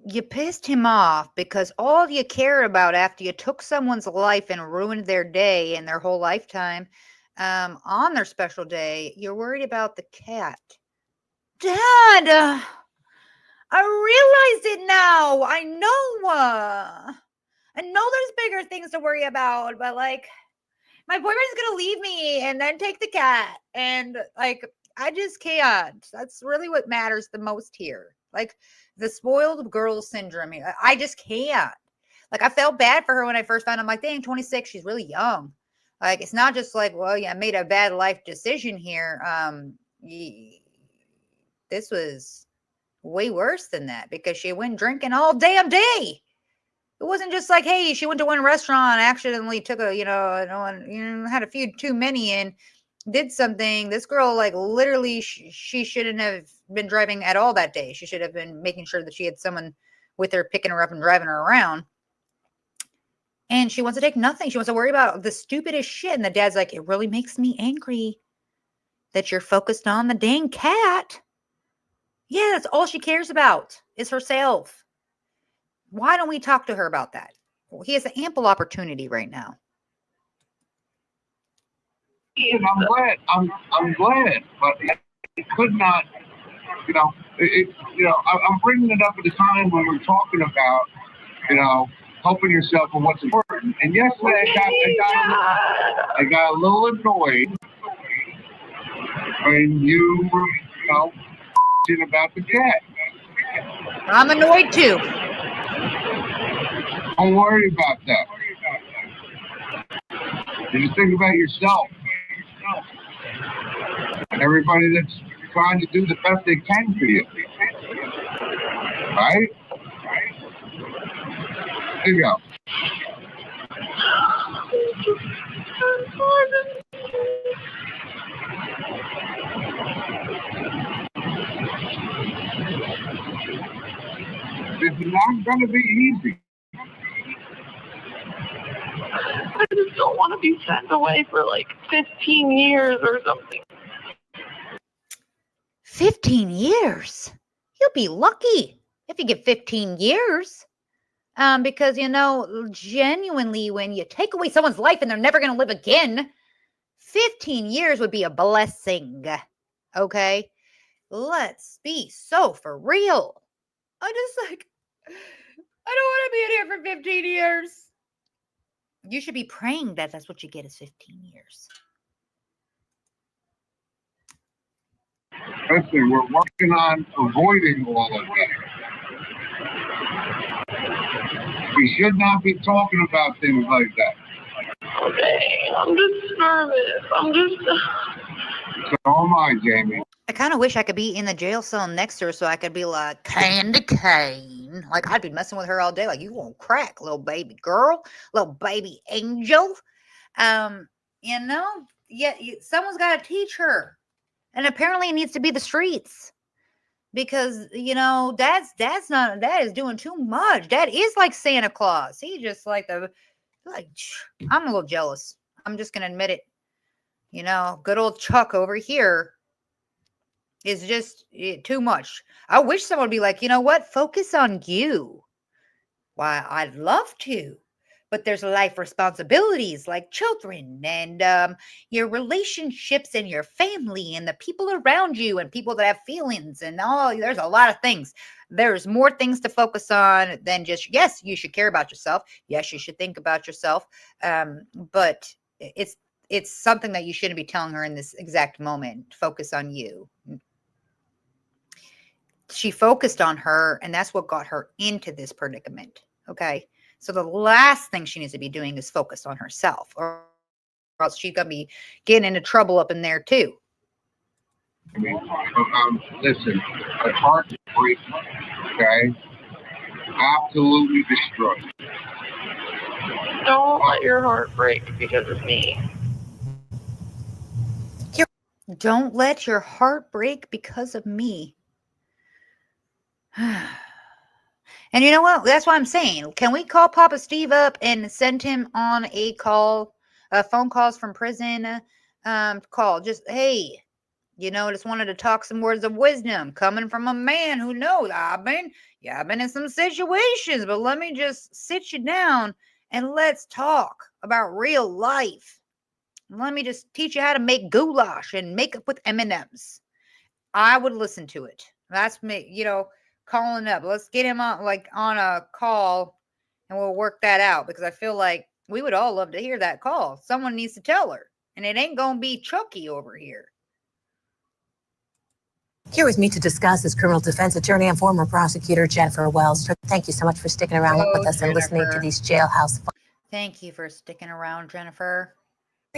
You pissed him off because all you care about after you took someone's life and ruined their day and their whole lifetime on their special day, you're worried about the cat. Dad, I realized it now. I know there's bigger things to worry about, but my boyfriend's gonna leave me and then take the cat, and I just can't. That's really what matters the most here. The spoiled girl syndrome here. I just can't. I felt bad for her when I first found out. I'm like, dang, 26, she's really young. It's not just well, yeah, I made a bad life decision here. this was way worse than that because she went drinking all damn day. It wasn't just like, hey, she went to one restaurant, accidentally took a, had a few too many and did something. This girl, like, literally, she shouldn't have been driving at all that day. She should have been making sure that she had someone with her, picking her up and driving her around. And she wants to take nothing. She wants to worry about the stupidest shit. And the dad's like, it really makes me angry that you're focused on the dang cat. Yeah, that's all she cares about is herself. Why don't we talk to her about that? Well, he has an ample opportunity right now. And I'm glad, but it could not, I'm bringing it up at a time when we're talking about, helping yourself and what's important. And yesterday I got a little annoyed when you were, about the cat. I'm annoyed too. Don't worry about that. You just think about yourself. And everybody that's trying to do the best they can for you. Right? There you go. It's not going to be easy. I just don't want to be sent away for like 15 years or something. 15 years? You'll be lucky if you get 15 years. Because, genuinely, when you take away someone's life and they're never going to live again, 15 years would be a blessing. Okay? Let's be so for real. I don't want to be in here for 15 years. You should be praying that that's what you get is 15 years. Listen, we're working on avoiding all of that. We should not be talking about things like that. Okay, I'm just nervous. So am I, Jamie. I kind of wish I could be in the jail cell next to her so I could be like, candy cane. Like, I'd be messing with her all day. Like, you won't crack, little baby girl, little baby angel. Someone's got to teach her. And apparently it needs to be the streets. Because, dad is doing too much. Dad is like Santa Claus. He just I'm a little jealous. I'm just going to admit it. Good old Chuck over here is just too much. I wish someone would be like, you know what? Focus on you. Why, I'd love to. But there's life responsibilities like children and your relationships and your family and the people around you and people that have feelings and all. There's a lot of things. There's more things to focus on than just, yes, you should care about yourself. Yes, you should think about yourself. But it's something that you shouldn't be telling her in this exact moment. Focus on you. She focused on her, and that's what got her into this predicament. Okay. So the last thing she needs to be doing is focus on herself, or else she's going to be getting into trouble up in there too. Listen, my heart is breaking, okay? Absolutely destroyed. Don't let your heart break because of me. Don't let your heart break because of me. And you know what? That's what I'm saying. Can we call Papa Steve up and send him on a call, phone calls from prison call? Just, hey, just wanted to talk some words of wisdom coming from a man who knows. I've been in some situations, but let me just sit you down and let's talk about real life. Let me just teach you how to make goulash and make up with M&Ms. I would listen to it. That's me, calling up. Let's get him on a call and we'll work that out, because I feel like we would all love to hear that call. Someone needs to tell her, and it ain't going to be Chucky over here. Here with me to discuss is criminal defense attorney and former prosecutor Jennifer Wells. Thank you so much for sticking around with us and listening to these jailhouse. Thank you for sticking around, Jennifer.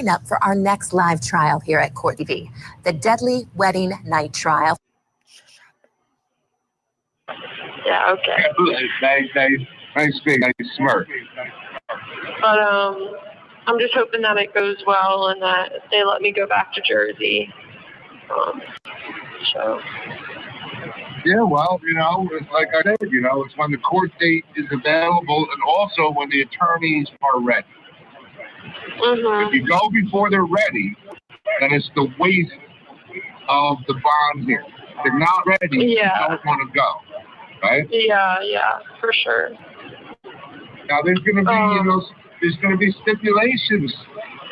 Up for our next live trial here at Court TV, the Deadly Wedding Night Trial. Yeah, okay. Nice big smirk. But I'm just hoping that it goes well and that they let me go back to Jersey. So. Yeah, well, like I said, it's when the court date is available and also when the attorneys are ready. Mm-hmm. If you go before they're ready, then it's the waste of the bond here. If they're not ready, you don't want to go, right? Yeah, for sure. Now there's going to be, there's going to be stipulations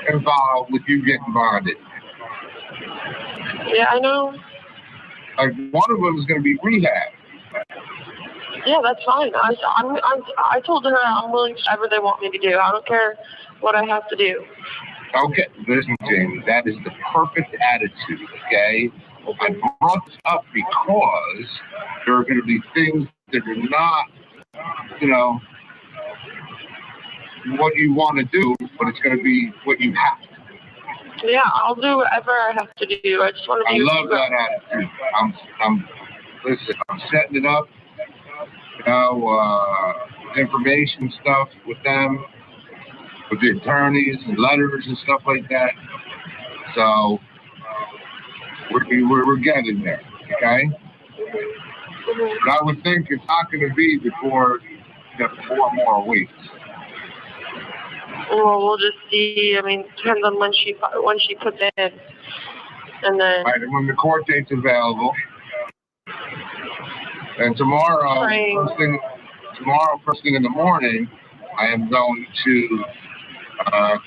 involved with you getting bonded. Yeah, I know. Like one of them is going to be rehab. Yeah, that's fine. I told her I'm willing to do whatever they want me to do. I don't care what I have to do. Okay, listen, Jamie, that is the perfect attitude, okay? I brought this up because there are going to be things that are not, what you want to do, but it's going to be what you have to. Yeah, I'll do whatever I have to do. I just want to be. I love that attitude. I'm setting it up, information stuff with them, with the attorneys and letters and stuff like that. So we're getting there, okay? But I would think it's not going to be before 4 more weeks. Well, we'll just see. I mean, depends on when she puts it in, and then. Right, and when the court date's available, and tomorrow, first thing in the morning, I am going to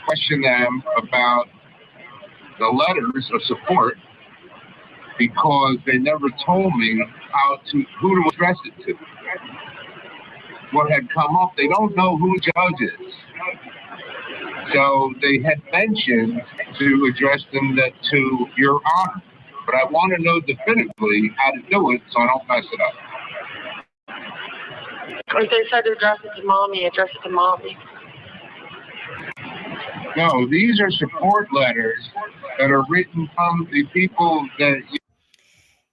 question them about the letters of support because they never told me who to address it to. What had come up, they don't know who the judge is. So they had mentioned to address them to Your Honor. But I want to know definitively how to do it so I don't mess it up. If they said to address it to mommy, address it to mommy. No, these are support letters that are written from the people that...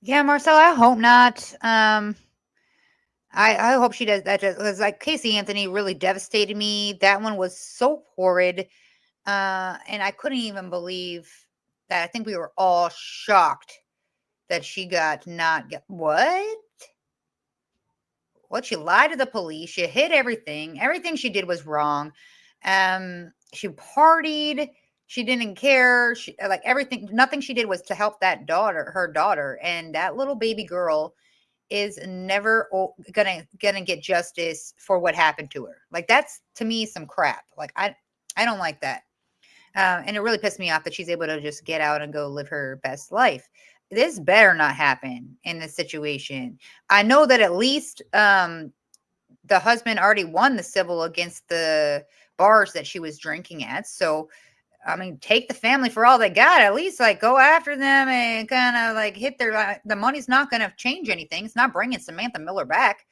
Yeah, Marcel, I hope not. I hope she does that. Because like Casey Anthony really devastated me. That one was so horrid. And I couldn't even believe that. I think we were all shocked that she got what? What? She lied to the police. She hid everything. Everything she did was wrong. She partied. She didn't care. She like everything. Nothing she did was to help her daughter, and that little baby girl is never gonna get justice for what happened to her. Like that's to me some crap. Like I don't like that. And it really pissed me off that she's able to just get out and go live her best life. This better not happen in this situation. I know that at least the husband already won the civil against the bars that she was drinking at. So, I mean, take the family for all they got. At least like go after them and kind of like hit the money's not going to change anything. It's not bringing Samantha Miller back.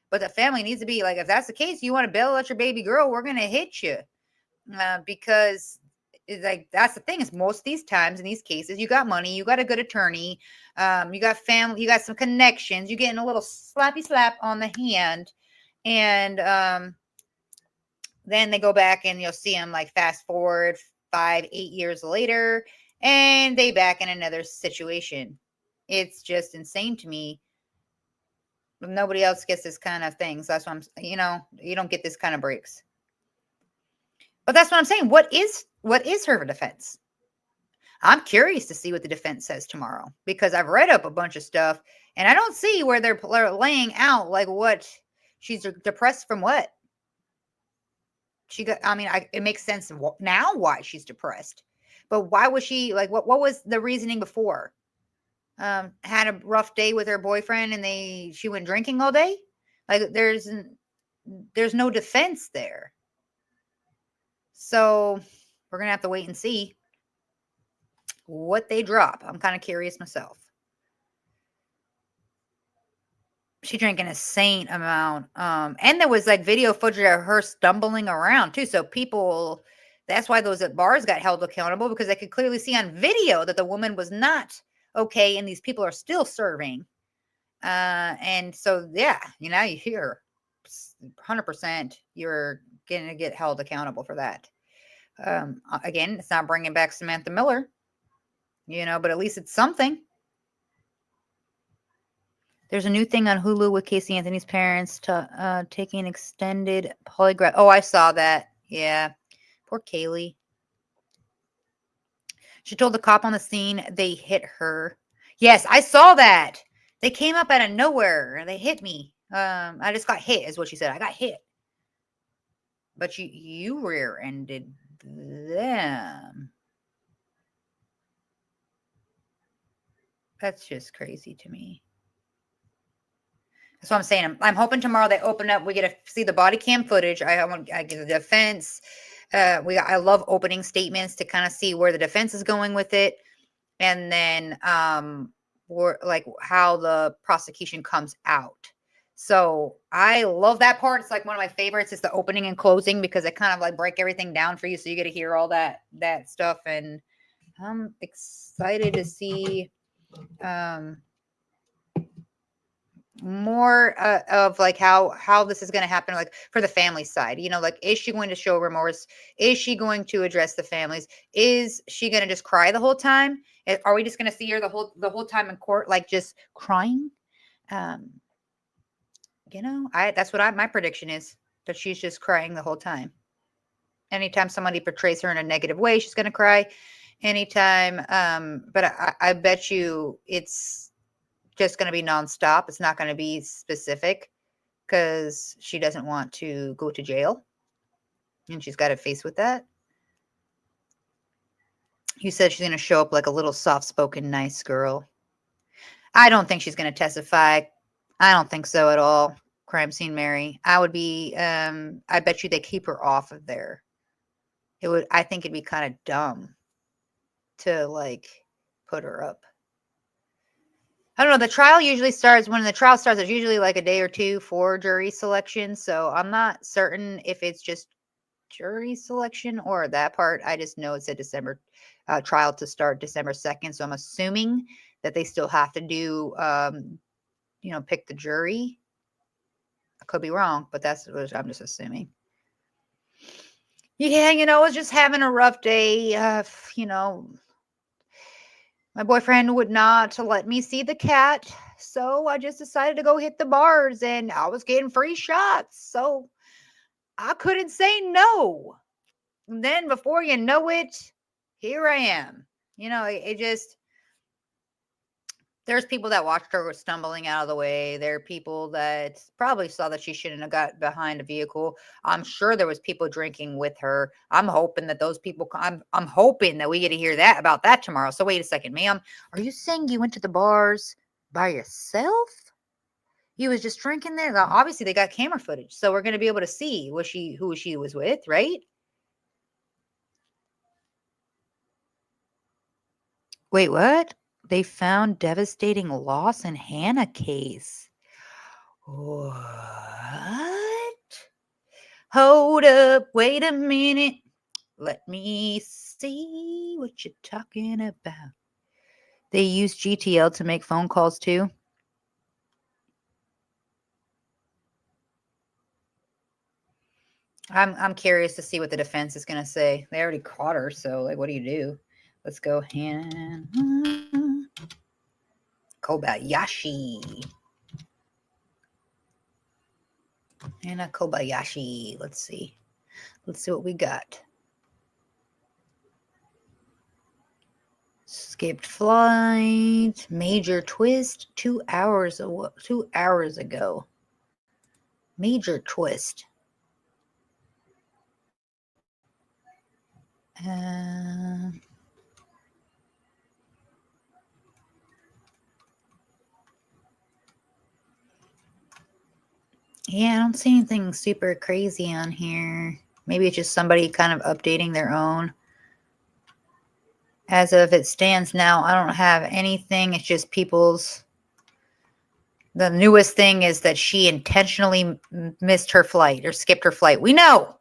But the family needs to be like, if that's the case, you want to bail out your baby girl, we're going to hit you. Because it's like that's the thing is most of these times in these cases you got money, you got a good attorney, you got family, you got some connections, you're getting a little slappy slap on the hand, and then they go back and you'll see them like fast forward 5-8 years later and they back in another situation. It's just insane to me. Nobody else gets this kind of thing, so that's why you don't get this kind of breaks. But that's what I'm saying. What is her defense? I'm curious to see what the defense says tomorrow because I've read up a bunch of stuff and I don't see where they're laying out like what she's depressed from. What she got. I mean, it makes sense now why she's depressed, but why was she like? What was the reasoning before? Had a rough day with her boyfriend and she went drinking all day. Like there's no defense there. So we're going to have to wait and see what they drop. I'm kind of curious myself. She drank an insane amount. And there was like video footage of her stumbling around too. So that's why those at bars got held accountable because they could clearly see on video that the woman was not okay. And these people are still serving. And so, yeah, you know, you hear 100% you're going to get held accountable for that. Again, it's not bringing back Samantha Miller, you know, but at least it's something. There's a new thing on Hulu with Casey Anthony's parents taking extended polygraph. Oh, I saw that. Yeah. Poor Kaylee. She told the cop on the scene they hit her. Yes, I saw that. They came up out of nowhere and they hit me. I just got hit, is what she said. I got hit. But you rear-ended them. That's just crazy to me. That's what I'm saying. I'm hoping tomorrow they open up. We get to see the body cam footage. I get the defense. I love opening statements to kind of see where the defense is going with it, and then like how the prosecution comes out. So I love that part. It's like one of my favorites. Is the opening and closing because it kind of like break everything down for you, so you get to hear all that stuff. And I'm excited to see more of like how this is going to happen, like for the family side, you know, like, is she going to show remorse? Is she going to address the families? Is she going to just cry the whole time? Are we just going to see her the whole time in court, like just crying? You know, that's what my prediction is, that she's just crying the whole time. Anytime somebody portrays her in a negative way, she's going to cry. Anytime, but I bet you it's just going to be nonstop. It's not going to be specific because she doesn't want to go to jail, and she's got to face with that. You said she's going to show up like a little soft-spoken, nice girl. I don't think she's going to testify. I don't think so at all. Crime scene Mary. I would be. I bet you they keep her off of there. I think it'd be kind of dumb to like put her up. I don't know. The trial usually starts when the trial starts. It's usually like a day or two for jury selection. So I'm not certain if it's just jury selection or that part. I just know it's a December trial to start December 2nd. So I'm assuming that they still have to do, you know, pick the jury. I could be wrong, but that's what I'm just assuming. Yeah, you know, I was just having a rough day. You know, my boyfriend would not let me see the cat, so I just decided to go hit the bars, and I was getting free shots, so I couldn't say no. And then before you know it, here I am. You know, it just, there's people that watched her stumbling out of the way. There are people that probably saw that she shouldn't have got behind a vehicle. I'm sure there was people drinking with her. I'm hoping that those people, I'm hoping that we get to hear about that tomorrow. So wait a second, ma'am. Are you saying you went to the bars by yourself? You was just drinking there? Now, obviously, they got camera footage, so we're going to be able to see who she was with, right? Wait, what? They found devastating loss in Hannah case. What? Hold up. Wait a minute. Let me see what you're talking about. They use GTL to make phone calls too. I'm curious to see what the defense is going to say. They already caught her, so like, what do you do? Let's go Hannah Kobayashi. Hannah Kobayashi. Let's see. Let's see what we got. Skipped flight. Major twist. 2 hours ago. Major twist. Yeah, I don't see anything super crazy on here. Maybe it's just somebody kind of updating their own. As of it stands now, I don't have anything. It's just people's. The newest thing is that she intentionally missed her flight or skipped her flight. We know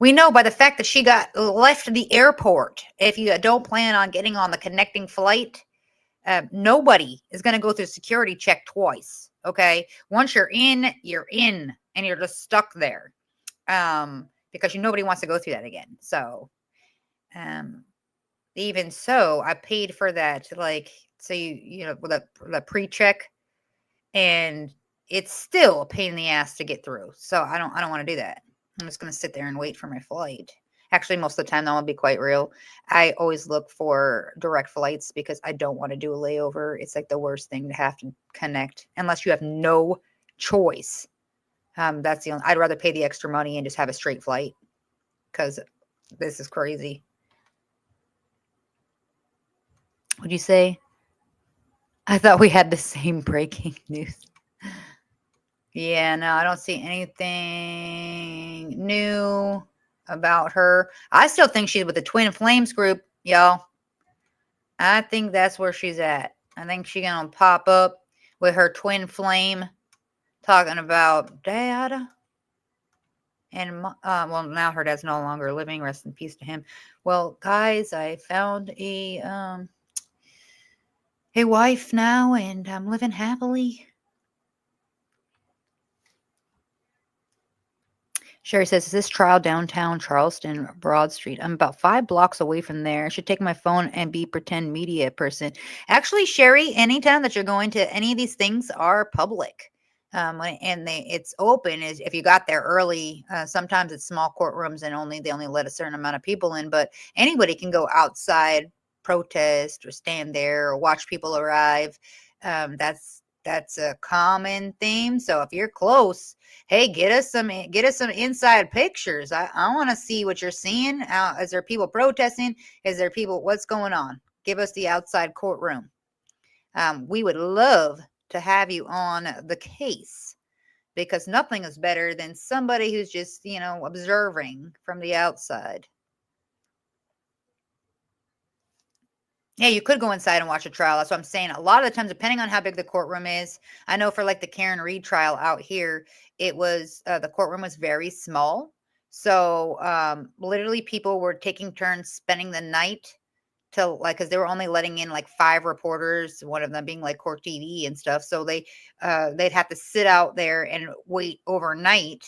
by the fact that she got left the airport. If you don't plan on getting on the connecting flight, Nobody is going to go through security check twice. Okay. Once you're in, and you're just stuck there. Because nobody wants to go through that again. So, even so, I paid for that, like, so with the pre-check, and it's still a pain in the ass to get through. So I don't want to do that. I'm just going to sit there and wait for my flight. Actually, most of the time, that will be quite real. I always look for direct flights because I don't want to do a layover. It's like the worst thing to have to connect unless you have no choice. That's the only, I'd rather pay the extra money and just have a straight flight because this is crazy. What'd you say? I thought we had the same breaking news. Yeah, no, I don't see anything new about her. I still think she's with the Twin Flames group, y'all. I think that's where she's at. I think she's gonna pop up with her twin flame talking about dad. And well, now her dad's no longer living. Rest in peace to him. Well, guys, I found a wife now, and I'm living happily. Sherry says, is this trial downtown Charleston, Broad Street? I'm about 5 blocks away from there. I should take my phone and be pretend media person. Actually, Sherry, anytime that you're going to any of these things are public. And it's open is if you got there early. Sometimes it's small courtrooms and they only let a certain amount of people in, but anybody can go outside, protest, or stand there or watch people arrive. That's a common theme. So if you're close, hey, get us some inside pictures. I want to see what you're seeing. Is there people protesting? Is there people? What's going on? Give us the outside courtroom. We would love to have you on the case because nothing is better than somebody who's just, observing from the outside. Yeah, you could go inside and watch a trial. That's what I'm saying. A lot of the times, depending on how big the courtroom is, I know for like the Karen Reed trial out here, it was the courtroom was very small. So literally people were taking turns spending the night because they were only letting in like 5 reporters, one of them being like Court TV and stuff. So they'd have to sit out there and wait overnight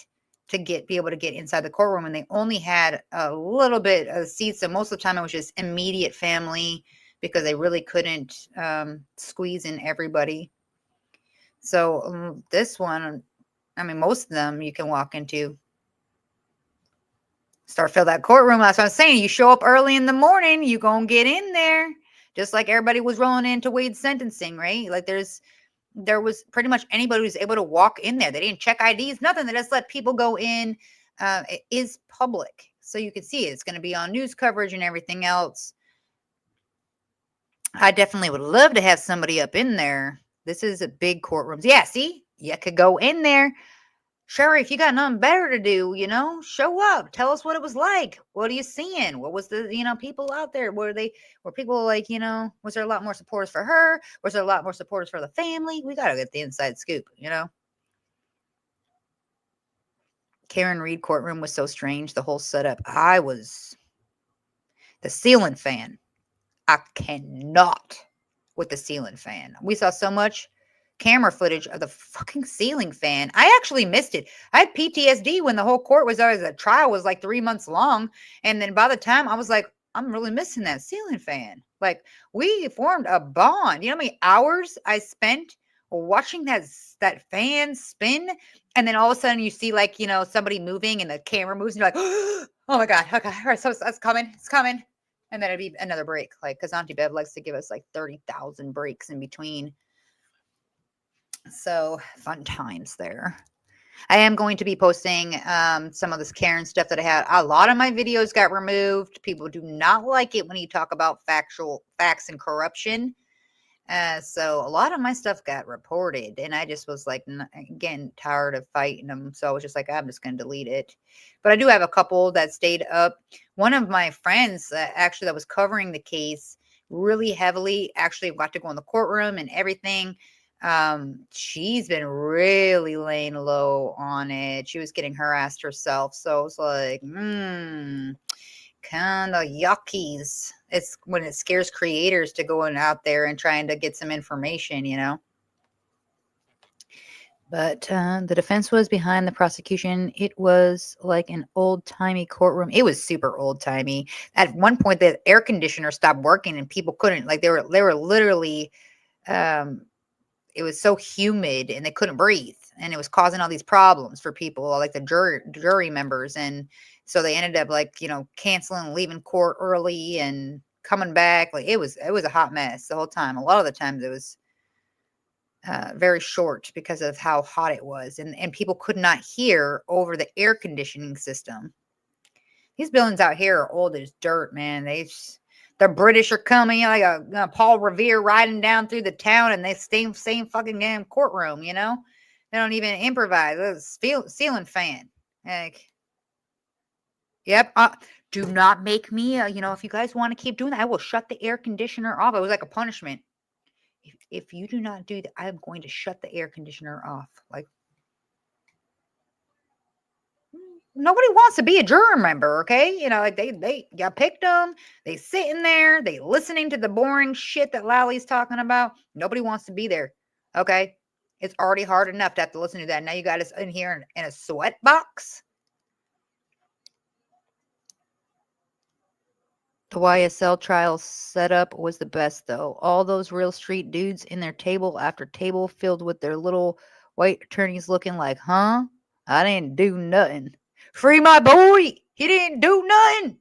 to be able to get inside the courtroom. And they only had a little bit of seats. So most of the time it was just immediate family, because they really couldn't squeeze in everybody. So this one, I mean, most of them you can walk into. Start fill that courtroom. That's what I'm saying. You show up early in the morning, you gonna get in there. Just like everybody was rolling into Wade's sentencing, right? Like there was pretty much anybody who's able to walk in there. They didn't check IDs, nothing. They just let people go in. It is public. So you can see it. It's going to be on news coverage and everything else. I definitely would love to have somebody up in there. This is a big courtroom. Yeah, see? You could go in there. Sherry, if you got nothing better to do, show up. Tell us what it was like. What are you seeing? What was the, people out there? Were people like, was there a lot more supporters for her? Was there a lot more supporters for the family? We got to get the inside scoop, Karen Reed courtroom was so strange. The whole setup. I was the ceiling fan. I cannot with the ceiling fan. We saw so much camera footage of the fucking ceiling fan. I actually missed it. I had PTSD when the whole court was always the trial was like 3 months long. And then by the time I was like, I'm really missing that ceiling fan. Like we formed a bond. You know how many hours I spent watching that fan spin? And then all of a sudden you see like, somebody moving and the camera moves and you're like, oh my God. Okay. All right. So it's coming. It's coming. And then it'd be another break. Like, cause Auntie Bev likes to give us like 30,000 breaks in between. So fun times there. I am going to be posting some of this Karen stuff that I had. A lot of my videos got removed. People do not like it when you talk about facts and corruption. So a lot of my stuff got reported, and I just was like, again, tired of fighting them. So I was just like, I'm just going to delete it. But I do have a couple that stayed up. One of my friends actually that was covering the case really heavily actually got to go in the courtroom and everything. She's been really laying low on it. She was getting harassed herself. So it's like, kind of yuckies. It's when it scares creators to go out there and trying to get some information, you know. But the defense was behind the prosecution. It was like an old-timey courtroom. It was super old-timey. At one point, the air conditioner stopped working and people couldn't, like, they were literally, it was so humid and they couldn't breathe. And it was causing all these problems for people, like the jury members. And so they ended up, like, you know, canceling, leaving court early and coming back. Like, it was a hot mess the whole time. A lot of the times it was very short because of how hot it was. And people could not hear over the air conditioning system. These buildings out here are old as dirt, man. The British are coming, like a Paul Revere riding down through the town, and they same fucking damn courtroom, you know? They don't even improvise. It's ceiling fan. Like, yep. Do not make me, you know, if you guys want to keep doing that, I will shut the air conditioner off. It was like a punishment. If you do not do that, I'm going to shut the air conditioner off. Like, nobody wants to be a jury member, okay? You know, like they picked them. They sitting there. They listening to the boring shit that Lally's talking about. Nobody wants to be there, okay? It's already hard enough to have to listen to that. Now you got us in here in a sweat box. The YSL trial setup was the best, though. All those real street dudes in their table after table filled with their little white attorneys looking like, huh? I didn't do nothing. Free my boy! He didn't do nothing!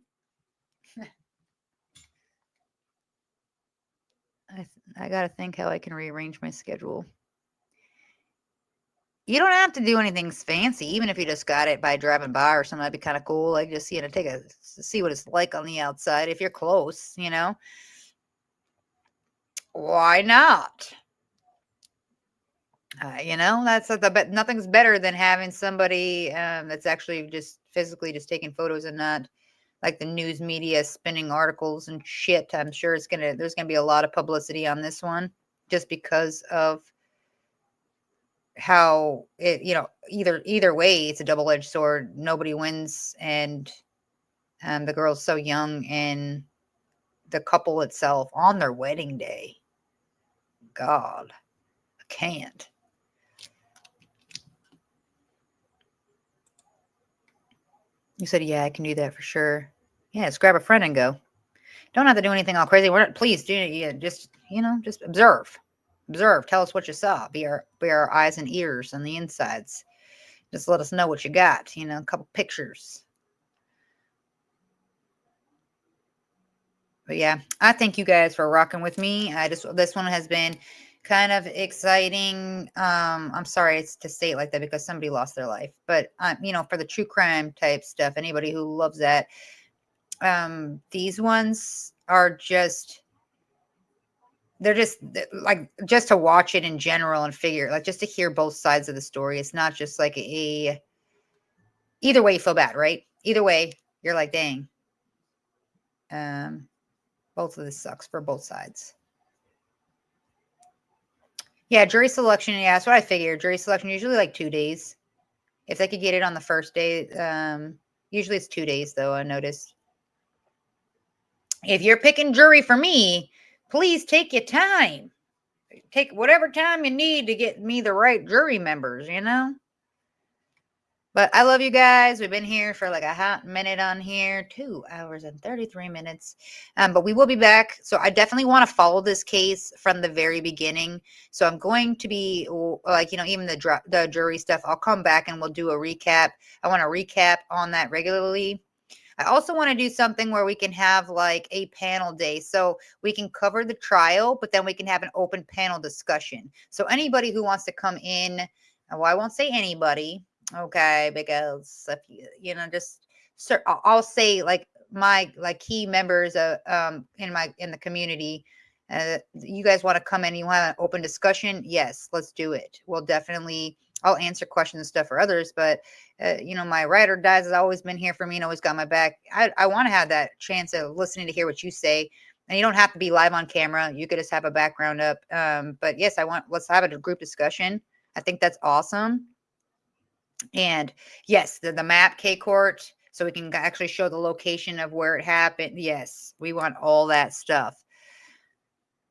I gotta think how I can rearrange my schedule. You don't have to do anything fancy, even if you just got it by driving by or something. That'd be kind of cool. Like, just, you know, see what it's like on the outside if you're close, you know. Why not? You know, that's but nothing's better than having somebody that's actually just physically just taking photos and not like the news media spinning articles and shit. I'm sure there's gonna be a lot of publicity on this one just because of how it, you know, either way, it's a double-edged sword. Nobody wins, and the girl's so young, and the couple itself on their wedding day. God, I can't. You said, yeah, I can do that for sure. Yeah, just grab a friend and go. Don't have to do anything all crazy. Please do. Yeah, just, you know, just observe. Observe. Tell us what you saw. Be our eyes and ears on the insides. Just let us know what you got. You know, a couple pictures. But yeah, I thank you guys for rocking with me. This one has been kind of exciting. I'm sorry to say it like that because somebody lost their life. But you know, for the true crime type stuff, anybody who loves that, these ones are just. They're just like just to watch it in general and figure, like, just to hear both sides of the story. It's not just like either way you feel bad, right? Either way, you're like, dang. Both of this sucks for both sides. Yeah, jury selection. Yeah, that's what I figured. Jury selection usually like 2 days. If they could get it on the first day, usually it's 2 days though, I noticed. If you're picking jury for me, please take your time. Take whatever time you need to get me the right jury members, you know? But I love you guys. We've been here for like a hot minute on here, 2 hours and 33 minutes. But we will be back. So I definitely want to follow this case from the very beginning. So I'm going to be like, you know, even the jury stuff, I'll come back and we'll do a recap. I want to recap on that regularly. I also want to do something where we can have like a panel day. So we can cover the trial, but then we can have an open panel discussion. So anybody who wants to come in, well, I won't say anybody, okay, because if you know, just I'll say like my key members in the community. You guys want to come in, you want an open discussion? Yes, let's do it. We'll definitely. I'll answer questions and stuff for others, but you know, my ride or dies has always been here for me and always got my back. I want to have that chance of listening to hear what you say, and you don't have to be live on camera. You could just have a background up. But yes, let's have a group discussion. I think that's awesome. And yes, the map K Court. so we can actually show the location of where it happened. Yes, we want all that stuff.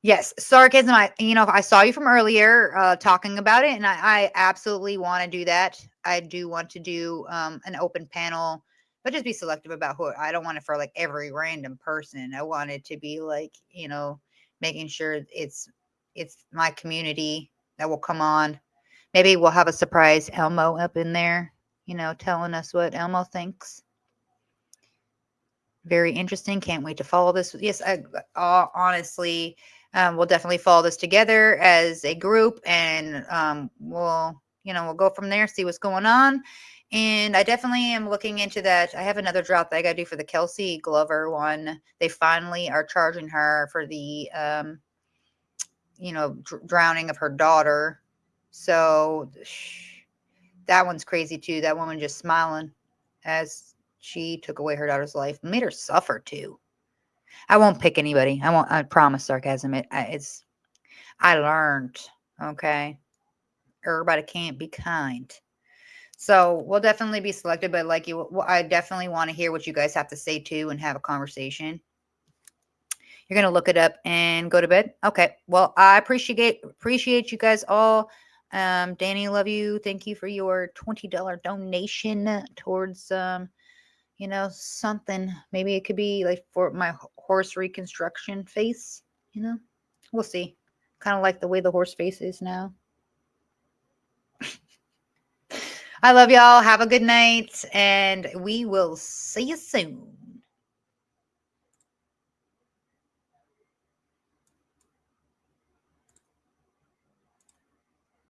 Yes, sarcasm. I saw you from earlier talking about it, and I absolutely want to do that. I do want to do an open panel, but just be selective about who. I don't want it for like every random person. I want it to be like, making sure it's my community that will come on. Maybe we'll have a surprise Elmo up in there, telling us what Elmo thinks. Very interesting. Can't wait to follow this. Yes, honestly, we'll definitely follow this together as a group, and we'll go from there, see what's going on. And I definitely am looking into that. I have another drop that I got to do for the Kelsey Glover one. They finally are charging her for the, drowning of her daughter. So that one's crazy too. That woman just smiling as she took away her daughter's life, made her suffer too. I won't pick anybody. I promise, sarcasm. I learned, okay? Everybody can't be kind. So we'll definitely be selected, but I definitely want to hear what you guys have to say too and have a conversation. You're going to look it up and go to bed? Okay. Well, I appreciate you guys all. Danny, love you. Thank you for your $20 donation towards, something. Maybe it could be like for my horse reconstruction face, we'll see. Kind of like the way the horse face is now. I love y'all. Have a good night, and we will see you soon.